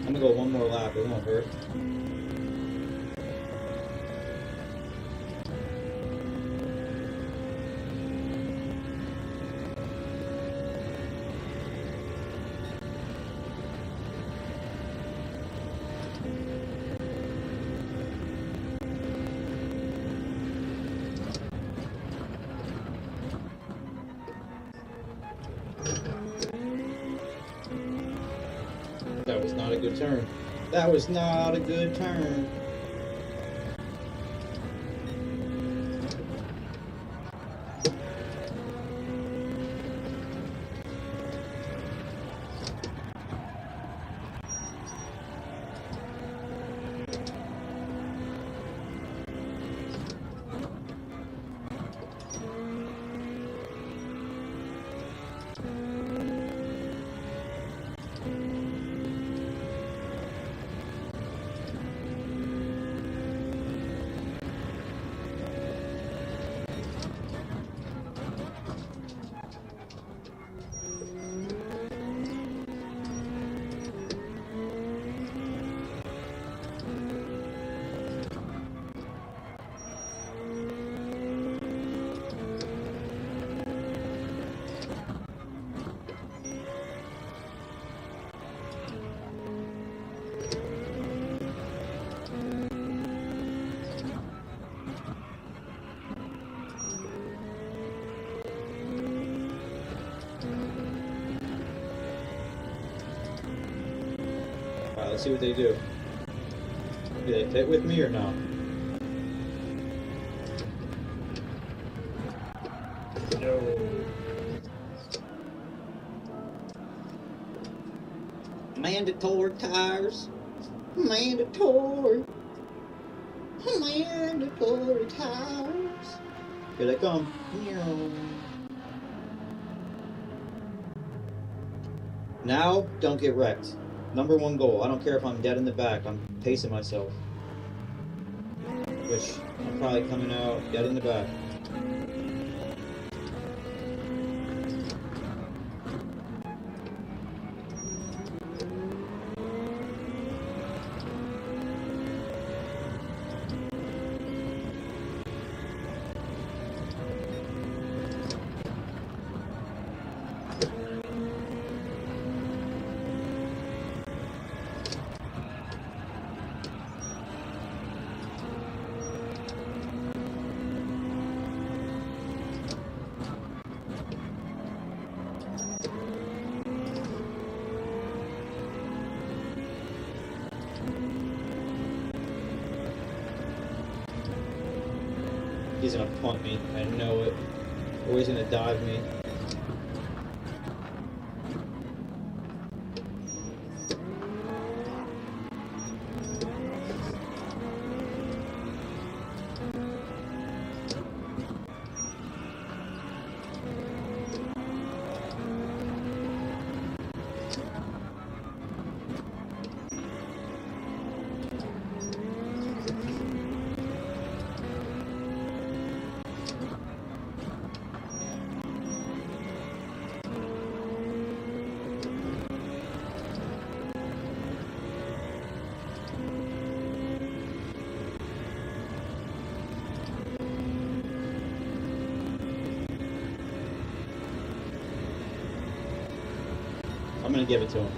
Speaker 1: I'm gonna go one more lap, it won't hurt. That was not a good turn. That was not a good turn. Alright, let's see what they do. Do they fit with me or not? No. Mandatory tires. Mandatory. Mandatory tires. Here they come. Now, don't get wrecked. Number one goal. I don't care if I'm dead in the back. I'm pacing myself. Which, I'm probably coming out dead in the back. He's gonna punt me. I know it. Or he's gonna dive me. I'm gonna give it to him.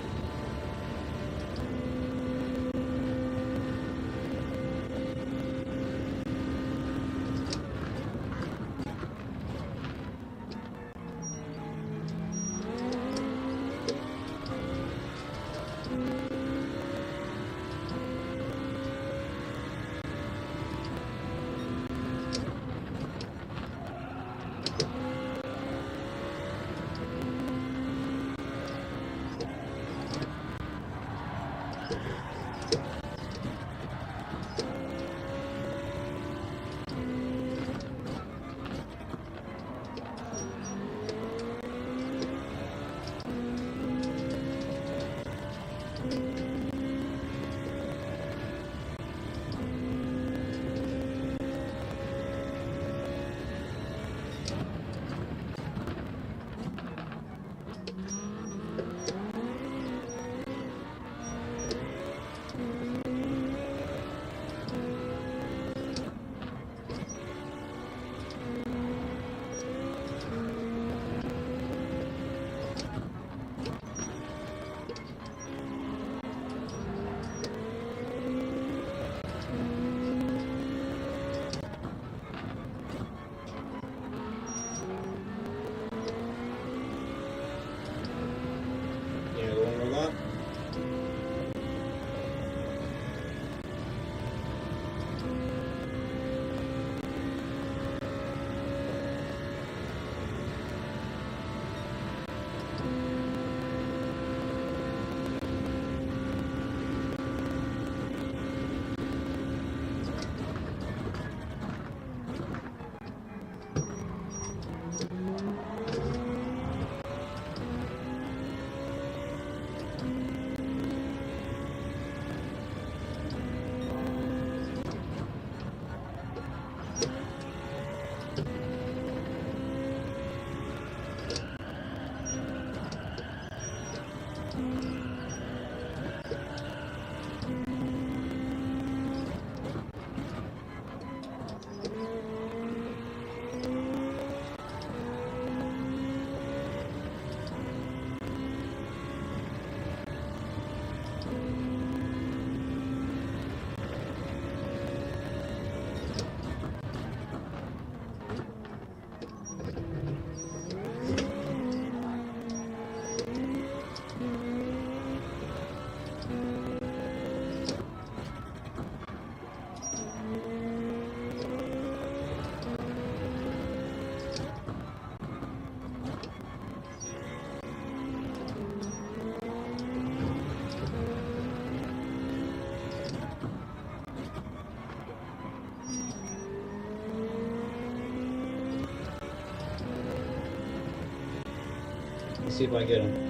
Speaker 1: Let's see if I get him.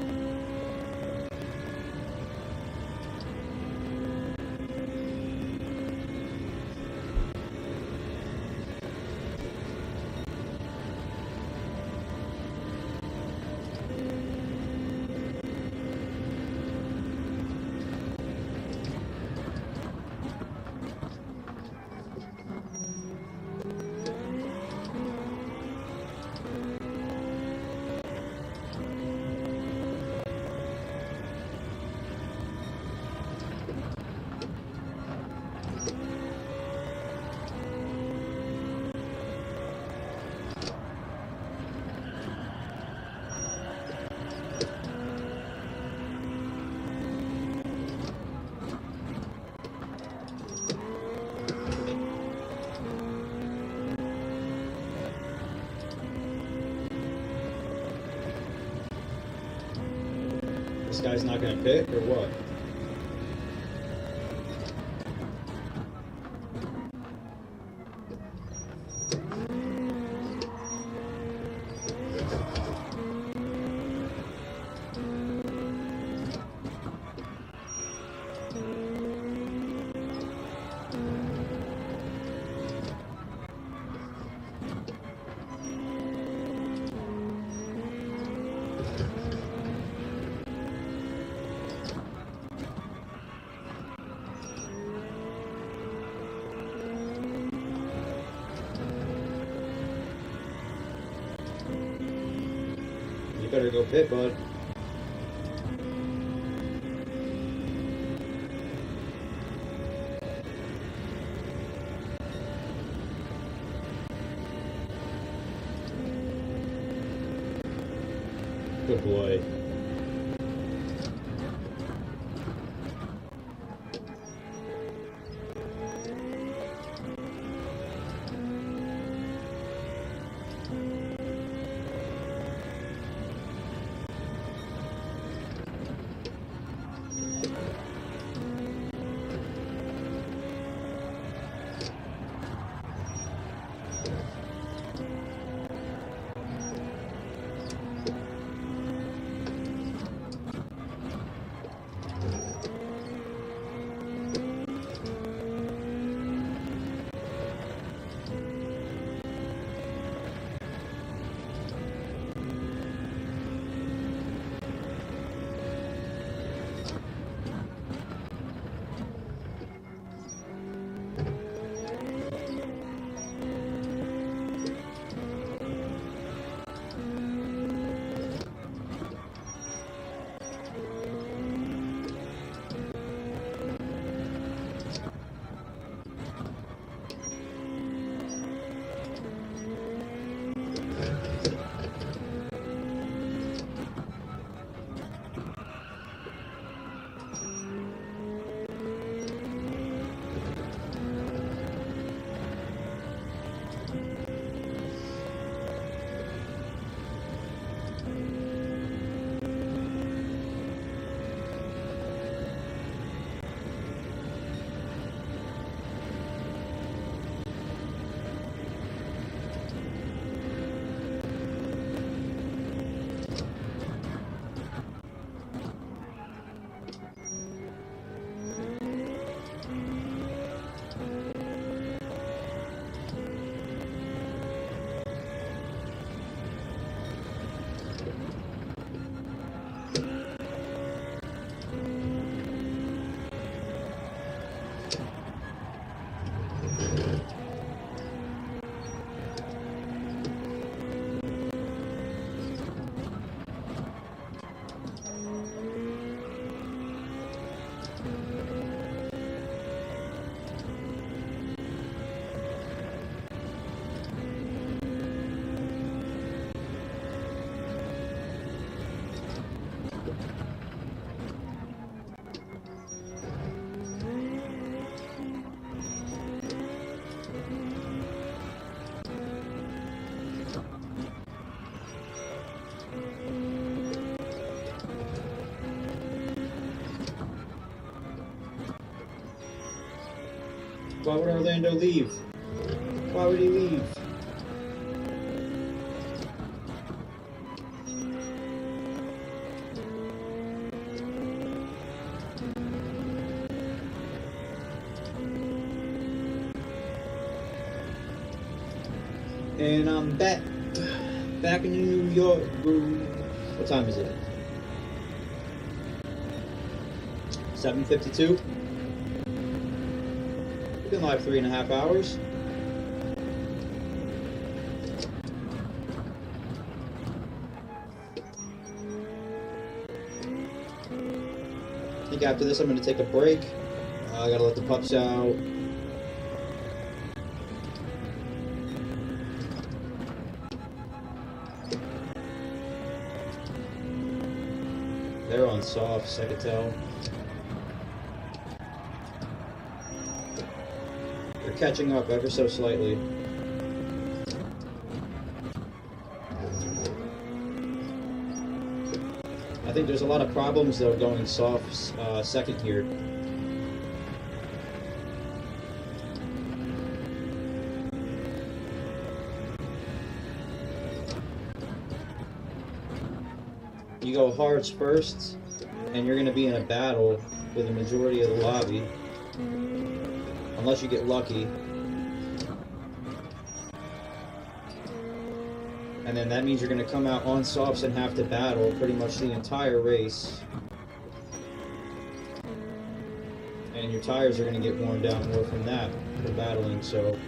Speaker 1: This guy's not gonna pick or what? You better go pit, bud. boy. Why would Orlando leave? Why would he leave? And I'm back in New York. What time is it? 7:52. We've been live 3.5 hours. I think after this I'm going to take a break. I gotta let the pups out. They're on softs, I could tell. They're catching up ever so slightly. I think there's a lot of problems though going softs second here. You go hards first, and you're going to be in a battle with the majority of the lobby, unless you get lucky. And then that means you're going to come out on softs and have to battle pretty much the entire race. And your tires are going to get worn down more from that, for battling, so...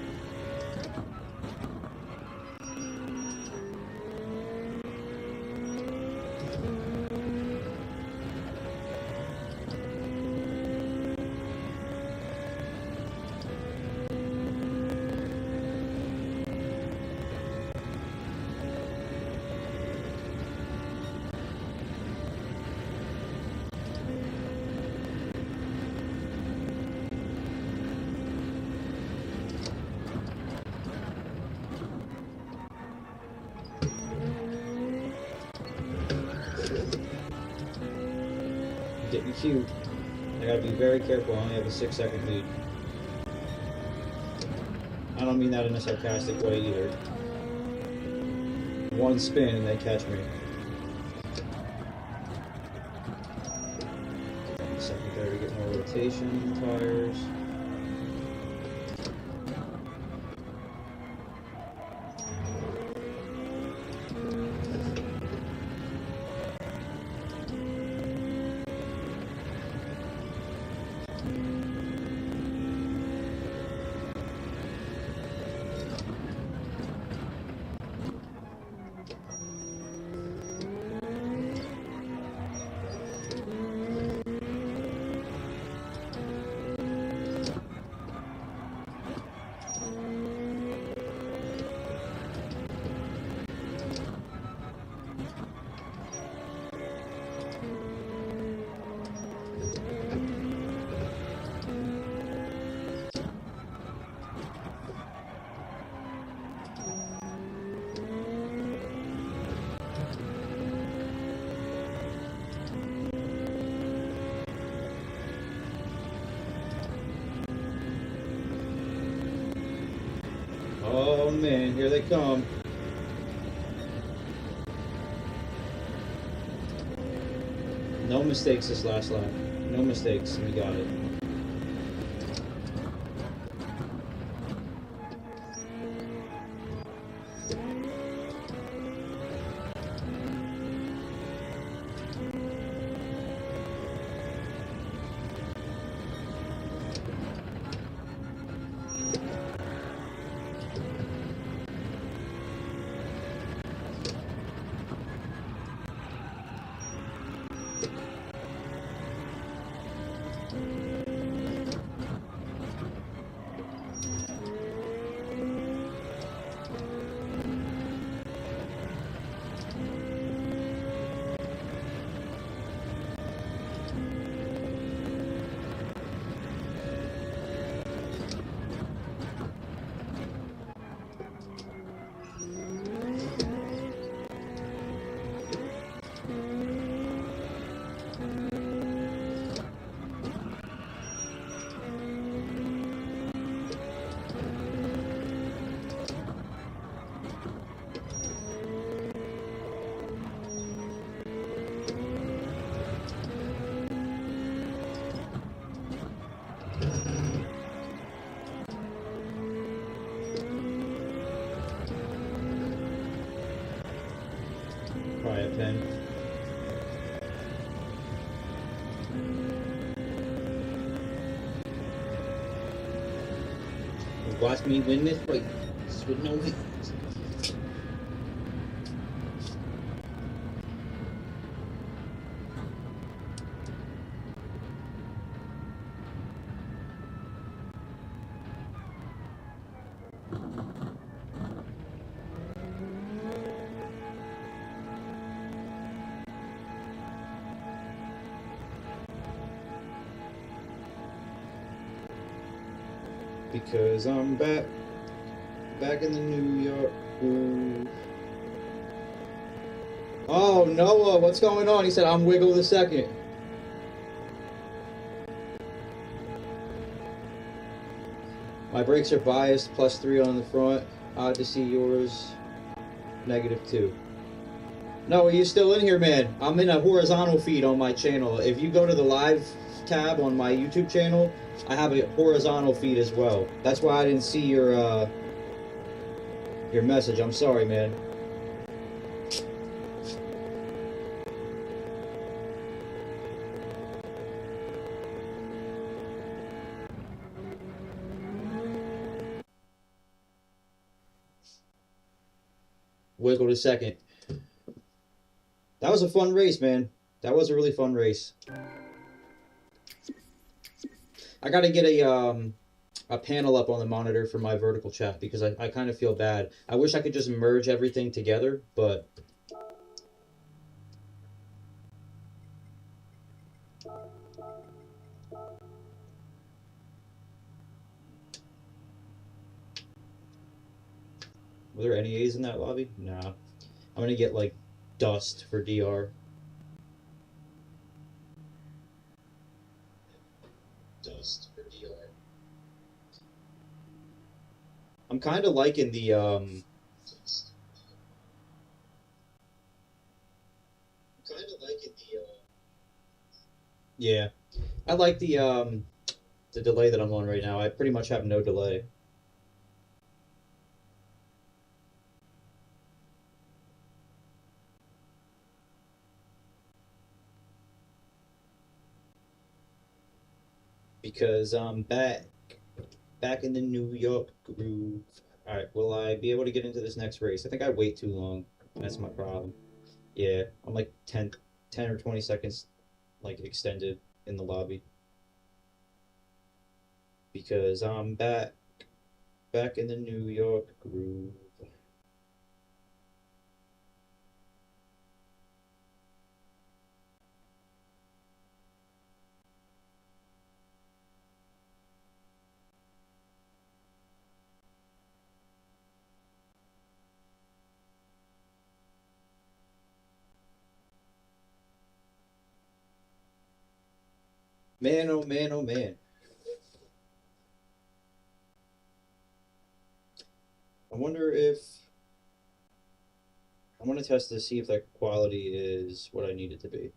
Speaker 1: Getting cute. I gotta be very careful. I only have a 6-second lead. I don't mean that in a sarcastic way either. One spin and they catch me. Secondary to get more rotation in the tires. Oh man, here they come. No mistakes this last lap. No mistakes, and we got it. Quiet pen. Watch me win this race with no wins. Because I'm back in the New York groove. Oh, Noah, what's going on? He said, I'm Wiggle the Second. My brakes are biased, +3 on the front. Odd to see yours, -2. No, are you still in here, man? I'm in a horizontal feed on my channel. If you go to the live tab on my YouTube channel, I have a horizontal feed as well. That's why I didn't see your message. I'm sorry, man. Wiggle the Second. That was a fun race, man. That was a really fun race. I gotta get a panel up on the monitor for my vertical chat because I kind of feel bad. I wish I could just merge everything together, but were there any A's in that lobby? Nah. I'm gonna get like dust for DR. I'm kind of liking the yeah, I like the delay that I'm on right now. I pretty much have no delay. Because I'm back in the New York groove. All right, will I be able to get into this next race? I think I wait too long. That's my problem. Yeah, I'm like 10 or 20 seconds like extended in the lobby because I'm back in the New York groove. Man, oh man, oh man. I wonder if I want to test to see if that quality is what I need it to be.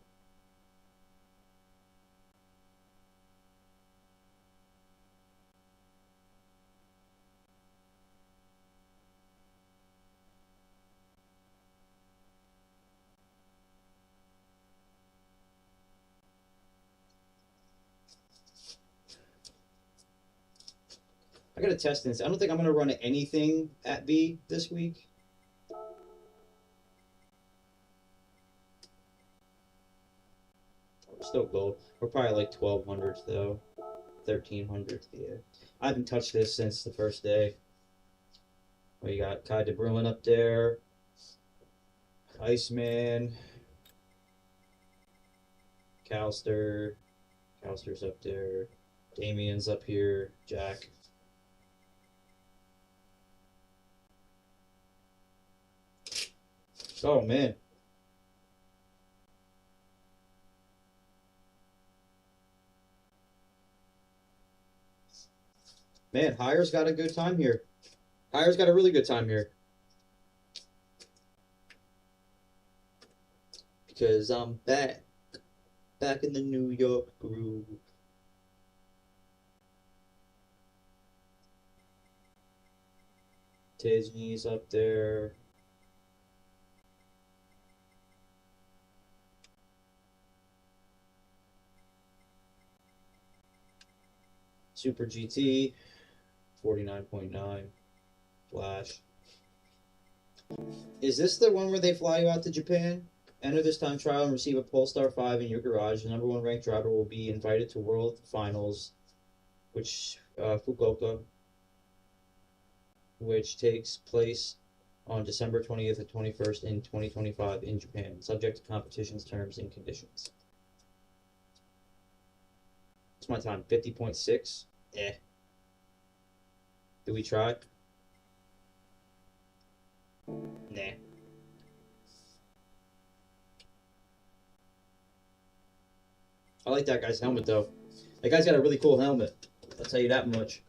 Speaker 1: I gotta test this. I don't think I'm gonna run anything at B this week. We're still gold. We're probably like 1200 though. 1300. Yeah. I haven't touched this since the first day. We got Kai de Bruin up there. Iceman. Calster. Calster's up there. Damien's up here. Jack. Oh man. Man, Hire's got a good time here. Hire's got a really good time here. Because I'm back in the New York groove. Disney's up there. Super GT, 49.9. Flash. Is this the one where they fly you out to Japan? Enter this time trial and receive a Polestar 5 in your garage. The #1 ranked driver will be invited to World Finals, which Fukuoka, which takes place on December 20th and 21st in 2025 in Japan, subject to competition's terms and conditions. What's my time? 50.6? Eh. Do we try? Nah. I like that guy's helmet, though. That guy's got a really cool helmet. I'll tell you that much.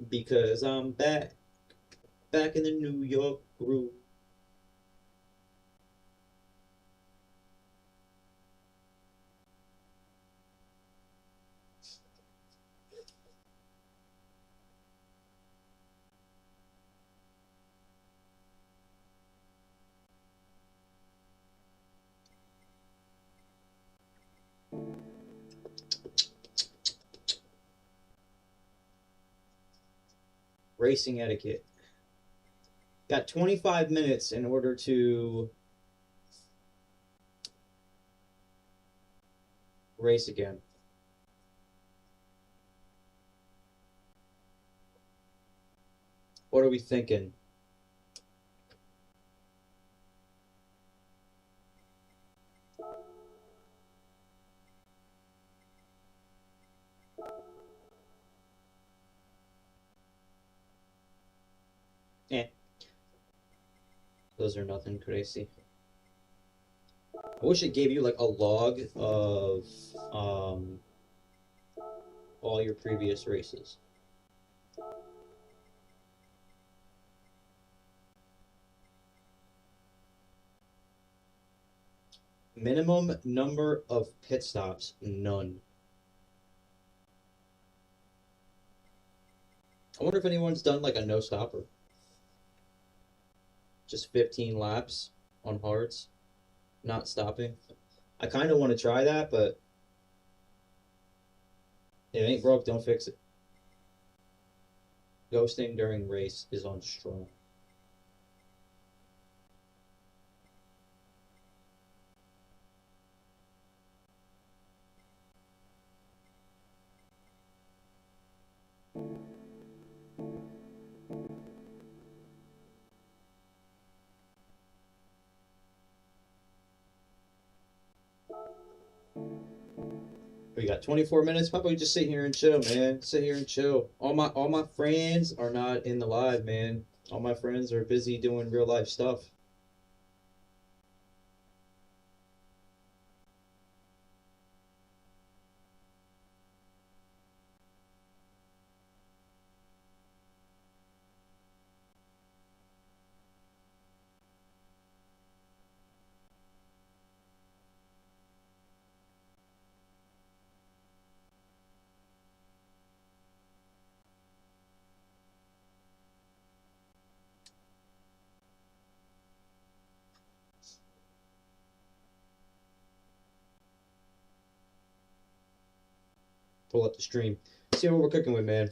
Speaker 1: Because I'm back in the New York groove. Racing etiquette. Got 25 minutes in order to race again. What are we thinking? Eh. Those are nothing crazy. I wish it gave you like a log of all your previous races. Minimum number of pit stops, none. I wonder if anyone's done like a no stopper. Just 15 laps on hards, not stopping. I kind of want to try that, but it ain't broke, don't fix it. Ghosting during race is on strong. We got 24 minutes. Probably just sit here and chill, man. Sit here and chill. All my friends are not in the live, man. All my friends are busy doing real life stuff. Pull up the stream. See what we're cooking with, man.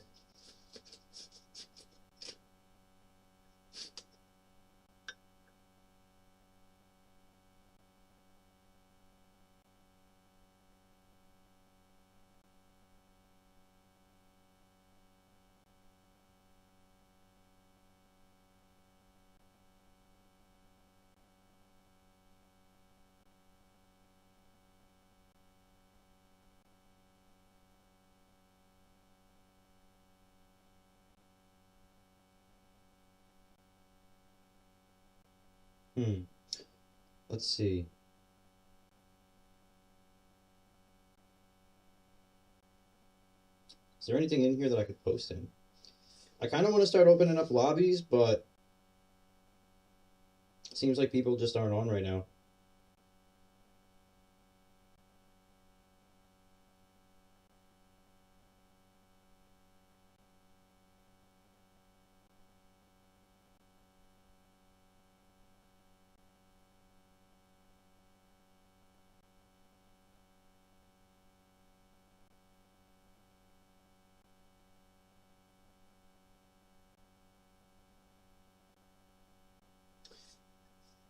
Speaker 1: Let's see. Is there anything in here that I could post in? I kind of want to start opening up lobbies, but it seems like people just aren't on right now.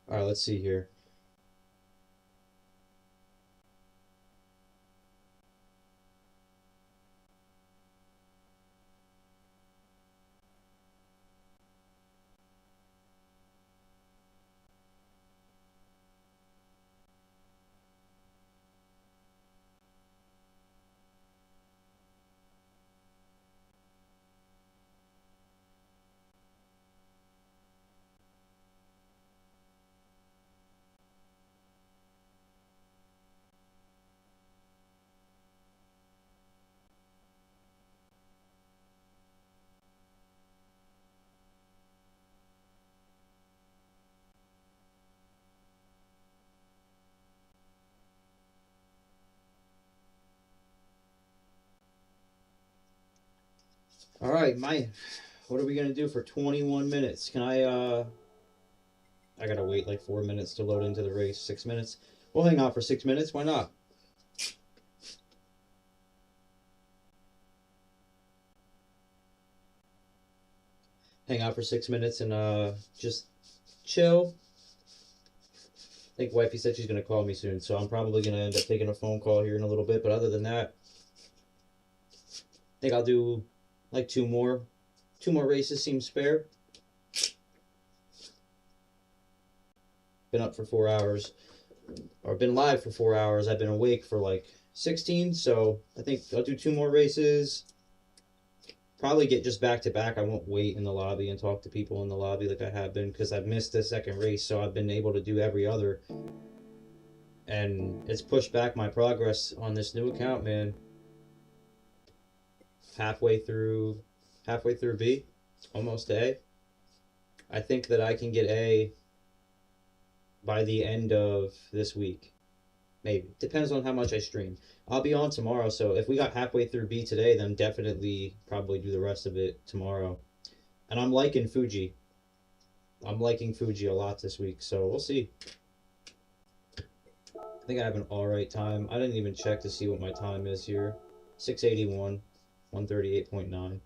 Speaker 1: All right, let's see here. All right, what are we gonna do for 21 minutes? Can I gotta wait like 4 minutes to load into the race. 6 minutes. We'll hang out for 6 minutes. Why not? Hang out for 6 minutes and just chill. I think wifey said she's gonna call me soon, so I'm probably gonna end up taking a phone call here in a little bit. But other than that, I think I'll do like two more races. Seems fair. Been up for 4 hours, or been live for 4 hours. I've been awake for like 16, so I think I'll do 2 more races. Probably get just back to back. I won't wait in the lobby and talk to people in the lobby like I have been, because I've missed the second race, so I've been able to do every other, and it's pushed back my progress on this new account, man. halfway through B, almost to A. I think that I can get A by the end of this week. Maybe. Depends on how much I stream. I'll be on tomorrow, so if we got halfway through B today, then definitely probably do the rest of it tomorrow. And I'm liking Fuji. I'm liking Fuji a lot this week, so we'll see. I think I have an alright time. I didn't even check to see what my time is here. 681, 138.9.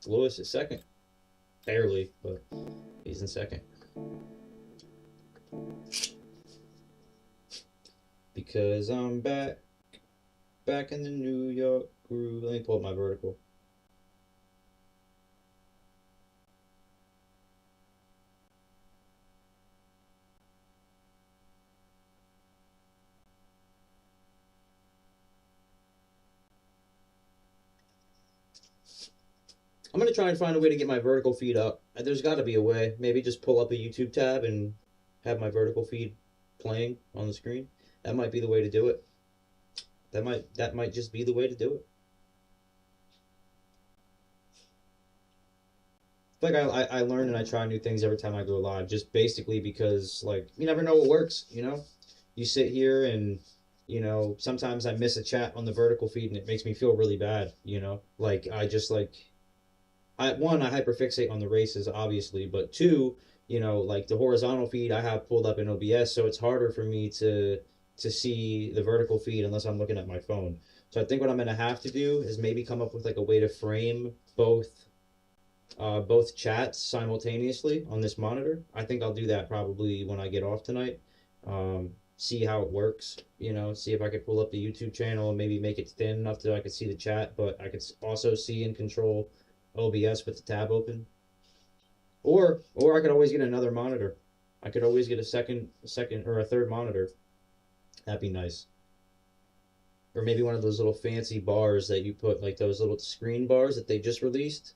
Speaker 1: Lewis is second. Barely, but he's in second. Because I'm back in the New York groove. Let me pull up my vertical. I'm going to try and find a way to get my vertical feed up. There's got to be a way. Maybe just pull up a YouTube tab and have my vertical feed playing on the screen. That might be the way to do it. That might just be the way to do it. Like I learn and I try new things every time I go live, just basically because like you never know what works, you know? You sit here and you know, sometimes I miss a chat on the vertical feed and it makes me feel really bad, you know? Like I just like I hyperfixate on the races obviously, but two, you know, like the horizontal feed I have pulled up in OBS, so it's harder for me to see the vertical feed unless I'm looking at my phone. So I think what I'm gonna have to do is maybe come up with like a way to frame both chats simultaneously on this monitor. I think I'll do that probably when I get off tonight. See how it works, you know, see if I could pull up the YouTube channel and maybe make it thin enough that I could see the chat, but I could also see and control OBS with the tab open. Or I could always get another monitor. I could always get a second or a third monitor. That'd be nice. Or maybe one of those little fancy bars that you put, like those little screen bars that they just released.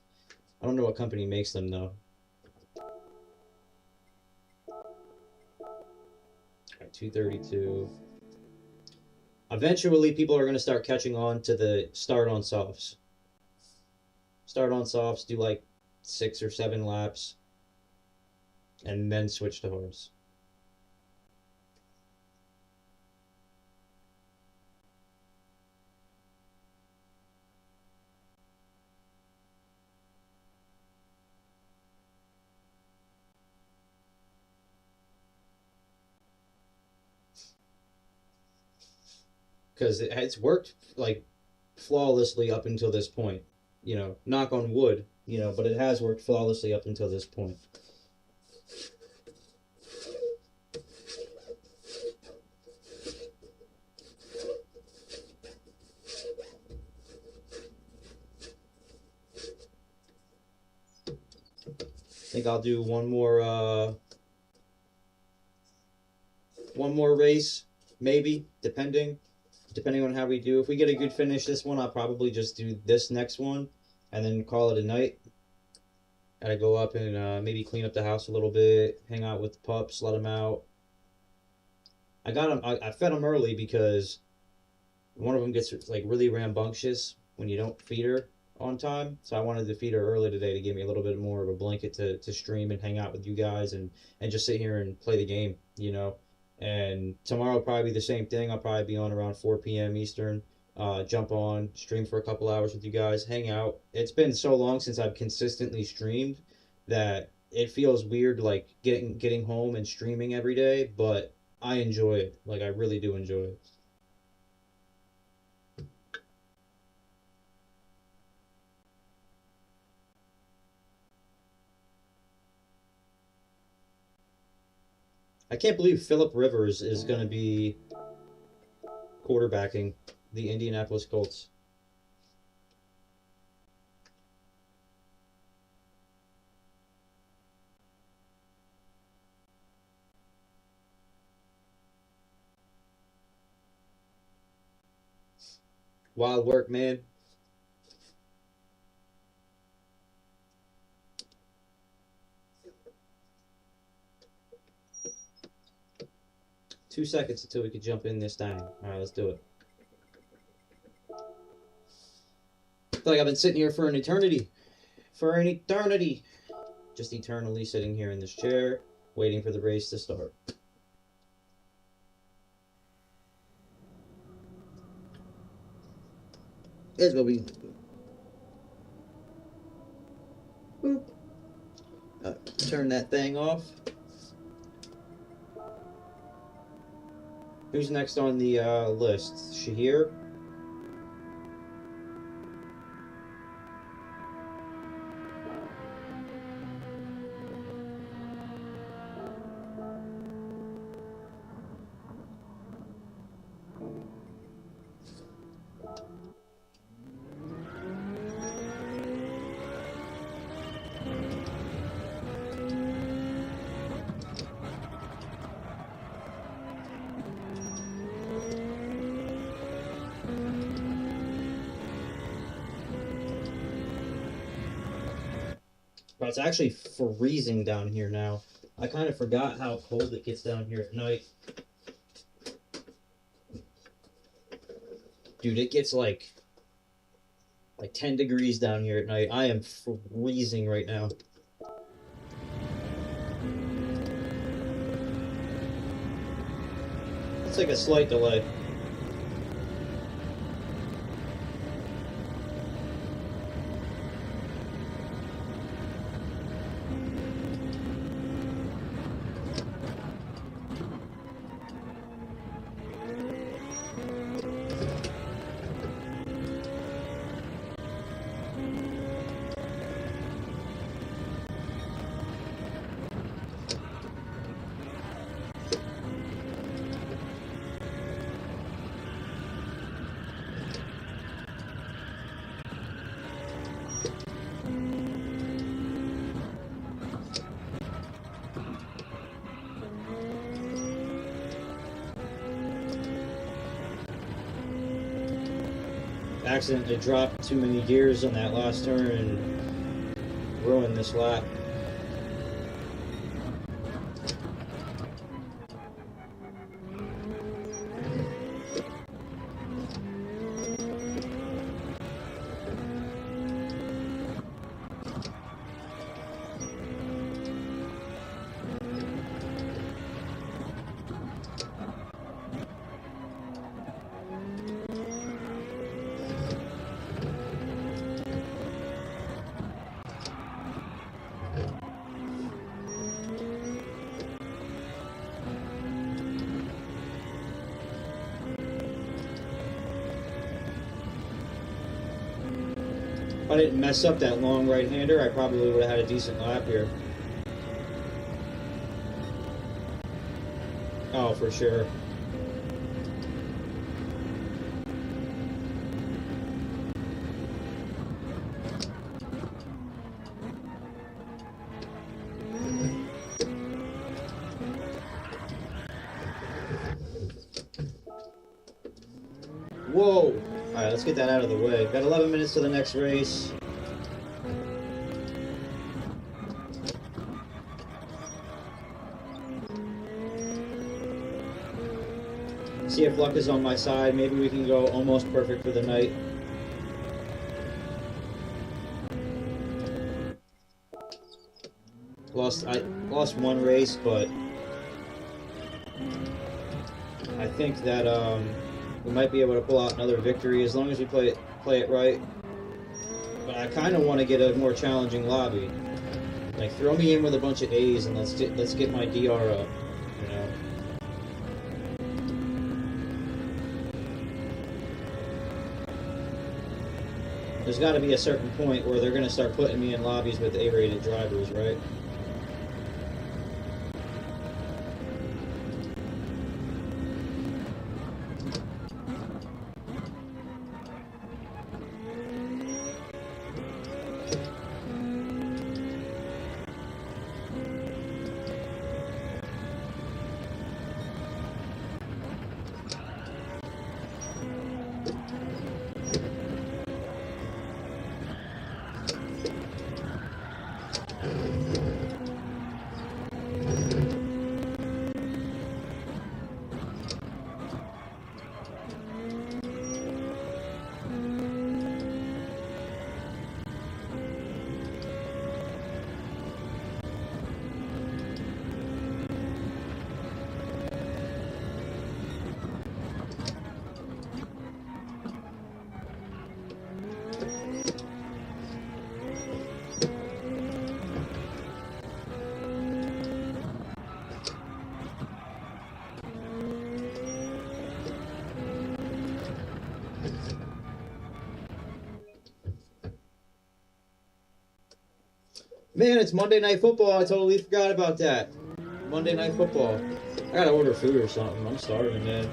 Speaker 1: I don't know what company makes them though. Alright, 232. Eventually, people are going to start catching on to the start on softs. Start on softs, do like 6 or 7 laps, and then switch to hards. Because it's worked like flawlessly up until this point, you know, knock on wood, you know, but it has worked flawlessly up until this point. I think I'll do one more race, maybe, depending on how we do. If we get a good finish this one, I'll probably just do this next one and then call it a night. Gotta go up and maybe clean up the house a little bit, hang out with the pups, let them out. I fed them early because one of them gets like really rambunctious when you don't feed her on time. So I wanted to feed her early today to give me a little bit more of a blanket to stream and hang out with you guys and just sit here and play the game, you know. And tomorrow will probably be the same thing. I'll probably be on around 4 p.m. Eastern. Jump on, stream for a couple hours with you guys, hang out. It's been so long since I've consistently streamed that it feels weird like getting home and streaming every day, but I enjoy it. Like I really do enjoy it. I can't believe Phillip Rivers is going to be quarterbacking the Indianapolis Colts. Wild work, man. Two seconds until we could jump in this thing. Alright, let's do it. I feel like I've been sitting here for an eternity. For an eternity. Just eternally sitting here in this chair, waiting for the race to start. It's gonna be. Boop. Turn that thing off. Who's next on the list? Shahir? It's actually freezing down here now. I kind of forgot how cold it gets down here at night. Dude, it gets like 10 degrees down here at night. I am freezing right now. It's like a slight delay. Accidentally dropped too many gears on that last turn and ruined this lap. If I didn't mess up that long right-hander, I probably would have had a decent lap here. Oh, for sure. Whoa! Alright, let's get that out of the way. Got 11 minutes to the next race. See if luck is on my side. Maybe we can go almost perfect for the night. I lost one race, but I think that we might be able to pull out another victory as long as we play it right. But I kind of want to get a more challenging lobby. Like, throw me in with a bunch of A's and let's get my DR up. You know. There's got to be a certain point where they're going to start putting me in lobbies with A-rated drivers, right? Man, it's Monday Night Football. I totally forgot about that. Monday Night Football. I gotta order food or something. I'm starving, man.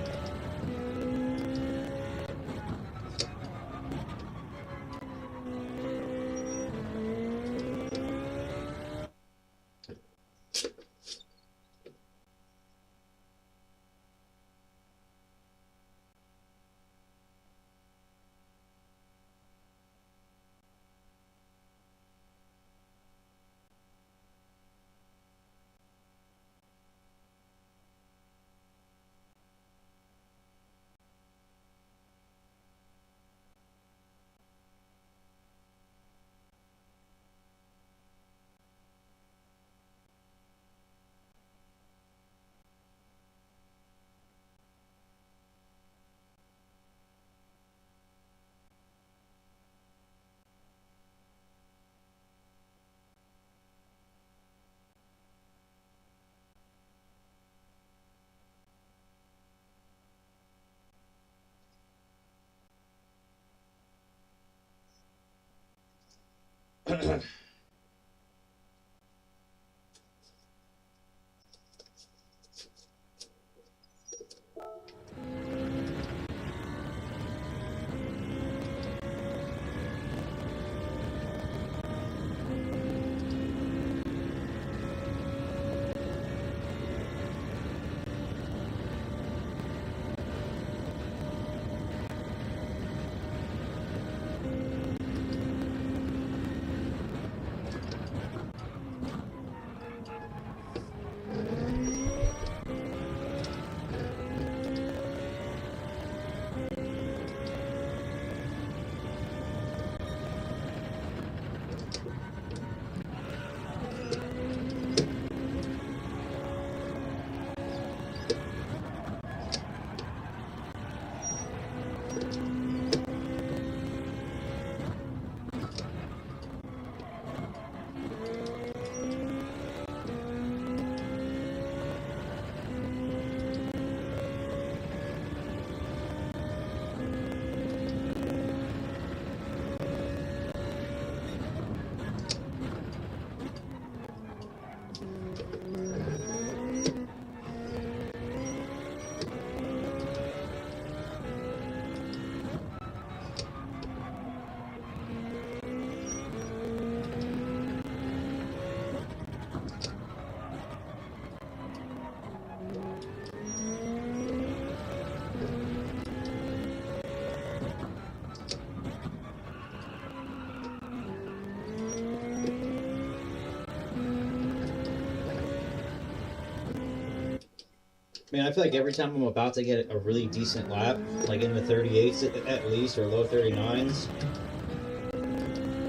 Speaker 1: Man, I feel like every time I'm about to get a really decent lap, like in the 38s at least, or low 39s,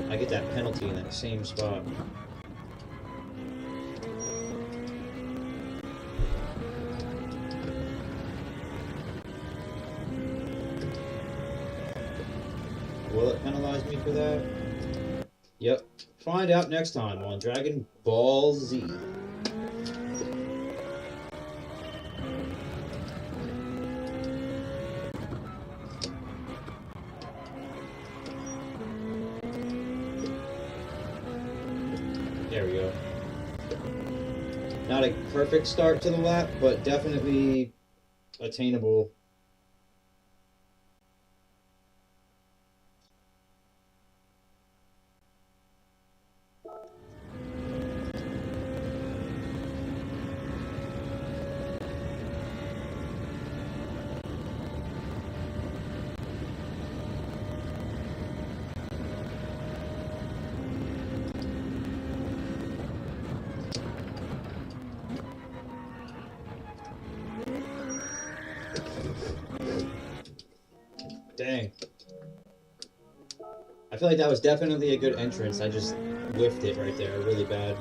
Speaker 1: I get that penalty in that same spot. Will it penalize me for that? Yep. Find out next time on Dragon Ball Z. There we go. Not a perfect start to the lap, but definitely attainable. Dang. I feel like that was definitely a good entrance. I just whiffed it right there really bad.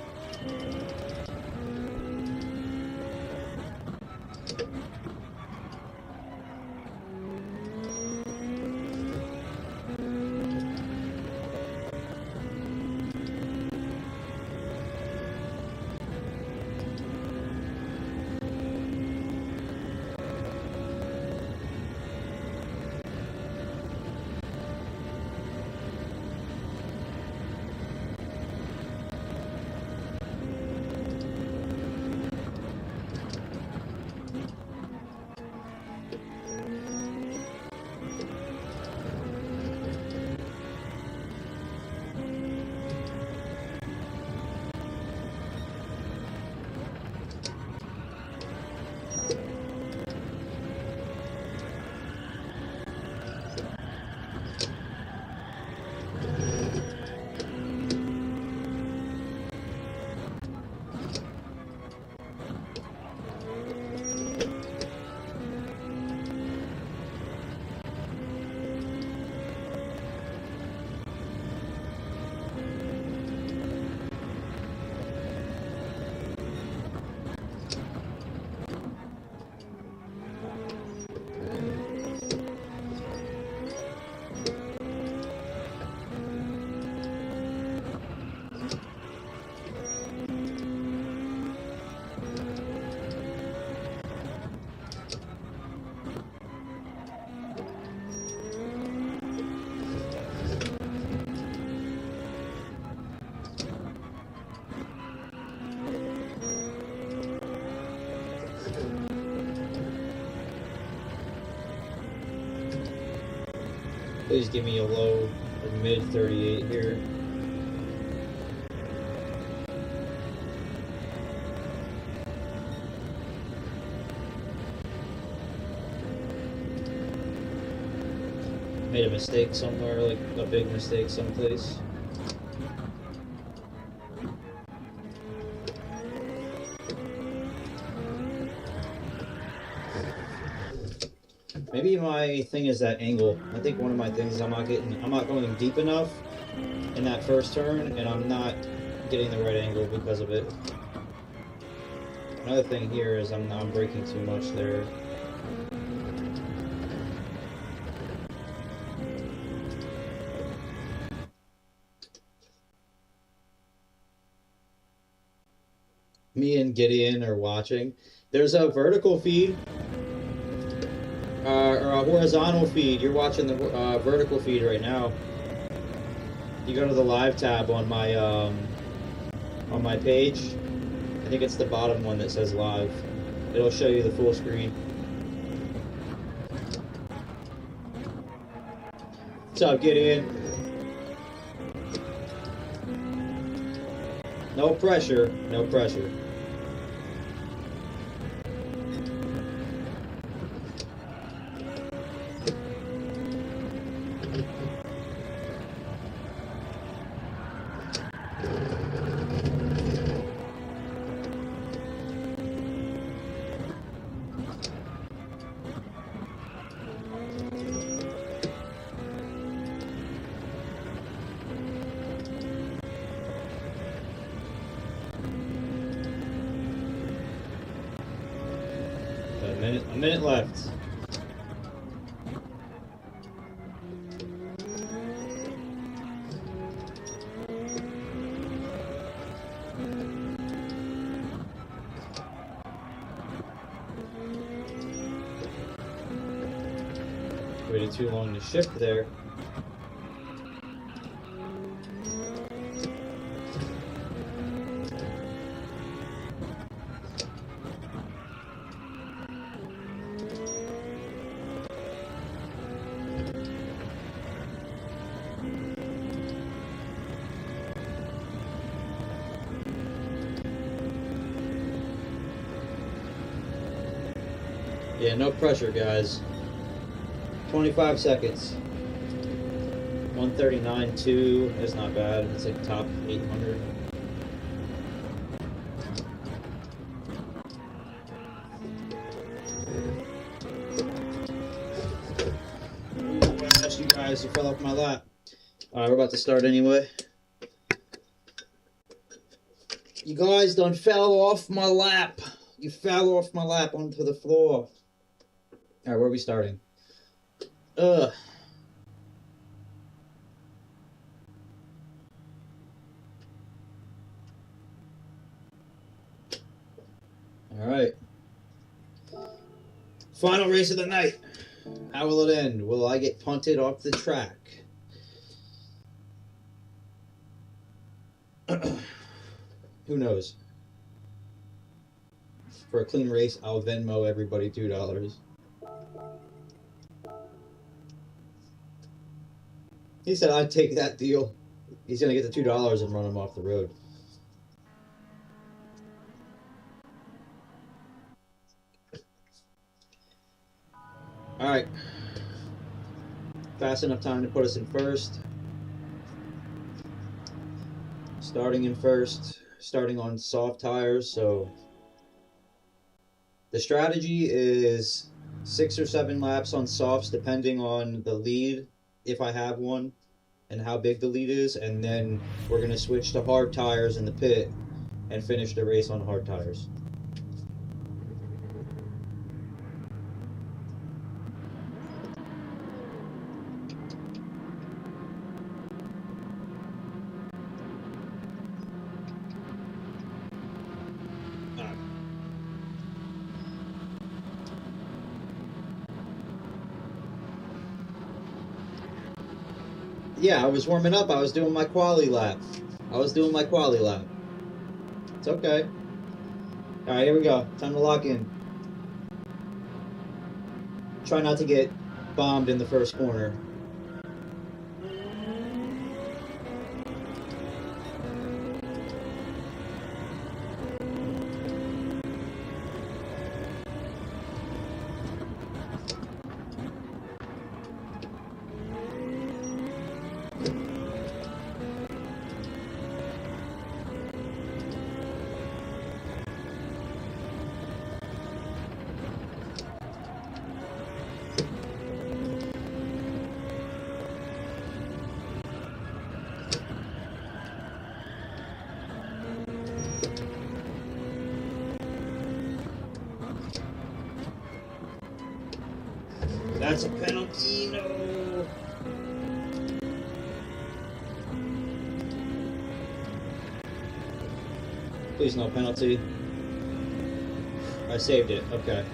Speaker 1: Please give me a low or mid 38 here. Made a mistake somewhere, like a big mistake someplace. Maybe my thing is that angle. I think one of my things is I'm not going deep enough in that first turn, and I'm not getting the right angle because of it. Another thing here is I'm braking too much there. Me and Gideon are watching. There's a vertical feed. Or a horizontal feed. You're watching the vertical feed right now. You go to the live tab on my page. I think it's the bottom one that says live. It'll show you the full screen. What's up, Gideon? No pressure. No pressure. A minute left. Waited too long to shift there. Yeah, no pressure, guys. 25 seconds. 139.2. That's not bad. It's like top 800. Ooh, I asked you guys to fell off my lap. Alright, we're about to start anyway. You guys done fell off my lap. You fell off my lap onto the floor. Alright, where are we starting? Ugh. Alright. Final race of the night. How will it end? Will I get punted off the track? Who knows? For a clean race, I'll Venmo everybody $2. He said I'd take that deal. He's going to get the $2 and run him off the road. Alright. Fast enough time to put us in first. Starting in first. Starting on soft tires, so the strategy is 6 or 7 laps on softs depending on the lead, if I have one, and how big the lead is, and then we're going to switch to hard tires in the pit and finish the race on hard tires. Yeah, I was warming up. I was doing my quali lap. It's okay. Alright, here we go. Time to lock in. Try not to get bombed in the first corner. That's a penalty. No. Please no penalty. I saved it. Okay.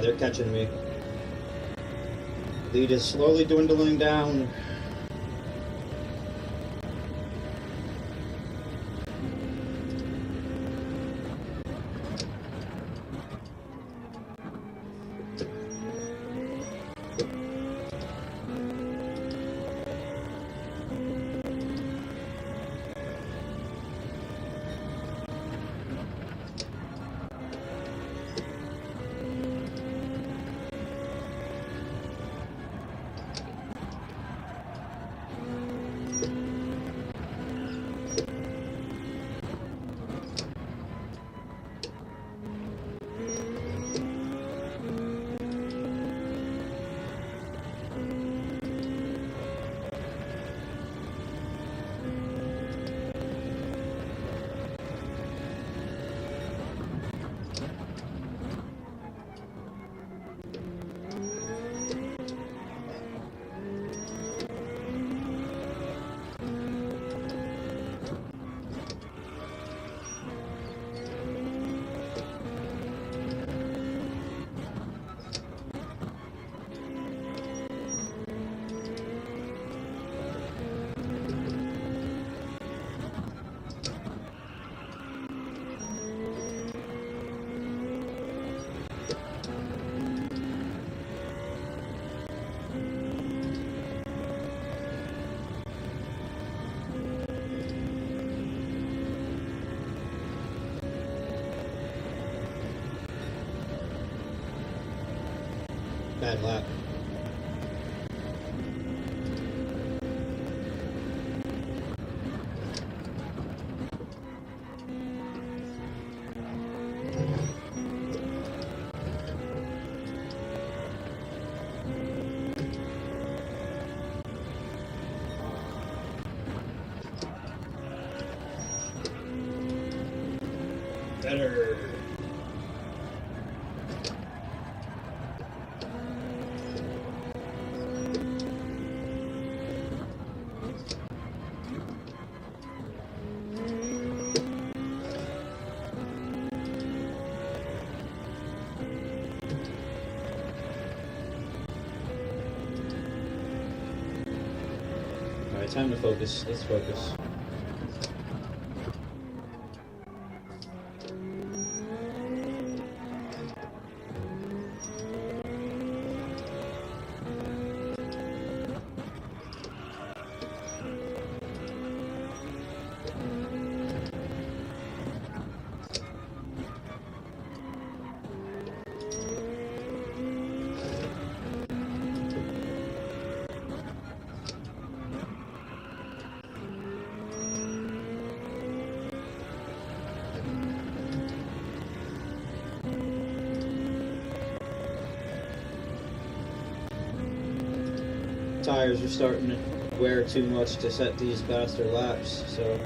Speaker 1: They're catching me. Lead is slowly dwindling down. Bad lap. Better. Alright, time to focus. Let's focus. Tires are starting to wear too much to set these faster laps, so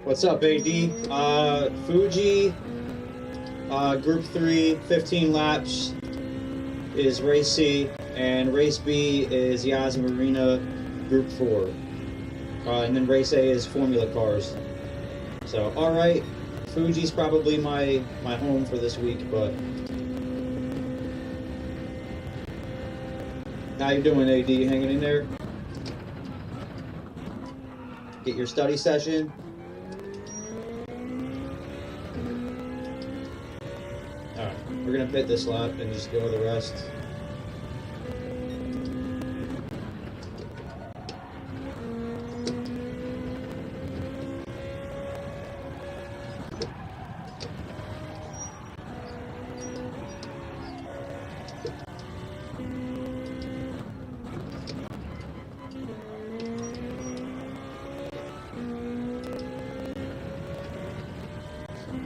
Speaker 1: What's up, AD? Fuji, Group 3, 15 laps is Race C, and Race B is Yas Marina, Group 4. And then Race A is Formula Cars. So, alright, Fuji's probably my home for this week, but... How you doing, AD? Hanging in there? Get your study session? Alright, we're gonna pit this lap and just go the rest.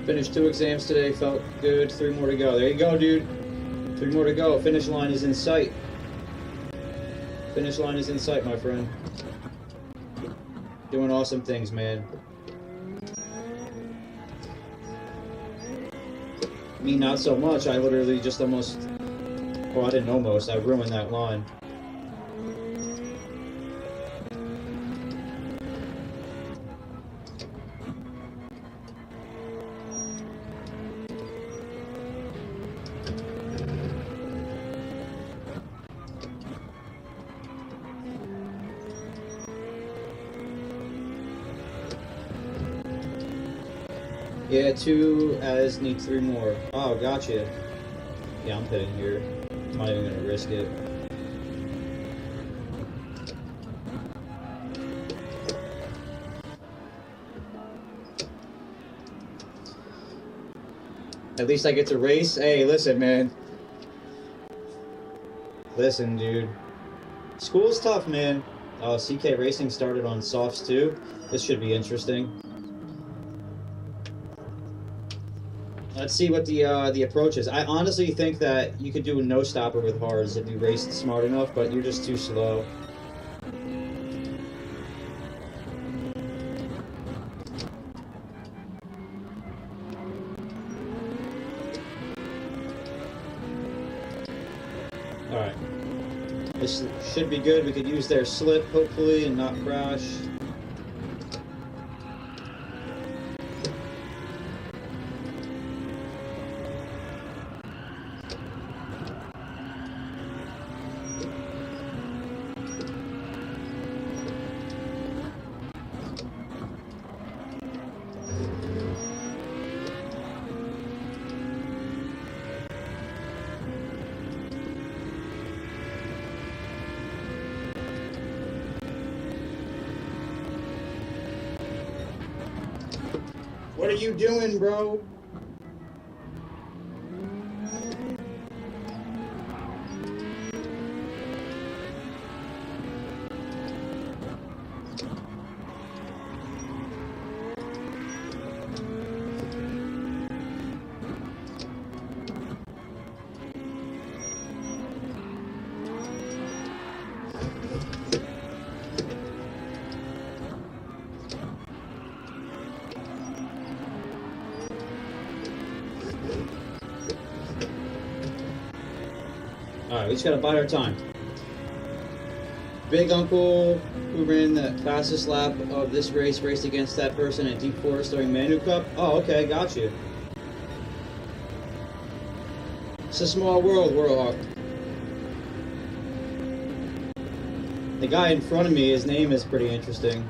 Speaker 1: Finished 2 exams today, felt good, 3 more to go. There you go, dude. 3 more to go. Finish line is in sight. Finish line is in sight, my friend. Doing awesome things, man. Me, not so much. I literally just almost... Well, I didn't almost. I ruined that line. Yeah, 2 as need 3 more. Oh, gotcha. Yeah, I'm pitting here. I'm not even gonna risk it. At least I get to race. Hey, listen, man. Listen, dude. School's tough, man. CK Racing started on softs too. This should be interesting. Let's see what the approach is. I honestly think that you could do a no-stopper with hards if you raced smart enough, but you're just too slow. Alright. This should be good. We could use their slip, hopefully, and not crash. What are you doing, bro? Alright, we just gotta bide our time. Big Uncle, who ran the fastest lap of this race, raced against that person at Deep Forest during Manu Cup. Oh, okay, got you. It's a small world, Warhawk. The guy in front of me, his name is pretty interesting.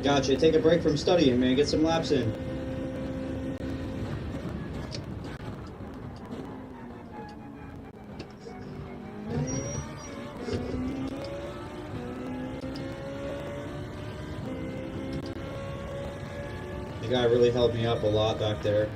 Speaker 1: Gotcha. Take a break from studying, man. Get some laps in. The guy really helped me up a lot back there.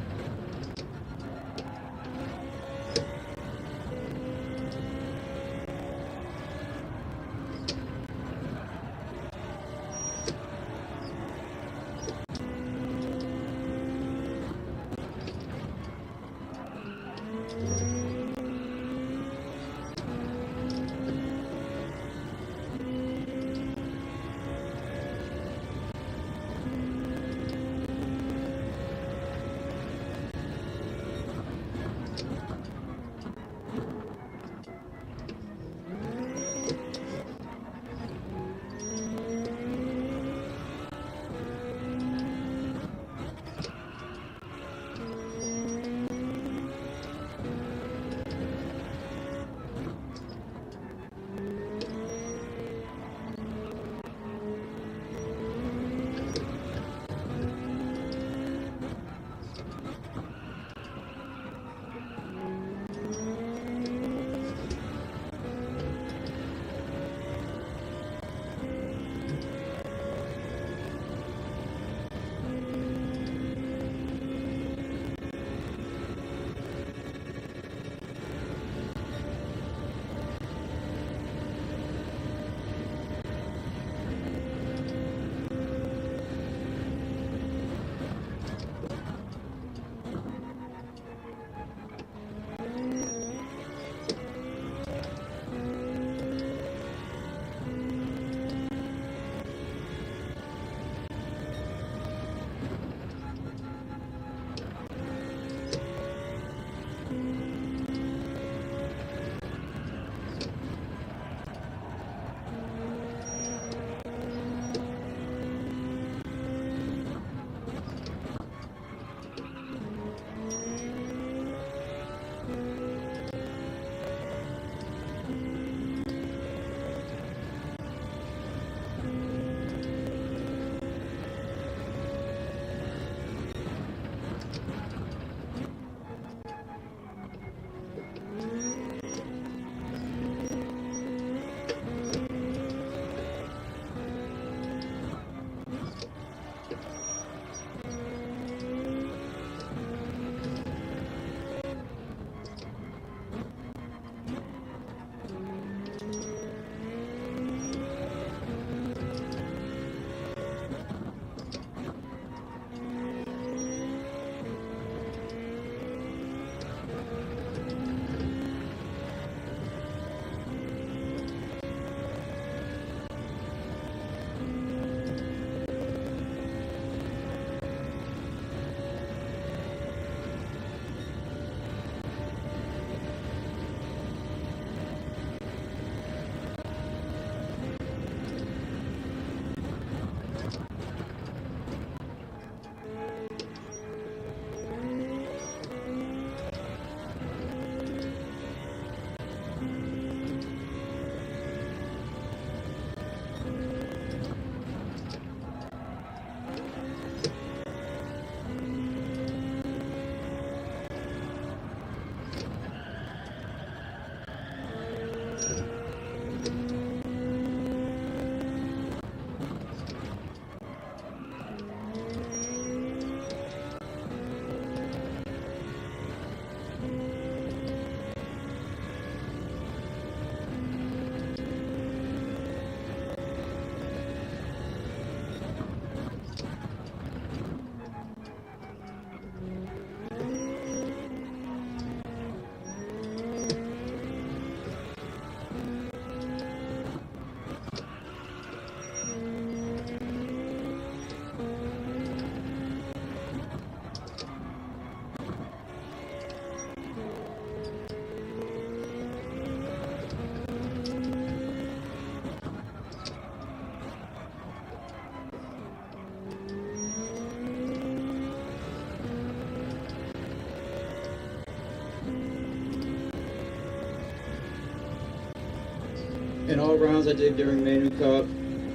Speaker 1: In all rounds I did during Manu Cup,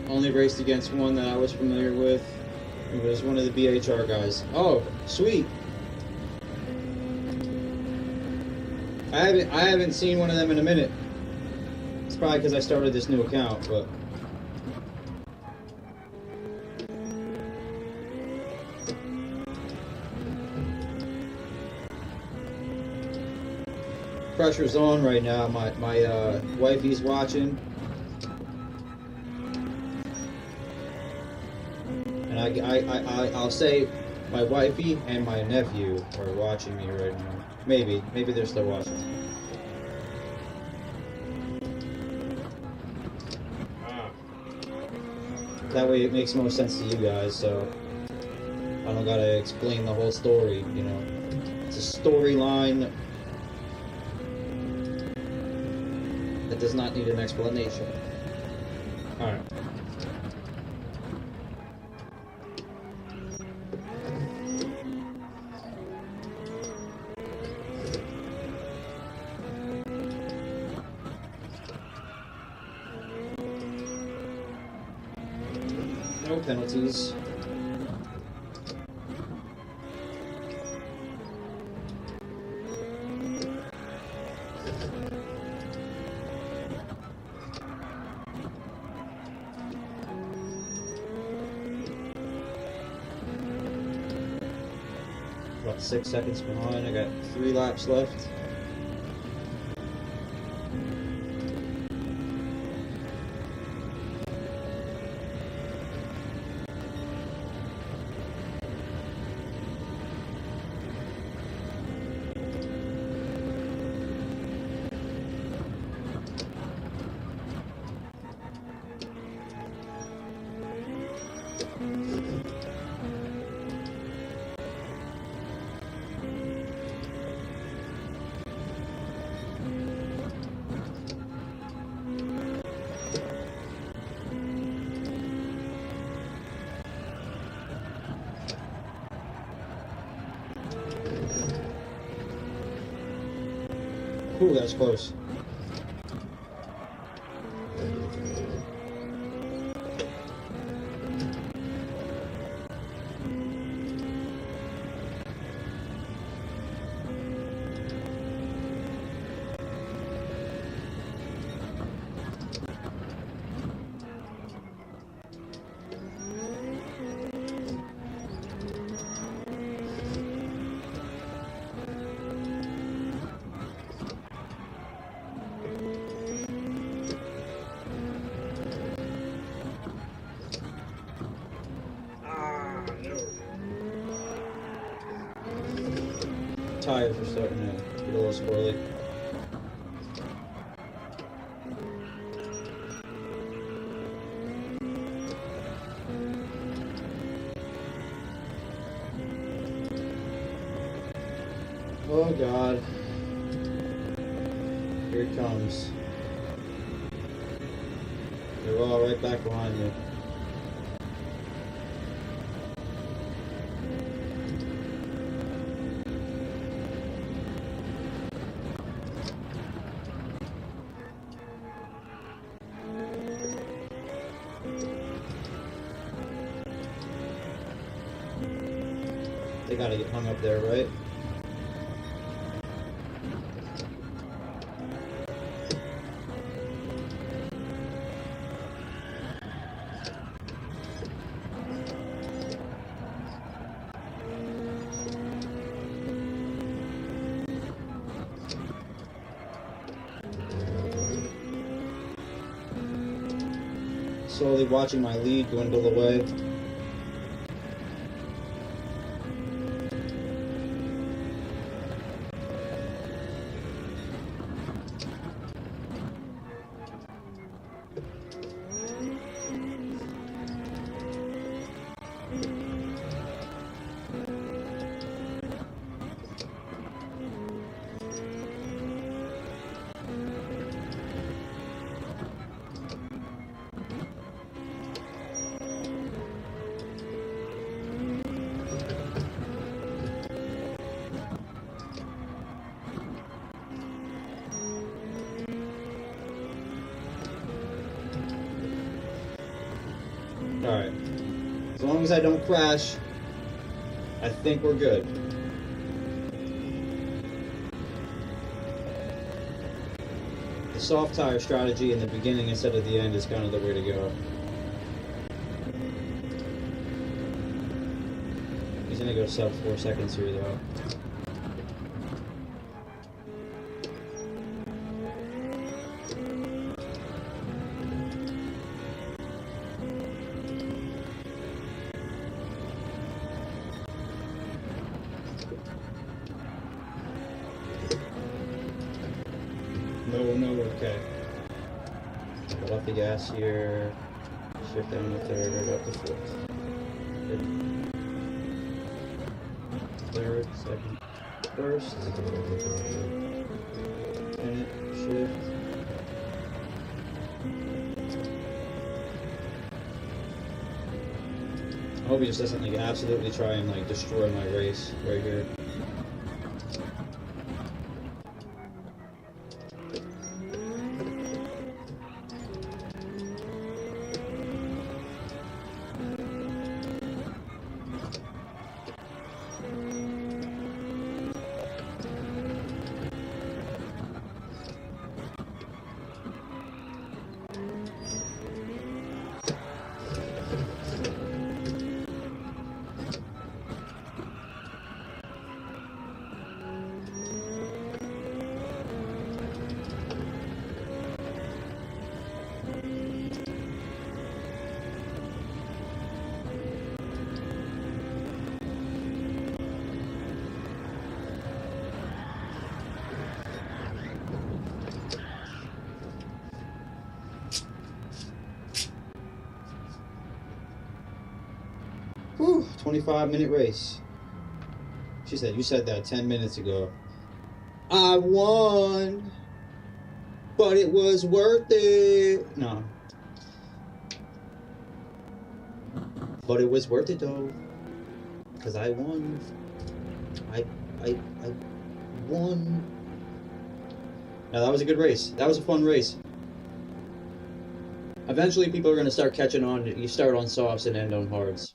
Speaker 1: only raced against one that I was familiar with. It was one of the BHR guys. Oh, sweet. I haven't seen one of them in a minute. It's probably because I started this new account, but pressure's on right now. My wifey's watching, and I'll say my wifey and my nephew are watching me right now. Maybe they're still watching. That way it makes more sense to you guys, so I don't gotta explain the whole story, you know. It's a storyline that does not need an explanation. Alright. No penalties. About 6 seconds behind. I got 3 laps left. Ooh, that's close. Tires are starting to get a little squirrely. Oh God. Here it comes. They're all right back behind me. They gotta get hung up there, right? Slowly watching my lead dwindle away. Alright. As long as I don't crash, I think we're good. The soft tire strategy in the beginning instead of the end is kind of the way to go. He's gonna go sub 4 seconds here though. No, okay. Put off the gas here. Shift down the third, up the fourth. Third, second, first. Minute, shift. I hope he just doesn't like absolutely try and like destroy my race right here. Whew, 25-minute race. She said, you said that 10 minutes ago. I won, but it was worth it. No. But it was worth it though, because I won. I won. Now that was a good race. That was a fun race. Eventually people are going to start catching on. You start on softs and end on hards.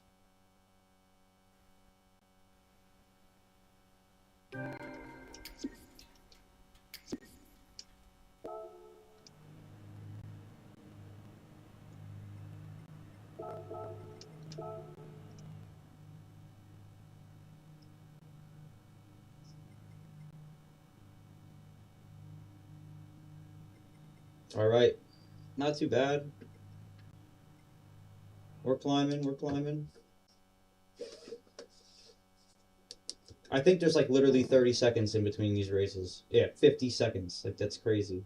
Speaker 1: All right, not too bad. We're climbing, we're climbing. I think there's like literally 30 seconds in between these races. Yeah, 50 seconds. Like, that's crazy.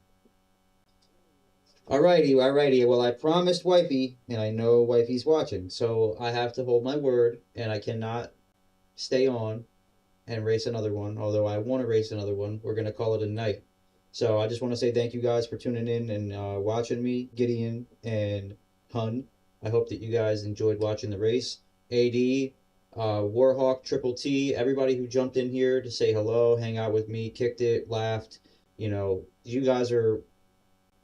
Speaker 1: Alrighty. Well, I promised Wifey, and I know Wifey's watching, so I have to hold my word, and I cannot stay on and race another one, although I want to race another one. We're going to call it a night. So I just want to say thank you guys for tuning in and watching me, Gideon and Hun. I hope that you guys enjoyed watching the race. AD, Warhawk, Triple T, everybody who jumped in here to say hello, hang out with me, kicked it, laughed. You know, you guys are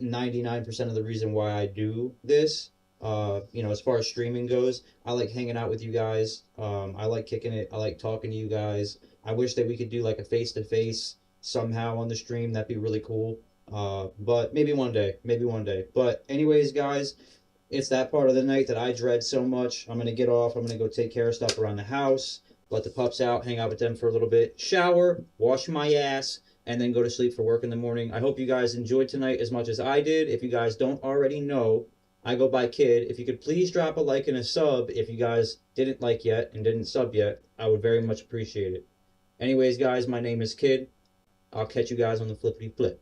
Speaker 1: 99% of the reason why I do this. You know, as far as streaming goes, I like hanging out with you guys. I like kicking it. I like talking to you guys. I wish that we could do like a face-to-face somehow on the stream. That'd be really cool. But maybe one day. But anyways, guys, it's that part of the night that I dread so much. I'm going to get off. I'm going to go take care of stuff around the house, let the pups out, hang out with them for a little bit, shower, wash my ass, and then go to sleep for work in the morning. I hope you guys enjoyed tonight as much as I did. If you guys don't already know, I go by Kid. If you could please drop a like and a sub if you guys didn't like yet and didn't sub yet, I would very much appreciate it. Anyways, guys, my name is Kid. I'll catch you guys on the flippity flip.